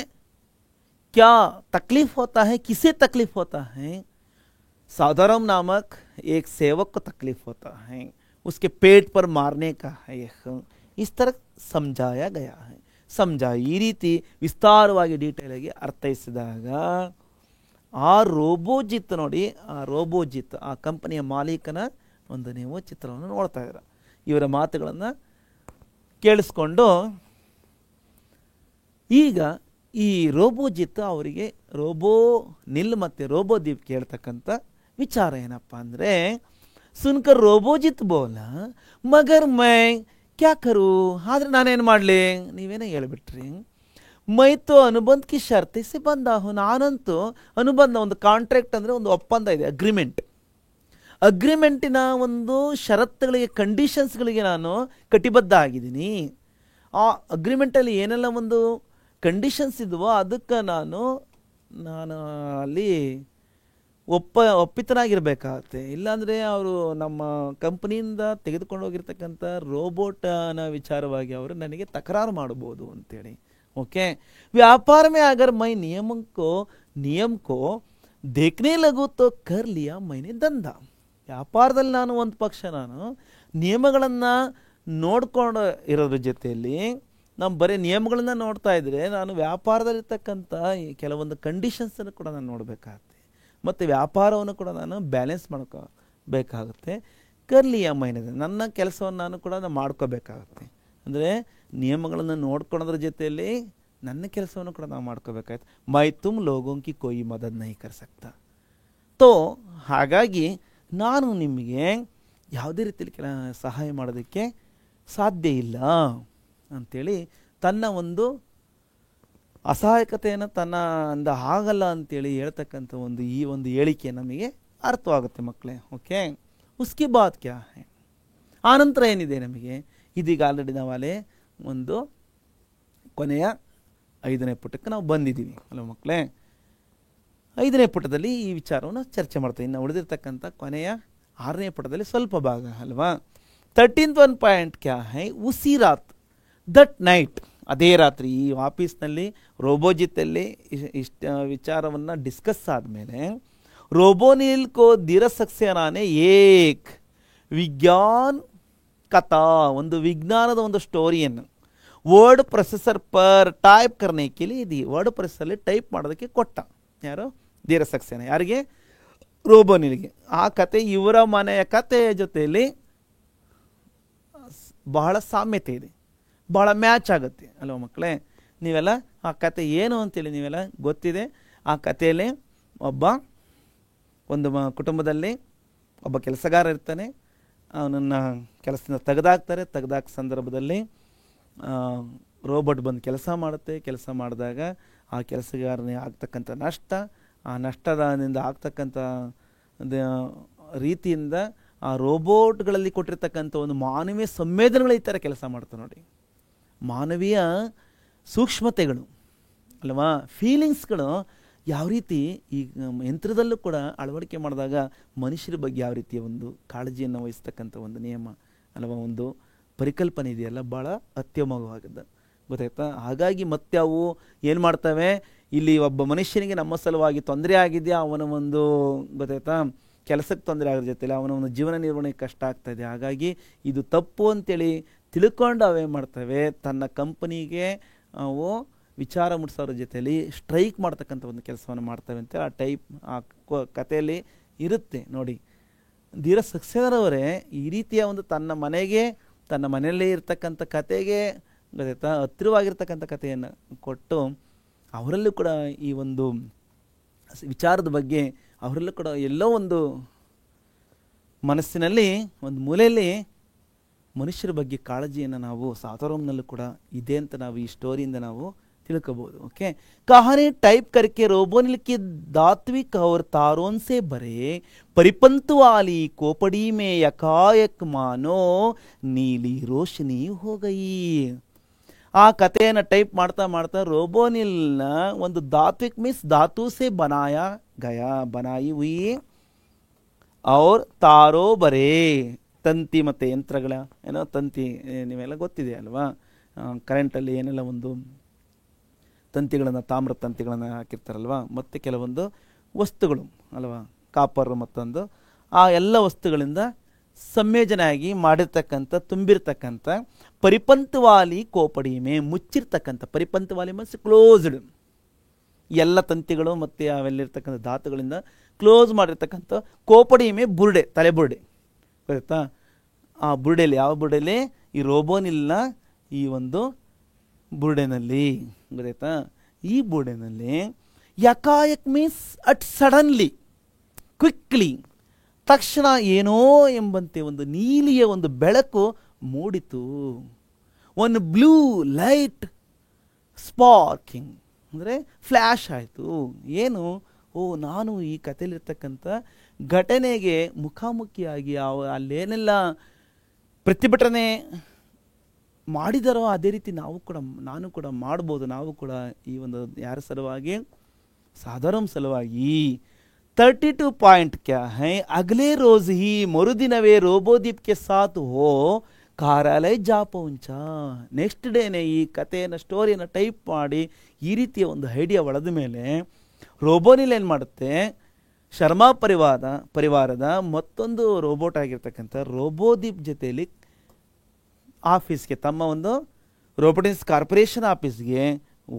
क्या तकलीफ होता है, किसे तकलीफ होता है? साधारण नामक एक सेवक को तकलीफ होता है, उसके पेट पर मारने का है। इस तरह ಸಮಜಾಯ ಗಯಾ ಹೈ. ಈ ರೀತಿ ವಿಸ್ತಾರವಾಗಿ ಡೀಟೇಲ್ ಆಗಿ ಅರ್ಥೈಸಿದಾಗ ಆ ರೋಬೋಜಿತ್ ನೋಡಿ, ಆ ರೋಬೋಜಿತ್ ಆ ಕಂಪನಿಯ ಮಾಲೀಕನ ಒಂದು ನೀವು ಚಿತ್ರವನ್ನು ನೋಡ್ತಾ ಇದ್ದೀರ. ಇವರ ಮಾತುಗಳನ್ನು ಕೇಳಿಸ್ಕೊಂಡು ಈಗ ಈ ರೋಬೋಜಿತ್ ಅವರಿಗೆ ರೋಬೋ ನಿಲ್ ಮತ್ತು ರೋಬೋದೀಪ್ ಕೇಳ್ತಕ್ಕಂಥ ವಿಚಾರ ಏನಪ್ಪ ಅಂದರೆ, ಸುನ್ಕರ್ ರೋಬೋಜಿತ್ ಬೋಲ ಮಗರ್ ಮೈ ಕ್ಯಾ ಕರು, ಆದರೆ ನಾನೇನು ಮಾಡಲಿ, ನೀವೇನೋ ಹೇಳ್ಬಿಟ್ರಿ. ಮೈತು ಅನುಬಂಧಕ್ಕೆ ಶರ್ತಿಸಿ ಬಂದ, ನಾನಂತೂ ಅನುಬಂಧ, ಒಂದು ಕಾಂಟ್ರಾಕ್ಟ್ ಅಂದರೆ ಒಂದು ಒಪ್ಪಂದ ಇದೆ, ಅಗ್ರಿಮೆಂಟಿನ ಒಂದು ಷರತ್ತುಗಳಿಗೆ, ಕಂಡೀಷನ್ಸ್ಗಳಿಗೆ ನಾನು ಕಟಿಬದ್ಧ ಆಗಿದ್ದೀನಿ. ಆ ಅಗ್ರಿಮೆಂಟಲ್ಲಿ ಏನೆಲ್ಲ ಒಂದು ಕಂಡೀಷನ್ಸ್ ಇದ್ವೋ ಅದಕ್ಕೆ ನಾನು ಅಲ್ಲಿ ಒಪ್ಪಿತನಾಗಿರ್ಬೇಕಾಗತ್ತೆ. ಇಲ್ಲಾಂದರೆ ಅವರು ನಮ್ಮ ಕಂಪ್ನಿಯಿಂದ ತೆಗೆದುಕೊಂಡು ಹೋಗಿರ್ತಕ್ಕಂಥ ರೋಬೋಟನ ವಿಚಾರವಾಗಿ ಅವರು ನನಗೆ ತಕರಾರು ಮಾಡ್ಬೋದು ಅಂತೇಳಿ. ಓಕೆ, ವ್ಯಾಪಾರ ಮೇ ಅಗರ್ ಮೈ ನಿಯಮ ಕೋ ದೇಖನೆ ಲಗು ತೋ ಕರ್ ಲಿಯಾ ಮೈನೆ ದಂಧ. ವ್ಯಾಪಾರದಲ್ಲಿ ನಾನು ಒಂದು ಪಕ್ಷ ನಾನು ನಿಯಮಗಳನ್ನು ನೋಡ್ಕೊಂಡು ಇರೋದ್ರ ಜೊತೆಯಲ್ಲಿ ನಾವು ಬರೀ ನಿಯಮಗಳನ್ನ ನೋಡ್ತಾ ಇದ್ರೆ ನಾನು ವ್ಯಾಪಾರದಲ್ಲಿರ್ತಕ್ಕಂಥ ಕೆಲವೊಂದು ಕಂಡೀಷನ್ಸನ್ನು ಕೂಡ ನಾನು ನೋಡಬೇಕಾಗತ್ತೆ, ಮತ್ತು ವ್ಯಾಪಾರವನ್ನು ಕೂಡ ನಾನು ಬ್ಯಾಲೆನ್ಸ್ ಮಾಡ್ಕೋಬೇಕಾಗುತ್ತೆ. ಕರ್ಲಿಯ ಮೈನದ ನನ್ನ ಕೆಲಸವನ್ನು ನಾನು ಕೂಡ ಮಾಡ್ಕೋಬೇಕಾಗತ್ತೆ. ಅಂದರೆ ನಿಯಮಗಳನ್ನು ನೋಡ್ಕೊಳ್ಳೋದ್ರ ಜೊತೆಯಲ್ಲಿ ನನ್ನ ಕೆಲಸವನ್ನು ಕೂಡ ನಾವು ಮಾಡ್ಕೋಬೇಕಾಯ್ತು. ಮೈ ತುಮ್ ಲೋಗೋಂಕಿ ಕೊಯ್ ಮದದ್ ನಹಿ ಕರ್ ಸಕ್ತಾ. ತೋ ಹಾಗಾಗಿ ನಾನು ನಿಮಗೆ ಯಾವುದೇ ರೀತಿಯಲ್ಲಿ ಸಹಾಯ ಮಾಡೋದಕ್ಕೆ ಸಾಧ್ಯ ಇಲ್ಲ ಅಂಥೇಳಿ ತನ್ನ ಒಂದು ಅಸಹಾಯಕತೆಯನ್ನು ತನ್ನಿಂದ ಆಗಲ್ಲ ಅಂತೇಳಿ ಹೇಳ್ತಕ್ಕಂಥ ಈ ಒಂದು ಹೇಳಿಕೆ ನಮಗೆ ಅರ್ಥವಾಗುತ್ತೆ ಮಕ್ಕಳೇ. ಓಕೆ, ಉಸ್ಕಿ ಬಾತ್ ಕ್ಯಾ ಹೈ, ಆನಂತರ ಏನಿದೆ ನಮಗೆ, ಇದೀಗ ಆಲ್ರೆಡಿ ನಾವಲ್ಲೇ ಒಂದು ಕೊನೆಯ 5ನೇ ಪುಟಕ್ಕೆ ನಾವು ಬಂದಿದ್ದೀವಿ ಅಲ್ವ ಮಕ್ಕಳೇ. 5ನೇ ಪುಟದಲ್ಲಿ ಈ ವಿಚಾರವನ್ನು ಚರ್ಚೆ ಮಾಡ್ತೀವಿ. ಇನ್ನು ಉಳಿದಿರ್ತಕ್ಕಂಥ ಕೊನೆಯ 6ನೇ ಪುಟದಲ್ಲಿ ಸ್ವಲ್ಪ ಭಾಗ ಅಲ್ವಾ. 13th one point ಕ್ಯಾ ಹೈ, ಉಸಿ ರಾತ್ ದಟ್ ನೈಟ್, ಅದೇ ರಾತ್ರಿ ಈ ಆಫೀಸ್ನಲ್ಲಿ ರೋಬೋಜಿತ್ತಲ್ಲಿ ಇಷ್ಟ ವಿಚಾರವನ್ನು ಡಿಸ್ಕಸ್ ಆದಮೇಲೆ ರೋಬೋನಿಲ್ ಕೋ ಧೀರ ಸಕ್ಸೇನಾನೆ ಏಕ್ ವಿಜ್ಞಾನ್ ಕಥಾ, ಒಂದು ವಿಜ್ಞಾನದ ಒಂದು ಸ್ಟೋರಿಯನ್ನು ವರ್ಡ್ ಪ್ರೊಸೆಸರ್ ಪರ್ ಟೈಪ್ ಕರ್ನೇಕಿಲಿ ಇದು ವರ್ಡ್ ಪ್ರೊಸೆಸರ್ಲಿ ಟೈಪ್ ಮಾಡೋದಕ್ಕೆ ಕೊಟ್ಟ. ಯಾರು? ಧೀರ ಸಕ್ಸೇನಾ. ಯಾರಿಗೆ? ರೋಬೋನಿಲ್ಗೆ. ಆ ಕತೆ ಇವರ ಮನೆಯ ಕಥೆಯ ಜೊತೆಯಲ್ಲಿ ಬಹಳ ಸಾಮ್ಯತೆ ಇದೆ, ಭಾಳ ಮ್ಯಾಚ್ ಆಗುತ್ತೆ ಅಲ್ವ ಮಕ್ಕಳೇ. ನೀವೆಲ್ಲ ಆ ಕತೆ ಏನು ಅಂತೇಳಿ ನೀವೆಲ್ಲ ಗೊತ್ತಿದೆ. ಆ ಕಥೆಯಲ್ಲಿ ಒಂದು ಕುಟುಂಬದಲ್ಲಿ ಒಬ್ಬ ಕೆಲಸಗಾರ ಇರ್ತಾನೆ, ಅವನನ್ನು ಕೆಲಸದಿಂದ ತೆಗೆದಾಕ ಸಂದರ್ಭದಲ್ಲಿ ರೋಬೋಟ್ ಬಂದು ಕೆಲಸ ಮಾಡುತ್ತೆ. ಕೆಲಸ ಮಾಡಿದಾಗ ಆ ಕೆಲಸಗಾರನಿಗೆ ಆಗ್ತಕ್ಕಂಥ ನಷ್ಟ, ಆ ನಷ್ಟದಿಂದ ಆಗ್ತಕ್ಕಂಥ ರೀತಿಯಿಂದ ಆ ರೋಬೋಟ್ಗಳಲ್ಲಿ ಕೊಟ್ಟಿರ್ತಕ್ಕಂಥ ಒಂದು ಮಾನವೀಯ ಸಂವೇದನೆಗಳು ಈ ಥರ ಕೆಲಸ ಮಾಡ್ತಾವೆ ನೋಡಿ. ಮಾನವೀಯ ಸೂಕ್ಷ್ಮತೆಗಳು ಅಲ್ವಾ, ಫೀಲಿಂಗ್ಸ್ಗಳು ಯಾವ ರೀತಿ ಈ ಯಂತ್ರದಲ್ಲೂ ಕೂಡ ಅಳವಡಿಕೆ ಮಾಡಿದಾಗ ಮನುಷ್ಯರ ಬಗ್ಗೆ ಯಾವ ರೀತಿಯ ಒಂದು ಕಾಳಜಿಯನ್ನು ವಹಿಸ್ತಕ್ಕಂಥ ಒಂದು ನಿಯಮ ಅಲ್ವಾ, ಒಂದು ಪರಿಕಲ್ಪನೆ ಇದೆಯಲ್ಲ, ಭಾಳ ಅತ್ಯುತ್ತಮವಾಗಿದೆ ಗೊತ್ತಾಯ್ತಾ. ಹಾಗಾಗಿ ಮತ್ತೆ ಅವು ಏನು ಮಾಡ್ತವೆ, ಇಲ್ಲಿ ಒಬ್ಬ ಮನುಷ್ಯನಿಗೆ ನಮ್ಮ ಸಲುವಾಗಿ ತೊಂದರೆ ಆಗಿದೆಯಾ, ಅವನ ಒಂದು ಗೊತ್ತಾಯ್ತಾ ಕೆಲಸಕ್ಕೆ ತೊಂದರೆ ಆಗೋದ್ರ ಜೊತೆಲಿ ಅವನ ಒಂದು ಜೀವನ ನಿರ್ವಹಣೆಗೆ ಕಷ್ಟ ಆಗ್ತಾಯಿದೆ. ಹಾಗಾಗಿ ಇದು ತಪ್ಪು ಅಂತೇಳಿ ತಿಳ್ಕೊಂಡು ಅವೇನು ಮಾಡ್ತವೆ, ತನ್ನ ಕಂಪನಿಗೆ ಅವು ವಿಚಾರ ಮುಟ್ಸೋರ ಜೊತೆಯಲ್ಲಿ ಸ್ಟ್ರೈಕ್ ಮಾಡ್ತಕ್ಕಂಥ ಒಂದು ಕೆಲಸವನ್ನು ಮಾಡ್ತವೆ ಅಂತ ಆ ಕಥೆಯಲ್ಲಿ ಇರುತ್ತೆ ನೋಡಿ. ಧೀರ ಸಕ್ಸೇನರವರೇ ಈ ರೀತಿಯ ಒಂದು ತನ್ನ ಮನೆಯಲ್ಲೇ ಇರ್ತಕ್ಕಂಥ ಕತೆಗೆ ಗೊತ್ತಾಯ್ತಾ ಹತ್ತಿರವಾಗಿರ್ತಕ್ಕಂಥ ಕಥೆಯನ್ನು ಕೊಟ್ಟು ಅವರಲ್ಲೂ ಕೂಡ ಈ ಒಂದು ವಿಚಾರದ ಬಗ್ಗೆ ಅವರಲ್ಲೂ ಕೂಡ ಎಲ್ಲೋ ಒಂದು ಮನಸ್ಸಿನಲ್ಲಿ ಒಂದು ಮೂಲೆಯಲ್ಲಿ ಮನುಷ್ಯರ ಬಗ್ಗೆ ಕಾಳಜಿಯನ್ನು ನಾವು ಸಾಧಾರಣನಲ್ಲೂ ಕೂಡ ಇದೆ ಅಂತ ನಾವು ಈ ಸ್ಟೋರಿಯಿಂದ ನಾವು ತಿಳ್ಕೋಬಹುದು. ಓಕೆ, कहानी टाइप करके रोबोनिल की दात्विक और तारों से भरे परिपंत वाली कोपड़ी में यकायक मानो नीली रोशनी हो गई. ಆ ಕಥೆಯನ್ನು ಟೈಪ್ ಮಾಡ್ತಾ ಮಾಡ್ತಾ ರೋಬೋನಿಲ್ನ ಒಂದು ಧಾತ್ವಿಕ್ ಮೀನ್ಸ್ ಧಾತು ಸೆ ಬನಾಯಿ ಹುಯಿ ಅವ್ರ ತಾರೋ ಬರೇ ತಂತಿ ಮತ್ತು ಯಂತ್ರಗಳ ಏನೋ ತಂತಿ ನೀವೆಲ್ಲ ಗೊತ್ತಿದೆ ಅಲ್ವಾ, ಕರೆಂಟಲ್ಲಿ ಏನೆಲ್ಲ ಒಂದು ತಂತಿಗಳನ್ನು, ತಾಮ್ರ ತಂತಿಗಳನ್ನು ಹಾಕಿರ್ತಾರಲ್ವ, ಮತ್ತು ಕೆಲವೊಂದು ವಸ್ತುಗಳು ಅಲ್ವಾ, ಕಾಪರ್ ಮತ್ತೊಂದು, ಆ ಎಲ್ಲ ವಸ್ತುಗಳಿಂದ ಸಂಯೋಜನೆ ಆಗಿ ಮಾಡಿರ್ತಕ್ಕಂಥ ತುಂಬಿರ್ತಕ್ಕಂಥ ಪರಿಪಂತವಾಲಿ ಕೋಪಡಿಮೆ, ಮುಚ್ಚಿರ್ತಕ್ಕಂಥ ಪರಿಪಂತವಾಲಿ ಮೀನ್ಸ್ ಕ್ಲೋಸ್ಡ್, ಎಲ್ಲ ತಂತಿಗಳು ಮತ್ತು ಅವೆಲ್ಲಿರ್ತಕ್ಕಂಥ ಧಾತುಗಳಿಂದ ಕ್ಲೋಸ್ ಮಾಡಿರ್ತಕ್ಕಂಥ ಕೋಪಡಿಮೆ ಬುರುಡೆ, ತಲೆ ಬುರುಡೆ ಗೊತ್ತಾ. ಆ ಬುರುಡೆಯಲ್ಲಿ, ಯಾವ ಬುರುಡೆಯಲ್ಲಿ? ಈ ರೋಬೋನಿಲ್ನ ಈ ಒಂದು ಬುರುಡೆನಲ್ಲಿ ಗೊತ್ತಾಯ್ತಾ. ಈ ಬುರುಡೆನಲ್ಲಿ ಯಕಾಯಕ್ ಮೀನ್ಸ್ ಅಟ್ ಸಡನ್ಲಿ, ಕ್ವಿಕ್ಲಿ, ತಕ್ಷಣ ಏನೋ ಎಂಬಂತೆ ಒಂದು ನೀಲಿಯ ಒಂದು ಬೆಳಕು ಮೂಡಿತು. ಒಂದು ಬ್ಲೂ ಲೈಟ್ ಸ್ಪಾರ್ಕಿಂಗ್ ಅಂದರೆ ಫ್ಲ್ಯಾಶ್ ಆಯಿತು. ಏನು? ಓ, ನಾನು ಈ ಕಥೆಯಲ್ಲಿರ್ತಕ್ಕಂಥ ಘಟನೆಗೆ ಮುಖಾಮುಖಿಯಾಗಿ ಅಲ್ಲೇನೆಲ್ಲ ಪ್ರತಿಭಟನೆ ಮಾಡಿದಾರೋ ಅದೇ ರೀತಿ ನಾನು ಕೂಡ ಮಾಡ್ಬೋದು. ನಾವು ಕೂಡ ಈ ಒಂದು ಯಾರ ಸಲುವಾಗಿ? ಸಾಧಾರಣ ಸಲುವಾಗಿ. 32 पॉइंट क्या है? अगले रोज ही मरुदिनवे रोबोदीप के साथ हो ಕಾರ್ಯಾಲಯ ಜಾ ಪೌಂಚ. ನೆಕ್ಸ್ಟ್ ಡೇನೇ ಈ ಕಥೆಯನ್ನು, ಸ್ಟೋರಿಯನ್ನು ಟೈಪ್ ಮಾಡಿ ಈ ರೀತಿಯ ಒಂದು ಐಡಿಯಾ ಒಳದ ಮೇಲೆ ರೋಬೋನಿಲ್ ಏನು ಮಾಡುತ್ತೆ, ಶರ್ಮಾ ಪರಿವಾರದ ಮತ್ತೊಂದು ರೋಬೋಟ್ ಆಗಿರ್ತಕ್ಕಂಥ ರೋಬೋದೀಪ್ ಜೊತೆಯಲ್ಲಿ ಆಫೀಸ್ಗೆ, ತಮ್ಮ ಒಂದು ರೋಬೋಟಿಕ್ಸ್ ಕಾರ್ಪೊರೇಷನ್ ಆಫೀಸ್ಗೆ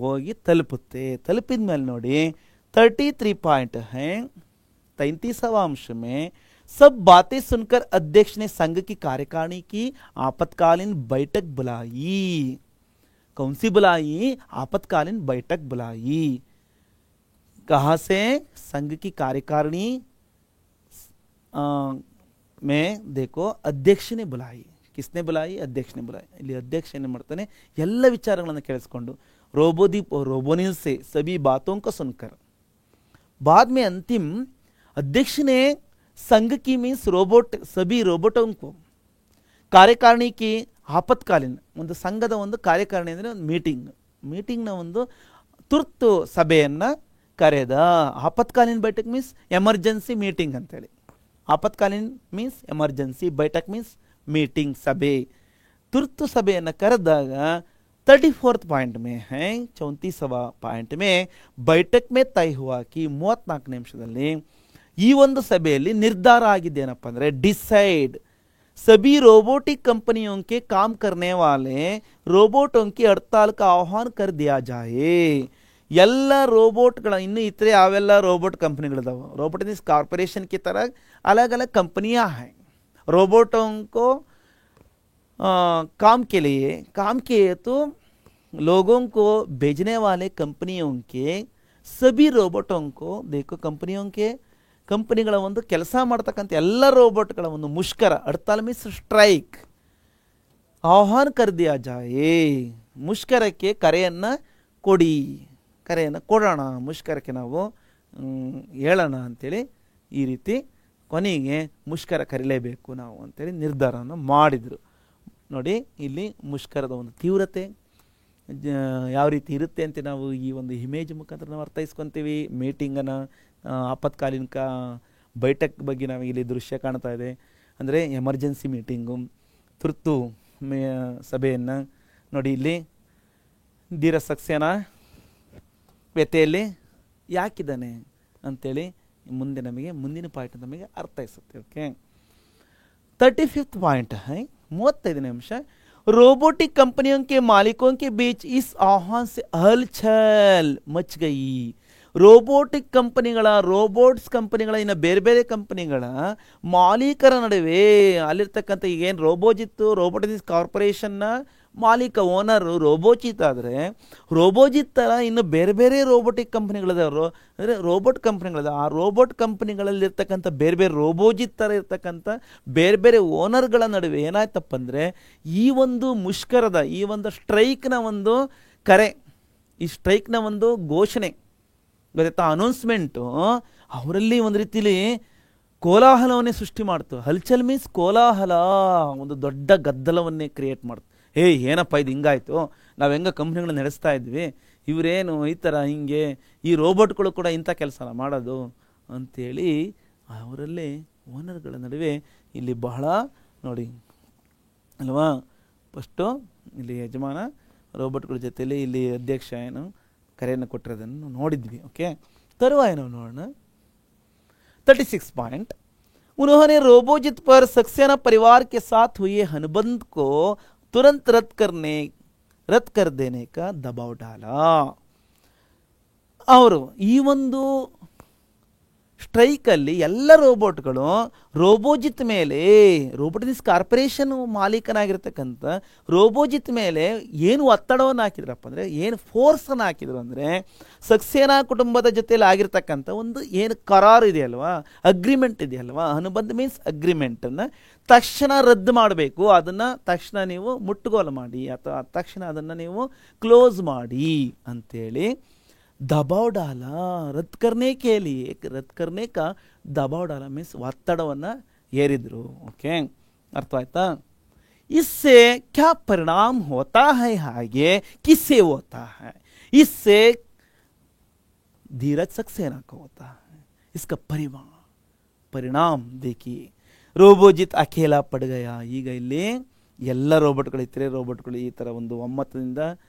ಹೋಗಿ ತಲುಪುತ್ತೆ. ತಲುಪಿದ ಮೇಲೆ ನೋಡಿ 33 पॉइंट हैं, 33वां अंश में सब बातें सुनकर अध्यक्ष ने संघ की कार्यकारिणी की आपातकालीन बैठक बुलाई. कौन सी बुलाई? आपातकालीन बैठक बुलाई. कहाँ से? संघ की कार्यकारिणी में देखो अध्यक्ष ने बुलाई. किसने बुलाई? अध्यक्ष ने बुलाई. ಇಲ್ಲಿ ಅಧ್ಯಕ್ಷ ಏನು ಮಾಡ್ತಾನೆ, ಎಲ್ಲ ವಿಚಾರಗಳನ್ನು ಕೇಳಿಸ್ಕೊಂಡು रोबोदीप और रोबोनिल से सभी बातों को सुनकर बाद में अंतिम अध्यक्ष ने संघ की मीन्स रोबोट सभी रोबोटों को ಕಾರ್ಯಕಾರಿಣಿ ಕಿ ಆಪತ್ಕಾಲೀನ, ಒಂದು ಸಂಘದ ಒಂದು ಕಾರ್ಯಕಾರಿಣಿ ಅಂದರೆ ಒಂದು ಮೀಟಿಂಗ್ನ ಒಂದು ತುರ್ತು ಸಭೆಯನ್ನು ಕರೆದ. ಆಪತ್ಕಾಲೀನ ಬೈಠಕ್ ಮೀನ್ಸ್ ಎಮರ್ಜೆನ್ಸಿ ಮೀಟಿಂಗ್ ಅಂತೇಳಿ. ಆಪತ್ಕಾಲೀನ ಮೀನ್ಸ್ ಎಮರ್ಜೆನ್ಸಿ, ಬೈಠಕ್ ಮೀನ್ಸ್ ಮೀಟಿಂಗ್, ಸಭೆ. ತುರ್ತು ಸಭೆಯನ್ನು ಕರೆದಾಗ 34 पॉइंट में है, 34वां पॉइंट में बैठक में तय हुआ कि 34 ನಿಮಿಷದಲ್ಲಿ ಈ ಒಂದು ಸಭೆಯಲ್ಲಿ ನಿರ್ಧಾರ ಆಗಿದ್ದೇನಪ್ಪ ಅಂದರೆ, ಡಿಸೈಡ್ सभी रोबोटिक कंपनियों के काम करने वाले रोबोटों की हड़ताल का आह्वान कर दिया जाए. ಎಲ್ಲ ರೋಬೋಟ್ಗಳ, ಇನ್ನು ಇತರೆ ಯಾವೆಲ್ಲ ರೋಬೋಟ್ ಕಂಪನಿಗಳಿದಾವೆ, रोबोटिक्स कॉर्पोरेशन की तरह अलग अलग कंपनियां हैं. रोबोटों को काम के तो लोगों को भेजने वाले कंपनियों के सभी रोबोटों को देखो, ಕಂಪನಿಗಳ ಒಂದು ಕೆಲಸ ಮಾಡ್ತಕ್ಕಂಥ ಎಲ್ಲ ರೋಬೋಟ್ಗಳ ಒಂದು ಮುಷ್ಕರ, ಹಡ್ತಾಲ್ ಮೀನ್ಸ್ ಸ್ಟ್ರೈಕ್, ಆಹ್ವಾನ ಕರ್ ದಿಯಾ ಜಾಯೇ, ಮುಷ್ಕರಕ್ಕೆ ಕರೆಯನ್ನು ಕೊಡೋಣ, ಮುಷ್ಕರಕ್ಕೆ ನಾವು ಹೇಳೋಣ ಅಂತೇಳಿ ಈ ರೀತಿ ಕೊನೆಗೆ ಮುಷ್ಕರ ಕರೀಲೇಬೇಕು ನಾವು ಅಂತೇಳಿ ನಿರ್ಧಾರವನ್ನು ಮಾಡಿದರು. ನೋಡಿ, ಇಲ್ಲಿ ಮುಷ್ಕರದ ಒಂದು ತೀವ್ರತೆ ಯಾವ ರೀತಿ ಇರುತ್ತೆ ಅಂತ ನಾವು ಈ ಒಂದು ಇಮೇಜ್ ಮುಖಾಂತರ ನಾವು ಅರ್ಥೈಸ್ಕೊತೀವಿ. ಮೀಟಿಂಗನ್ನು, ಆಪತ್ಕಾಲೀನ ಬೈಠಕ್ ಬಗ್ಗೆ ನಾವು ಇಲ್ಲಿ ದೃಶ್ಯ ಕಾಣ್ತಾ ಇದೆ. ಅಂದರೆ ಎಮರ್ಜೆನ್ಸಿ ಮೀಟಿಂಗು, ತುರ್ತು ಸಭೆಯನ್ನು ನೋಡಿ. ಇಲ್ಲಿ ಧೀರ ಸಕ್ಸೇನಾ ವ್ಯತೆಯಲ್ಲಿ ಯಾಕಿದ್ದಾನೆ ಅಂತೇಳಿ ಮುಂದೆ ನಮಗೆ ಮುಂದಿನ ಪಾಯಿಂಟ್ ನಮಗೆ ಅರ್ಥೈಸುತ್ತೆ. ಓಕೆ, 35th पॉइंट है, 35ನೇ ಅಂಶ. रोबोटिक कंपनियों के मालिकों के बीच इस आह्वान से हलचल मच गई. ರೋಬೋಟಿಕ್ ಕಂಪನಿಗಳ, ರೋಬೋಟ್ಸ್ ಕಂಪನಿಗಳ, ಇನ್ನು ಬೇರೆ ಬೇರೆ ಕಂಪನಿಗಳ ಮಾಲೀಕರ ನಡುವೆ ಅಲ್ಲಿರ್ತಕ್ಕಂಥ ಈಗೇನು ರೋಬೋಜಿತ್ತು, ರೋಬೋಟಿಕ್ಸ್ ಕಾರ್ಪೊರೇಷನ್ನ ಮಾಲೀಕ, ಓನರು ರೋಬೋಜಿತ್ ಆದರೆ, ರೋಬೋಜಿತ್ ಥರ ಇನ್ನು ಬೇರೆ ಬೇರೆ ರೋಬೋಟಿಕ್ ಕಂಪನಿಗಳಿದಾವೆ, ಅಂದರೆ ರೋಬೋಟ್ ಕಂಪ್ನಿಗಳಿದಾವೆ. ಆ ರೋಬೋಟ್ ಕಂಪ್ನಿಗಳಲ್ಲಿರ್ತಕ್ಕಂಥ ಬೇರೆ ಬೇರೆ ರೋಬೋಜಿತ್ ಥರ ಇರ್ತಕ್ಕಂಥ ಬೇರೆ ಬೇರೆ ಓನರ್ಗಳ ನಡುವೆ ಏನಾಯ್ತಪ್ಪ ಅಂದರೆ, ಈ ಒಂದು ಮುಷ್ಕರದ, ಈ ಒಂದು ಸ್ಟ್ರೈಕ್ನ ಒಂದು ಕರೆ, ಈ ಸ್ಟ್ರೈಕ್ನ ಒಂದು ಘೋಷಣೆ ಗೊತ್ತಾ, ಅನೌನ್ಸ್ಮೆಂಟು ಅವರಲ್ಲಿ ಒಂದು ರೀತಿಲಿ ಕೋಲಾಹಲವನ್ನೇ ಸೃಷ್ಟಿ ಮಾಡ್ತು. ಹಲ್ಚಲ್ ಮೀನ್ಸ್ ಕೋಲಾಹಲ, ಒಂದು ದೊಡ್ಡ ಗದ್ದಲವನ್ನೇ ಕ್ರಿಯೇಟ್ ಮಾಡ್ತು. ಏನಪ್ಪ ಇದು ಹಿಂಗಾಯಿತು, ನಾವು ಹೆಂಗೆ ಕಂಪ್ನಿಗಳನ್ನ ನಡೆಸ್ತಾ ಇದ್ವಿ, ಇವರೇನು ಈ ಥರ ಹಿಂಗೆ, ಈ ರೋಬೋಟ್ಗಳು ಕೂಡ ಇಂಥ ಕೆಲಸನ ಮಾಡೋದು ಅಂಥೇಳಿ ಅವರಲ್ಲಿ ಓನರ್ಗಳ ನಡುವೆ ಇಲ್ಲಿ ಬಹಳ ನೋಡಿ ಅಲ್ವಾ. ಫಸ್ಟು ಇಲ್ಲಿ ಯಜಮಾನ ರೋಬೋಟ್ಗಳ ಜೊತೆಯಲ್ಲಿ ಇಲ್ಲಿ ಅಧ್ಯಕ್ಷ ಏನು ಕರೆಯನ್ನು ಕೊಟ್ಟಿರೋದನ್ನು ನೋಡಿದ್ವಿ. ಓಕೆ, ತರುವಾಯ ನಾವು ನೋಡೋಣ 36 पॉइंट. उन्होंने रोबोजित पर सक्सेना परिवार के साथ हुए अनुबंध को तुरंत रद्द कर देने का दबाव डाला. ಅವರು ಈ ಒಂದು ಸ್ಟ್ರೈಕಲ್ಲಿ ಎಲ್ಲ ರೋಬೋಟ್ಗಳು ರೋಬೋಜಿತ್ ಮೇಲೆ, ರೋಬೋಟಿಕ್ಸ್ ಕಾರ್ಪೊರೇಷನ್ ಮಾಲೀಕನಾಗಿರ್ತಕ್ಕಂಥ ರೋಬೋಜಿತ್ ಮೇಲೆ ಏನು ಒತ್ತಡವನ್ನು ಹಾಕಿದ್ರಪ್ಪ ಅಂದರೆ, ಏನು ಫೋರ್ಸನ್ನು ಹಾಕಿದ್ರು ಅಂದರೆ, ಸಕ್ಸೇನಾ ಕುಟುಂಬದ ಜೊತೆಯಲ್ಲಿ ಆಗಿರ್ತಕ್ಕಂಥ ಒಂದು ಏನು ಕರಾರು ಇದೆಯಲ್ವಾ, ಅಗ್ರಿಮೆಂಟ್ ಇದೆಯಲ್ವಾ, ಅನುಬಂಧ ಮೀನ್ಸ್ ಅಗ್ರಿಮೆಂಟನ್ನು ತಕ್ಷಣ ರದ್ದು ಮಾಡಬೇಕು, ಅದನ್ನು ತಕ್ಷಣ ನೀವು ಮುಟ್ಟುಗೋಲು ಮಾಡಿ ಅಥವಾ ತಕ್ಷಣ ಅದನ್ನು ನೀವು ಕ್ಲೋಸ್ ಮಾಡಿ ಅಂತೇಳಿ दबाव डाला. रद्द करने के लिए, रद्द करने का दबाव डाला मीन्स ಒತ್ತಡವನ್ನು ಏರಿದ್ರು. ಓಕೆ, ಅರ್ಥ ಆಯ್ತಾ? इससे क्या परिणाम होता है, ಹಾಗೆ किससे होता है, इससे धीरज सक्सेना को होता है. इसका परिणाम देखिए, ರೋಬೋಜಿತ್ ಅಕೇಲಾ ಪಡ್ ಗಯಾ. ಈಗ ಇಲ್ಲಿ ಎಲ್ಲ ರೋಬೋಟ್ಗಳು, ಇತರೆ ರೋಬೋಟ್ಗಳು ಈ ಥರ ಒಂದು ಒಮ್ಮತದಿಂದ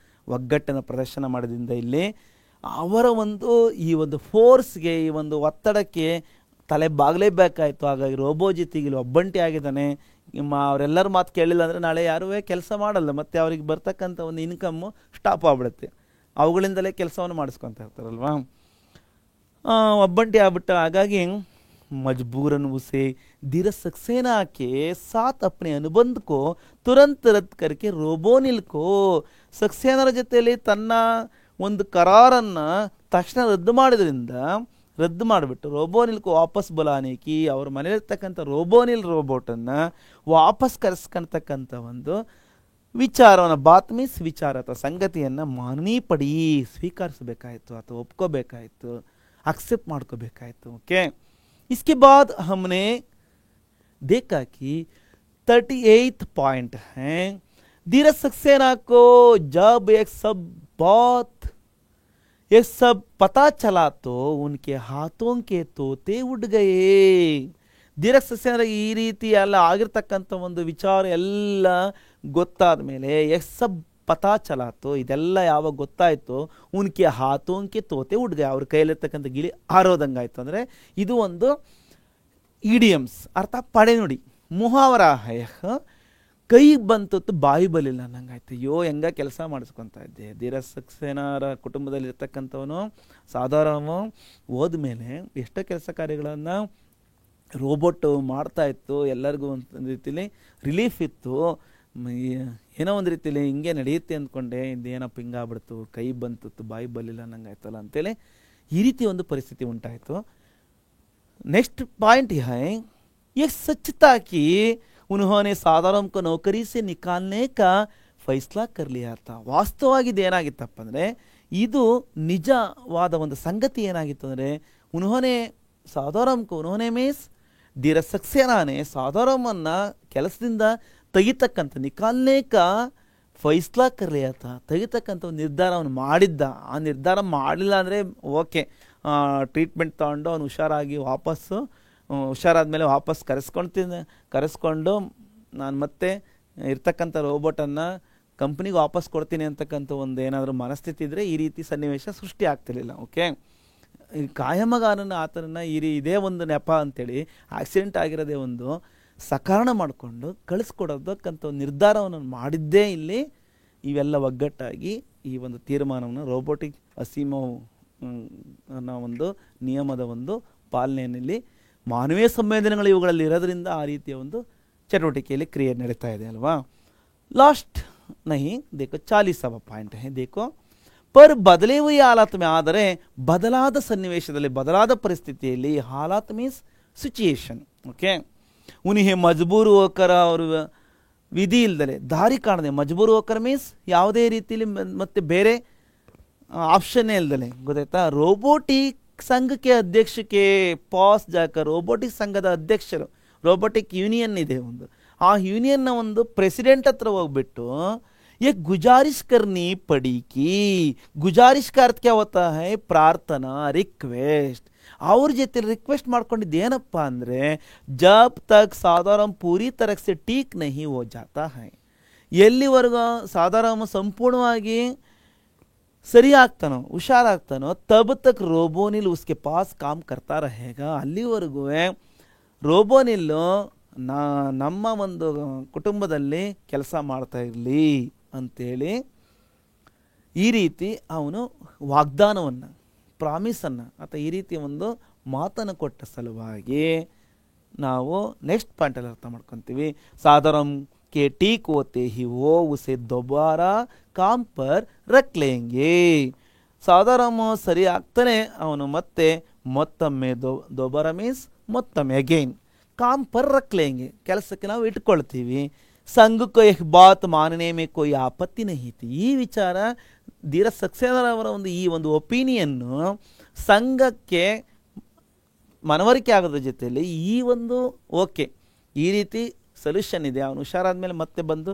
ಒಗ್ಗಟ್ಟನ್ನು ಪ್ರದರ್ಶನ ಮಾಡೋದ್ರಿಂದ ಇಲ್ಲಿ ಅವರ ಈ ಒಂದು ಫೋರ್ಸ್ಗೆ, ಈ ಒಂದು ಒತ್ತಡಕ್ಕೆ ತಲೆ ಬಾಗಲೇಬೇಕಾಯಿತು. ಹಾಗಾಗಿ ರೋಬೋಜಿತ್ ಈಗ ಒಬ್ಬಂಟಿ ಆಗಿದ್ದಾನೆ. ಅವರೆಲ್ಲರ ಮಾತು ಕೇಳಿಲ್ಲ ಅಂದರೆ ನಾಳೆ ಯಾರೂ ಕೆಲಸ ಮಾಡಲ್ಲ, ಮತ್ತು ಅವ್ರಿಗೆ ಬರ್ತಕ್ಕಂಥ ಒಂದು ಇನ್ಕಮ್ಮು ಸ್ಟಾಪ್ ಆಗ್ಬಿಡುತ್ತೆ. ಅವುಗಳಿಂದಲೇ ಕೆಲಸವನ್ನು ಮಾಡಿಸ್ಕೊತ ಇರ್ತಾರಲ್ವಾ, ಒಬ್ಬಂಟಿ ಆಗ್ಬಿಟ್ಟ. ಹಾಗಾಗಿ मजबूरन उसे धीरज सक्सेना के साथ अपने अनुबंध को तुरंत रद्द करके रोबोनिल को, सक्सेनाರ ಜೊತೆಯಲ್ಲಿ ತನ್ನ ಒಂದು ಕರಾರನ್ನು ತಕ್ಷಣ ರದ್ದು ಮಾಡಿಬಿಟ್ಟು ರೋಬೋನಿಲ್ಕು ವಾಪಸ್ ಬಲಾನೇಕಿ, ಅವ್ರ ಮನೆಯಲ್ಲಿರ್ತಕ್ಕಂಥ ರೋಬೋನಿಲ್ ರೋಬೋಟನ್ನು ವಾಪಸ್ ಕರೆಸ್ಕೊಳ್ತಕ್ಕಂಥ ಒಂದು ವಿಚಾರವನ್ನು, ಬಾತ್ ಮೀನ್ಸ್ ವಿಚಾರ ಅಥವಾ ಸಂಗತಿಯನ್ನು ಮಾನೀ ಪಡಿ, ಸ್ವೀಕರಿಸಬೇಕಾಯಿತು ಅಥವಾ ಒಪ್ಕೋಬೇಕಾಯಿತು, ಅಕ್ಸೆಪ್ಟ್ ಮಾಡ್ಕೋಬೇಕಾಯಿತು. ಓಕೆ, इसके बाद हमने देखा कि 38 पॉइंट हैं. धीरज सक्सेना को जब एक सब पता चला तो उनके हाथों के तोते उड़ गए. ಧೀರಜ್ ಸಕ್ಸೇನಾ ಈ ರೀತಿ ಎಲ್ಲ ಆಗಿರ್ತಕ್ಕಂಥ ಒಂದು ವಿಚಾರ ಎಲ್ಲ ಗೊತ್ತಾದ ಮೇಲೆ ಸಬ್ ಪತಾ ಚಲಾತು, ಇದೆಲ್ಲ ಯಾವಾಗ ಗೊತ್ತಾಯಿತು, ಉನ್ಕೆ ಹಾತೋಂಕೆ ತೋತೆ ಉಡ್ಗೆ, ಅವ್ರ ಕೈಯಲ್ಲಿರ್ತಕ್ಕಂಥ ಗಿಳಿ ಹಾರೋದಂಗಾಯ್ತು. ಅಂದರೆ ಇದು ಒಂದು ಇಡಿಯಮ್ಸ್, ಅರ್ಥ ಪಡೆನುಡಿ, ಮುಹಾವರ. ಕೈಗೆ ಬಂತು ಬಾಯಿ ಬಲಿಲ್ಲ ಅನ್ನಂಗಾಯ್ತು. ಅಯ್ಯೋ ಹೆಂಗ ಕೆಲಸ ಮಾಡಿಸ್ಕೊತಾ ಇದ್ದೆ. ಧೀರಜ್ ಸಕ್ಸೇನಾರ ಕುಟುಂಬದಲ್ಲಿರ್ತಕ್ಕಂಥವನು ಸಾಧಾರಣ ಹೋದ್ಮೇಲೆ ಎಷ್ಟೋ ಕೆಲಸ ಕಾರ್ಯಗಳನ್ನು ರೋಬೋಟ್ ಮಾಡ್ತಾ ಇತ್ತು, ಎಲ್ಲರಿಗೂ ಒಂದು ರೀತಿಯಲ್ಲಿ ರಿಲೀಫ್ ಇತ್ತು. ಏನೋ ಒಂದು ರೀತಿಯಲ್ಲಿ ಹಿಂಗೆ ನಡೆಯುತ್ತೆ ಅಂದ್ಕೊಂಡೆ, ಇದೇನಪ್ಪ ಹಿಂಗಾಗ್ಬಿಡ್ತು, ಕೈ ಬಂತು ಬಾಯಿ ಬಲಿಲ್ಲ ನಂಗಾಯ್ತಲ್ಲ ಅಂತೇಳಿ ಈ ರೀತಿ ಒಂದು ಪರಿಸ್ಥಿತಿ ಉಂಟಾಯಿತು. नेक्स्ट पॉइंट यह है, ये सच्चता कि उन्होंने साधारण को नौकरी से निकालने का फैसला कर लिया था. ವಾಸ್ತವವಾಗಿ ಏನಾಗಿತ್ತಪ್ಪ ಅಂದರೆ, ಇದು ನಿಜವಾದ ಒಂದು ಸಂಗತಿ ಏನಾಗಿತ್ತು ಅಂದರೆ, ಉನ್ಹೋನೆ ಮೀನ್ಸ್ ಧೀರಜ್ ಸಕ್ಸೇನಾನೇ ಸಾಧಾರಣವನ್ನು ಕೆಲಸದಿಂದ ತೆಗಿತಕ್ಕಂಥ, ನಿಕಾಲ್ನೇ ಕಾ ಫೈಸ್ಲಾ ಕರ್ಲಿಯಾತ, ತೆಗಿತಕ್ಕಂಥ ಒಂದು ನಿರ್ಧಾರವನ್ನು ಮಾಡಿದ್ದ. ಆ ನಿರ್ಧಾರ ಮಾಡಲಿಲ್ಲ ಅಂದರೆ ಓಕೆ, ಟ್ರೀಟ್ಮೆಂಟ್ ತೊಗೊಂಡು ಅವನು ಹುಷಾರಾಗಿ ಹುಷಾರಾದ್ಮೇಲೆ ವಾಪಸ್ ಕರೆಸ್ಕೊಂಡು ನಾನು ಮತ್ತೆ ಇರ್ತಕ್ಕಂಥ ರೋಬೋಟನ್ನು ಕಂಪ್ನಿಗೆ ವಾಪಸ್ ಕೊಡ್ತೀನಿ ಅಂತಕ್ಕಂಥ ಒಂದು ಏನಾದರೂ ಮನಸ್ಥಿತಿ ಇದ್ದರೆ ಈ ರೀತಿ ಸನ್ನಿವೇಶ ಸೃಷ್ಟಿ ಆಗ್ತಿರ್ಲಿಲ್ಲ. ಓಕೆ, ಈ ಕಾಯಮಗಾರನ ಆತನನ್ನು ಇದೇ ಒಂದು ನೆಪ ಅಂತೇಳಿ ಆಕ್ಸಿಡೆಂಟ್ ಆಗಿರೋದೇ ಒಂದು ಸಕಾರಣ ಮಾಡಿಕೊಂಡು ಕಳಿಸ್ಕೊಡೋದಕ್ಕಂಥ ಒಂದು ನಿರ್ಧಾರವನ್ನು ಮಾಡಿದ್ದೇ ಇಲ್ಲಿ ಇವೆಲ್ಲ ಒಗ್ಗಟ್ಟಾಗಿ ಈ ಒಂದು ತೀರ್ಮಾನವನ್ನು ರೋಬೋಟಿಕ್ ಅಸೀಮೋ ಅನ್ನೋ ಒಂದು ನಿಯಮದ ಒಂದು ಪಾಲನೆಯಲ್ಲಿ ಮಾನವೀಯ ಸಂವೇದನೆಗಳು ಇವುಗಳಲ್ಲಿ ಇರೋದ್ರಿಂದ ಆ ರೀತಿಯ ಒಂದು ಚಟುವಟಿಕೆಯಲ್ಲಿ ಕ್ರಿಯೆ ನಡೀತಾ ಇದೆ ಅಲ್ವಾ. ಲಾಸ್ಟ್ नहीं देखो 40वां पॉइंट है. देखो पर बदले हुए हालात में, ಆದರೆ ಬದಲಾದ ಸನ್ನಿವೇಶದಲ್ಲಿ, ಬದಲಾದ ಪರಿಸ್ಥಿತಿಯಲ್ಲಿ, ಹಾಲಾತ್ ಮೀನ್ಸ್ ಸಿಚುಯೇಷನ್. ಓಕೆ, ಉನಿಹೆ ಮಜಬೂರು ಹೋಕರ, ಅವರು ವಿಧಿ ಇಲ್ದಲೆ ದಾರಿ ಕಾಣದೆ, ಮಜಬೂರು ಹೋಕರ ಮೀನ್ಸ್ ಯಾವುದೇ ರೀತಿಯಲ್ಲಿ ಮತ್ತೆ ಬೇರೆ ಆಪ್ಷನ್ನೇ ಇಲ್ದಲೆ, ಗೊತ್ತಾಯ್ತಾ. ರೋಬೋಟಿಕ್ ಸಂಘಕ್ಕೆ ಅಧ್ಯಕ್ಷಕ್ಕೆ ಪಾಸ್ ಜಾಕರ್, ರೋಬೋಟಿಕ್ ಸಂಘದ ಅಧ್ಯಕ್ಷರು, ರೋಬೋಟಿಕ್ ಯೂನಿಯನ್ ಇದೆ ಒಂದು, ಆ ಯೂನಿಯನ್ನ ಒಂದು ಪ್ರೆಸಿಡೆಂಟ್ ಹತ್ರ ಹೋಗ್ಬಿಟ್ಟು ये गुजारिश करनी पड़ी कि, गुजारिश का अर्थ क्या होता है, प्रार्थना, रिक्वेस्ट. ಅವ್ರ ಜೊತೆ ರಿಕ್ವೆಸ್ಟ್ ಮಾಡ್ಕೊಂಡಿದ್ದು ಏನಪ್ಪ ಅಂದರೆ, ಜಬ್ ತಕ್ ಸಾಧಾರಣ ಪೂರಿ ತರಕ್ ಸೆ ಟೀಕ್ ನಹಿ ಹೋ ಜಾತಾ ಹೈ, ಎಲ್ಲಿವರೆಗೂ ಸಾಧಾರಣ ಸಂಪೂರ್ಣವಾಗಿ सही ಆಗ್ತಾನೋ ಹುಷಾರಾಗ್ತಾನೋ तब तक रोबोनिल उसके पास काम करता रहेगा. ಅಲ್ಲಿವರೆಗೂ ರೋಬೋನಿಲ್ ನಮ್ಮ ಒಂದು ಕುಟುಂಬದಲ್ಲಿ ಕೆಲಸ ಮಾಡ್ತಾ ಇರಲಿ ಅಂತೇಳಿ ಈ ರೀತಿ ಅವನು ವಾಗ್ದಾನವನ್ನು, ಪ್ರಾಮಿಸನ್ನು ಅಥವಾ ಈ ರೀತಿ ಒಂದು ಮಾತನ್ನು ಕೊಟ್ಟ ಸಲುವಾಗಿ ನಾವು ನೆಕ್ಸ್ಟ್ ಪಾಯಿಂಟಲ್ಲಿ ಅರ್ಥ ಮಾಡ್ಕೊತೀವಿ. साधारण के ठीक होते ही वो उसे दोबारा काम पर रख लेंगे. साधारण ಸರಿ ಆಗ್ತಾನೆ ಅವನು ಮತ್ತೆ ಮತ್ತೊಮ್ಮೆ दोबारा ಮೀನ್ಸ್ ಮತ್ತೊಮ್ಮೆ ಅಗೇನ್ ಕಾಮ್ ಪರ್ ರಖ್ ಲೇಂಗೆ, ಕೆಲಸಕ್ಕೆ ನಾವು ಇಟ್ಕೊಳ್ತೀವಿ. ಸಂಘ ಕೋ ಏಕ್ ಬಾತ್ ಮಾನನೆ ಮೇ ಕೋಯಿ ಆಪತ್ತಿ ನಹಿ ಥಿ. ಈ ವಿಚಾರ ಧೀರಜ್ ಸಕ್ಸೇನಾ ಅವರ ಒಂದು ಈ ಒಂದು ಒಪಿನಿಯನ್ನು ಸಂಘಕ್ಕೆ ಮನವರಿಕೆ ಆಗೋದ್ರ ಜೊತೆಯಲ್ಲಿ ಈ ಒಂದು ಓಕೆ ಈ ರೀತಿ ಸೊಲ್ಯೂಷನ್ ಇದೆ, ಅವನು ಹುಷಾರಾದ್ಮೇಲೆ ಮತ್ತೆ ಬಂದು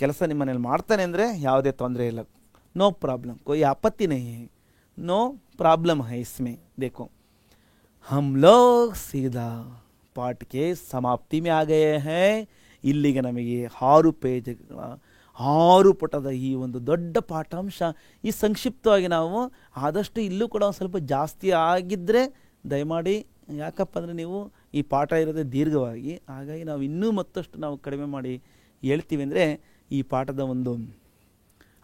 ಕೆಲಸ ನಿಮ್ಮ ಮನೇಲಿ ಮಾಡ್ತಾನೆ ಅಂದರೆ ಯಾವುದೇ ತೊಂದರೆ ಇಲ್ಲ, नो प्रॉब्लम, कोई आपत्ति नहीं है, नो प्रॉब्लम है इसमें. देखो हम लोग सीधा पाठ के समाप्ति में आ गए हैं. ಇಲ್ಲಿಗೆ ನಮಗೆ 6 ಪೇಜ್ಗಳ 6 ಪುಟದ ಈ ಒಂದು ದೊಡ್ಡ ಪಾಠಾಂಶ ಈ ಸಂಕ್ಷಿಪ್ತವಾಗಿ ನಾವು ಆದಷ್ಟು ಇಲ್ಲೂ ಕೂಡ ಒಂದು ಸ್ವಲ್ಪ ಜಾಸ್ತಿ ಆಗಿದ್ದರೆ ದಯಮಾಡಿ, ಯಾಕಪ್ಪ ಅಂದರೆ ನೀವು ಈ ಪಾಠ ಇರೋದೇ ದೀರ್ಘವಾಗಿ, ಹಾಗಾಗಿ ನಾವು ಇನ್ನೂ ಮತ್ತಷ್ಟು ನಾವು ಕಡಿಮೆ ಮಾಡಿ ಹೇಳ್ತೀವಿ ಅಂದರೆ ಈ ಪಾಠದ ಒಂದು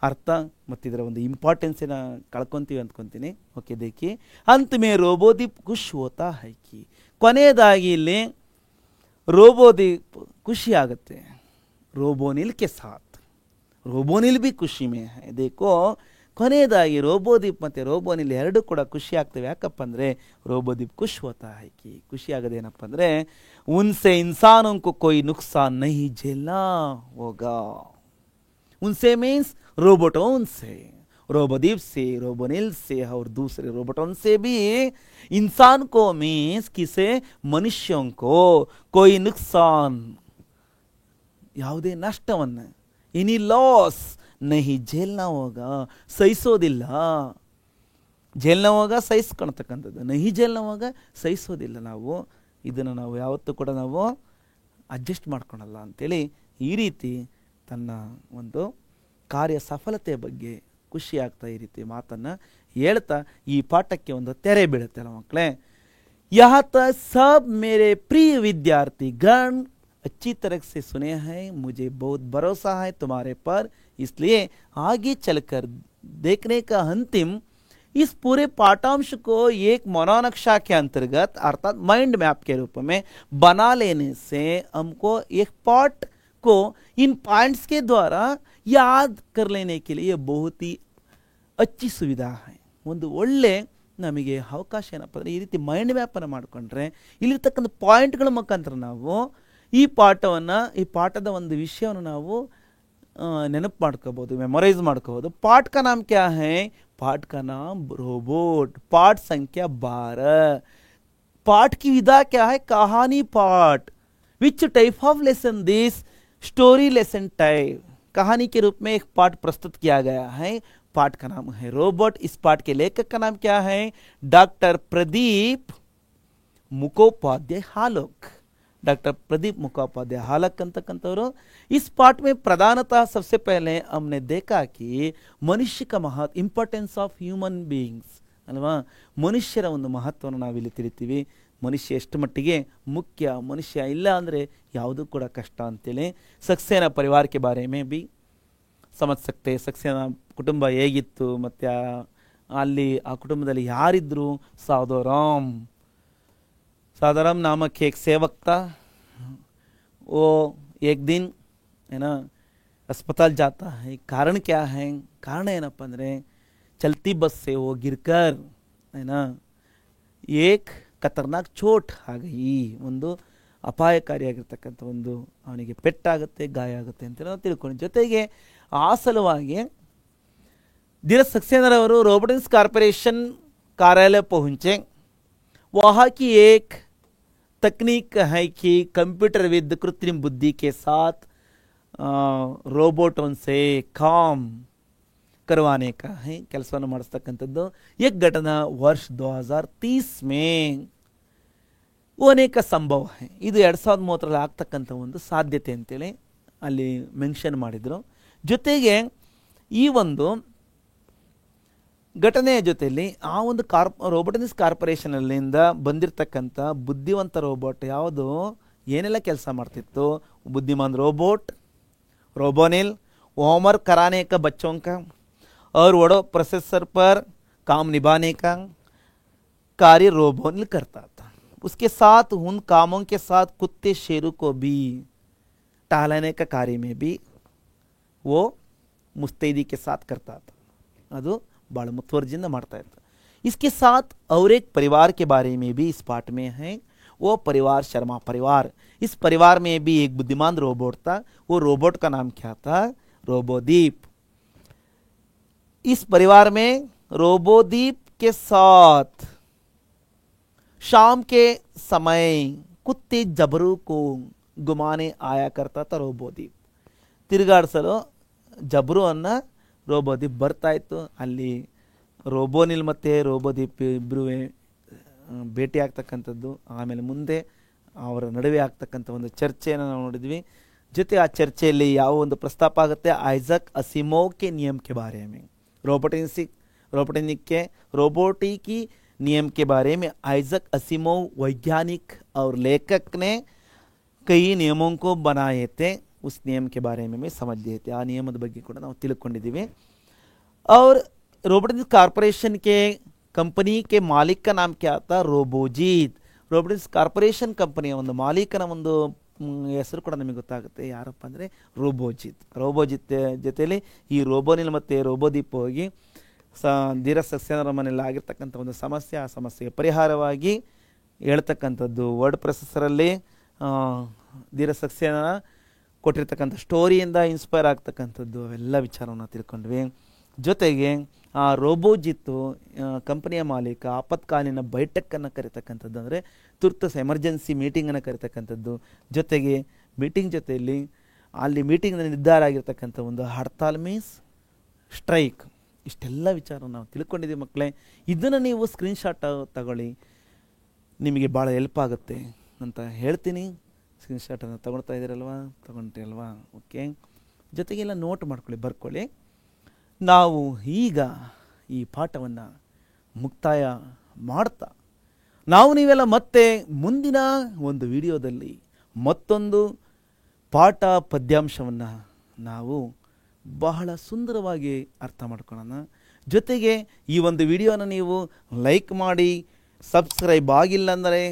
ಅರ್ಥ ಮತ್ತು ಇದರ ಒಂದು ಇಂಪಾರ್ಟೆನ್ಸಿನ ಕಳ್ಕೊತೀವಿ ಅಂದ್ಕೊತೀನಿ. ಓಕೆ ದೇಖಿ ಅಂತ್ ಮೇ ರೋಬೋದೀಪ್ ಖುಷ್ ಹೋತಾ ಹೈ ಕಿ, ಕೊನೆಯದಾಗಿ ಇಲ್ಲಿ ರೋಬೋದೀಪ್ ಖುಷಿ ಆಗುತ್ತೆ ರೋಬೋನಿಲ್ ಕೆ ಸಾಥ್, ರೋಬೋನಿಲ್ ಬಿ ಖುಷಿ ಮೇ ಹೈ. ದೇಖೋ ಕೊನೆಯದಾಗಿ ರೋಬೋದೀಪ್ ಮತ್ತು ರೋಬೋನಿಲ್ ಎರಡು ಕೂಡ ಖುಷಿ ಆಗ್ತವೆ. ಯಾಕಪ್ಪ ಅಂದರೆ ರೋಬೋದೀಪ್ ಖುಷ್ ಹೋತಾ ಹೈ ಕಿ, ಖುಷಿ ಆಗೋದೇನಪ್ಪ ಅಂದರೆ ಉನ್ಸೆ ಇನ್ಸಾನೋಂಕೋ ಕೊಯ್ ನುಕ್ಸಾನ್ ನಹಿ ಝೇಲ್ನಾ ಹೋಗಾ. उनसे मीन्स रोबोटों से, रोबोदीप से, रोबोनिल से और दूसरे रोबोटों से भी इंसान को मीन्स किसे मनुष्यों को कोई नुकसान, ಯಾವುದೇ ನಷ್ಟವನ್ನು ಎನಿ ಲಾಸ್ ನಹಿ झेलना होगा, ಸಹಿಸೋದಿಲ್ಲ. झेलना होगा ಸಹಿಸ್ಕೊಳ್ತಕ್ಕಂಥದ್ದು, ನಹಿ झेलना होगा ಸಹಿಸೋದಿಲ್ಲ. ನಾವು ಇದನ್ನು ನಾವು ಯಾವತ್ತೂ ಕೂಡ ನಾವು ಅಡ್ಜಸ್ಟ್ ಮಾಡ್ಕೊಳಲ್ಲ ಅಂತೇಳಿ ಈ ರೀತಿ ತನ್ನ ಒಂದು ಕಾರ್ಯ ಸಫಲತೆಯ ಬಗ್ಗೆ ಖುಷಿ ಆಗ್ತಾ ಈ ರೀತಿ ಮಾತನ್ನು ಹೇಳ್ತಾ ಈ ಪಾಠಕ್ಕೆ ಒಂದು ತೆರೆ ಬೀಳುತ್ತಲ್ಲ ಮಕ್ಕಳೇ. यहाँ तक सब मेरे प्रिय विद्यार्थीगण अच्छी तरह से सुने हैं, मुझे बहुत भरोसा है तुम्हारे पर, इसलिए आगे चलकर देखने का अंतिम इस पूरे पाठांश को एक मनोनक्शा के अंतर्गत अर्थात माइंड मैप के रूप में बना लेने से हमको एक पाठ को इन पॉइंट्स के द्वारा याद कर लेने के लिए बहुत ही अच्छी सुविधा है. ಒಂದು ಒಳ್ಳೆ ನಮಗೆ ಅವಕಾಶ ಏನಪ್ಪ ಅಂದರೆ ಈ ರೀತಿ ಮೈಂಡ್ ಮ್ಯಾಪನ್ನು ಮಾಡಿಕೊಂಡ್ರೆ ಇಲ್ಲಿರ್ತಕ್ಕಂಥ ಪಾಯಿಂಟ್ಗಳ ಮುಖಾಂತರ ನಾವು ಈ ಪಾಠವನ್ನು, ಈ ಪಾಠದ ಒಂದು ವಿಷಯವನ್ನು ನಾವು ನೆನಪು ಮಾಡ್ಕೋಬೋದು, ಮೆಮೊರೈಸ್ ಮಾಡ್ಕೋಬೋದು. ಪಾಠ का नाम क्या है? पाठ का नाम रोबोट. पाठ संख्या 12. पाठ की विधा क्या है? कहानी पाठ. Which type of lesson this? Story lesson type. कहानी के रूप में एक पाठ प्रस्तुत किया गया है. पाठ का नाम है रोबोट. इस पाठ के लेखक का नाम क्या है? डॉक्टर प्रदीप मुखोपाध्याय हालोक. डॉक्टर प्रदीप मुखोपाध्याय हालक ಅಂತಕ್ಕಂಥವರು. इस पाठ में प्रधानतः सबसे पहले हमने देखा कि मनुष्य का महत्व, इंपॉर्टेंस ऑफ ह्यूमन बीइंग्स ಅಲ್ವಾ, ಮನುಷ್ಯರ ಒಂದು ಮಹತ್ವವನ್ನು ನಾವಿಲ್ಲಿ ತಿಳಿತೀವಿ. ಮನುಷ್ಯ ಎಷ್ಟು ಮಟ್ಟಿಗೆ ಮುಖ್ಯ, ಮನುಷ್ಯ ಇಲ್ಲ ಅಂದರೆ ಯಾವುದೂ ಕೂಡ ಕಷ್ಟ ಅಂತೇಳಿ. ಸಕ್ಸೇನಾ ಪರಿವಾರ ಕೆ ಬಾರೆ ಮೇ ಬಿ ಸಮಜ್ ಸಕ್ತೆ. ಸಕ್ಸೇನಾ ಕುಟುಂಬ ಹೇಗಿತ್ತು ಮತ್ತು ಅಲ್ಲಿ ಆ ಕುಟುಂಬದಲ್ಲಿ ಯಾರಿದ್ರು? साधारण नामक एक सेवक था. वो एक दिन है ना अस्पताल जाता है. कारण क्या है? कारण ಏನಪ್ಪ ಅಂದರೆ चलती बस से वो गिरकर है ना एक ಖತರ್ನಾಕ್ ಚೋಟ್ ಆಗಿ ಒಂದು ಅಪಾಯಕಾರಿಯಾಗಿರ್ತಕ್ಕಂಥ ಒಂದು ಅವನಿಗೆ ಪೆಟ್ಟಾಗುತ್ತೆ, ಗಾಯ ಆಗುತ್ತೆ ಅಂತ ನಾವು ತಿಳ್ಕೊಂಡು, ಜೊತೆಗೆ ಆ ಸಲುವಾಗಿ धीरज सक्सेना रವರು रोबोटिक्स कॉर्पोरेशन कार्यालय पहुंचे. वहाँ की एक तकनीक है कि कंप्यूटर विद कृत्रिम बुद्धि के साथ रोबोटों से काम करवाने का है, ಕೆಲಸವನ್ನು ಮಾಡಿಸ್ತಕ್ಕಂಥದ್ದು. एक घटना वर्ष 2030 में होने का संभव है. ಇದು 2030ರಲ್ಲಿ ಆಗ್ತಕ್ಕಂಥ ಒಂದು ಸಾಧ್ಯತೆ ಅಂತೇಳಿ ಅಲ್ಲಿ ಮೆನ್ಷನ್ ಮಾಡಿದರು. ಜೊತೆಗೆ ಈ ಒಂದು ಘಟನೆಯ ಜೊತೆಯಲ್ಲಿ ಆ ಒಂದು ರೋಬೋಟಿಕ್ಸ್ ಕಾರ್ಪೊರೇಷನಲ್ಲಿಂದ ಬಂದಿರತಕ್ಕಂಥ ಬುದ್ಧಿವಂತ ರೋಬೋಟ್ ಯಾವುದು ಏನೆಲ್ಲ ಕೆಲಸ ಮಾಡ್ತಿತ್ತು, बुद्धिमान रोबोट रोबोनिल होमवर्क कराने का बच्चों का और वड़ो प्रोसेसर पर काम निभाने का कार्य रोबोनिल करता था। उसके साथ उन कामों के साथ कुत्ते शेरों को भी टहलाने का कार्य में भी वो मुस्तैदी के साथ करता था। ಅದು ಭಾಳ ಮುತುವರ್ಜಿಯಿಂದ ಮಾಡ್ತಾ ಇತ್ತು। इसके साथ और एक परिवार के बारे में भी इस पाठ में है, वो परिवार शर्मा परिवार। इस परिवार में भी एक बुद्धिमान रोबोट था, वो रोबोट का नाम क्या था, रोबोदीप। इस परिवार में रोबोदीप के साथ शाम के समय कुत्ते जबरू को घुमाने आया करता था रोबोदीप। ತಿರುಗಾಡಿಸಲು ಜಬ್ರು ಅನ್ನ ರೋಬೋದೀಪ್ ಬರ್ತಾ ಇತ್ತು। ಅಲ್ಲಿ ರೋಬೋನಿಲ್ ಮತ್ತು ರೋಬೋದೀಪ್ ಇಬ್ಬರೂ ಭೇಟಿ ಆಗ್ತಕ್ಕಂಥದ್ದು, ಆಮೇಲೆ ಮುಂದೆ ಅವರ ನಡುವೆ ಆಗ್ತಕ್ಕಂಥ ಒಂದು ಚರ್ಚೆಯನ್ನು ನಾವು ನೋಡಿದ್ವಿ। ಜೊತೆ ಆ ಚರ್ಚೆಯಲ್ಲಿ ಯಾವ ಒಂದು ಪ್ರಸ್ತಾಪ ಆಗುತ್ತೆ, ಐಜಕ್ ಅಸಿಮೋವ್ के नियम के बारे में, रोबोटिकी नियम के बारे में आइजक असिमोव वैज्ञानिक और लेखक ने कई नियमों को बनाए थे। उस नियम के बारे में समझ लिए थे, ಆ ನಿಯಮದ ಬಗ್ಗೆ ಕೂಡ ನಾವು ತಿಳ್ಕೊಂಡಿದ್ದೀವಿ। और रोबोटिक्स कॉर्पोरेशन के कंपनी के मालिक का नाम क्या था, रोबोजीत। रोबोटिक्स ಕಾರ್ಪೊರೇಷನ್ ಕಂಪನಿಯ ಒಂದು ಮಾಲೀಕನ ಒಂದು ಹೆಸರು ಕೂಡ ನಮಗೆ ಗೊತ್ತಾಗುತ್ತೆ, ಯಾರಪ್ಪ ಅಂದರೆ ರೋಬೋಜಿತ್ ಜೊತೆಯಲ್ಲಿ ಈ ರೋಬೋನಿಲ್ ಮತ್ತು ರೋಬೋದೀಪ್ ಹೋಗಿ ಧೀರಜ್ ಸಕ್ಸೇನರ ಮನೆಯಲ್ಲಿ ಆಗಿರ್ತಕ್ಕಂಥ ಒಂದು ಸಮಸ್ಯೆ, ಆ ಸಮಸ್ಯೆಗೆ ಪರಿಹಾರವಾಗಿ ಹೇಳ್ತಕ್ಕಂಥದ್ದು ವರ್ಡ್ ಪ್ರೊಸೆಸರಲ್ಲಿ ಧೀರಜ್ ಸಕ್ಸೇನ ಕೊಟ್ಟಿರ್ತಕ್ಕಂಥ ಸ್ಟೋರಿಯಿಂದ ಇನ್ಸ್ಪೈರ್ ಆಗ್ತಕ್ಕಂಥದ್ದು ಅವೆಲ್ಲ ವಿಚಾರವನ್ನು ತಿಳ್ಕೊಂಡ್ವಿ। ಜೊತೆಗೆ ಆ ರೋಬೋಜಿತ್ತು ಕಂಪನಿಯ ಮಾಲೀಕ ಆಪತ್ಕಾಲೀನ ಬೈಠಕ್ಕನ್ನು ಕರಿತಕ್ಕಂಥದ್ದು, ಅಂದರೆ ತುರ್ತು ಎಮರ್ಜೆನ್ಸಿ ಮೀಟಿಂಗನ್ನು ಕರಿತಕ್ಕಂಥದ್ದು, ಜೊತೆಗೆ ಮೀಟಿಂಗ್ ಜೊತೆಯಲ್ಲಿ ಅಲ್ಲಿ ಮೀಟಿಂಗ್ನಲ್ಲಿ ನಿರ್ಧಾರ ಆಗಿರ್ತಕ್ಕಂಥ ಒಂದು ಹಡ್ತಾಲ್ ಮೀನ್ಸ್ ಸ್ಟ್ರೈಕ್, ಇಷ್ಟೆಲ್ಲ ವಿಚಾರ ನಾವು ತಿಳ್ಕೊಂಡಿದ್ದೀವಿ ಮಕ್ಕಳೇ। ಇದನ್ನು ನೀವು ಸ್ಕ್ರೀನ್ಶಾಟ್ ತಗೊಳ್ಳಿ, ನಿಮಗೆ ಭಾಳ ಹೆಲ್ಪ್ ಆಗುತ್ತೆ ಅಂತ ಹೇಳ್ತೀನಿ। ಸ್ಕ್ರೀನ್ಶಾಟನ್ನು ತೊಗೊಳ್ತಾ ಇದ್ದೀರಲ್ವಾ, ತೊಗೊಂಡ್ರಿ ಅಲ್ವಾ? ಓಕೆ, ಜೊತೆಗೆಲ್ಲ ನೋಟ್ ಮಾಡ್ಕೊಳ್ಳಿ, ಬರ್ಕೊಳ್ಳಿ। ನಾವು ಈಗ ಈ ಪಾಠವನ್ನು ಮುಕ್ತಾಯ ಮಾಡ್ತಾ ನಾವು ನೀವೆಲ್ಲ ಮತ್ತೆ ಮುಂದಿನ ಒಂದು ವಿಡಿಯೋದಲ್ಲಿ ಮತ್ತೊಂದು ಪಾಠ ಪದ್ಯಾಂಶವನ್ನು ನಾವು ಬಹಳ ಸುಂದರವಾಗಿ ಅರ್ಥ ಮಾಡ್ಕೊಳ್ಳೋಣ। ಜೊತೆಗೆ ಈ ಒಂದು ವಿಡಿಯೋನ ನೀವು ಲೈಕ್ ಮಾಡಿ, ಸಬ್ಸ್ಕ್ರೈಬ್ ಆಗಿಲ್ಲ ಅಂದರೆ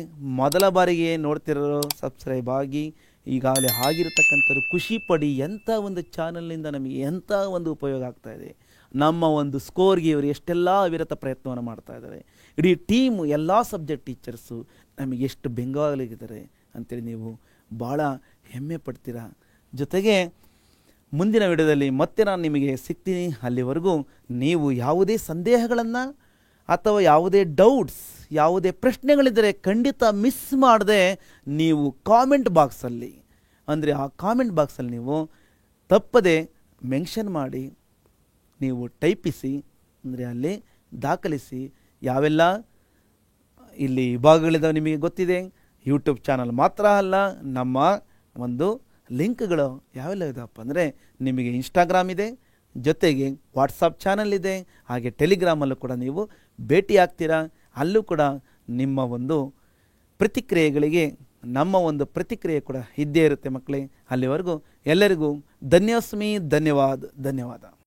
ಮೊದಲ ಬಾರಿಗೆ ನೋಡ್ತಿರೋ ಸಬ್ಸ್ಕ್ರೈಬ್ ಆಗಿ, ಈಗಾಗಲೇ ಆಗಿರತಕ್ಕಂಥದ್ದು ಖುಷಿ ಪಡಿ। ಎಂಥ ಒಂದು ಚಾನಲ್ನಿಂದ ನಮಗೆ ಎಂಥ ಒಂದು ಉಪಯೋಗ ಆಗ್ತಾಯಿದೆ, ನಮ್ಮ ಒಂದು ಸ್ಕೋರ್ಗೆ ಇವರು ಎಷ್ಟೆಲ್ಲ ಅವಿರತ ಪ್ರಯತ್ನವನ್ನು ಮಾಡ್ತಾ ಇದ್ದಾರೆ, ಇಡೀ ಟೀಮು ಎಲ್ಲ ಸಬ್ಜೆಕ್ಟ್ ಟೀಚರ್ಸು ನಮಗೆ ಎಷ್ಟು ಬೆಂಗಾವಲಿಗಿದ್ದಾರೆ ಅಂತೇಳಿ ನೀವು ಭಾಳ ಹೆಮ್ಮೆ ಪಡ್ತೀರಾ। ಜೊತೆಗೆ ಮುಂದಿನ ವಿಡಿಯೋದಲ್ಲಿ ಮತ್ತೆ ನಾನು ನಿಮಗೆ ಸಿಗ್ತೀನಿ, ಅಲ್ಲಿವರೆಗೂ ನೀವು ಯಾವುದೇ ಸಂದೇಹಗಳನ್ನು ಅಥವಾ ಯಾವುದೇ ಡೌಟ್ಸ್, ಯಾವುದೇ ಪ್ರಶ್ನೆಗಳಿದ್ದರೆ ಖಂಡಿತ ಮಿಸ್ ಮಾಡದೆ ನೀವು ಕಾಮೆಂಟ್ ಬಾಕ್ಸಲ್ಲಿ, ಅಂದರೆ ಆ ಕಾಮೆಂಟ್ ಬಾಕ್ಸಲ್ಲಿ ನೀವು ತಪ್ಪದೆ ಮೆನ್ಷನ್ ಮಾಡಿ, ನೀವು ಟೈಪಿಸಿ, ಅಂದರೆ ಅಲ್ಲಿ ದಾಖಲಿಸಿ। ಯಾವೆಲ್ಲ ಇಲ್ಲಿ ವಿಭಾಗಗಳಿದ್ದಾವೆ ನಿಮಗೆ ಗೊತ್ತಿದೆ, ಯೂಟ್ಯೂಬ್ ಚಾನಲ್ ಮಾತ್ರ ಅಲ್ಲ, ನಮ್ಮ ಒಂದು ಲಿಂಕ್ಗಳು ಯಾವೆಲ್ಲ ಇದಪ್ಪ ಅಂದರೆ ನಿಮಗೆ ಇನ್ಸ್ಟಾಗ್ರಾಮ್ ಇದೆ, ಜೊತೆಗೆ ವಾಟ್ಸಪ್ ಚಾನಲ್ ಇದೆ, ಹಾಗೆ ಟೆಲಿಗ್ರಾಮಲ್ಲೂ ಕೂಡ ನೀವು ಭೇಟಿ ಆಗ್ತೀರಾ। ಅಲ್ಲೂ ಕೂಡ ನಿಮ್ಮ ಒಂದು ಪ್ರತಿಕ್ರಿಯೆಗಳಿಗೆ ನಮ್ಮ ಒಂದು ಪ್ರತಿಕ್ರಿಯೆ ಕೂಡ ಇದ್ದೇ ಇರುತ್ತೆ ಮಕ್ಕಳೇ। ಅಲ್ಲಿವರೆಗೂ ಎಲ್ಲರಿಗೂ ಧನ್ಯೋಸ್ಮಿ, ಧನ್ಯವಾದ।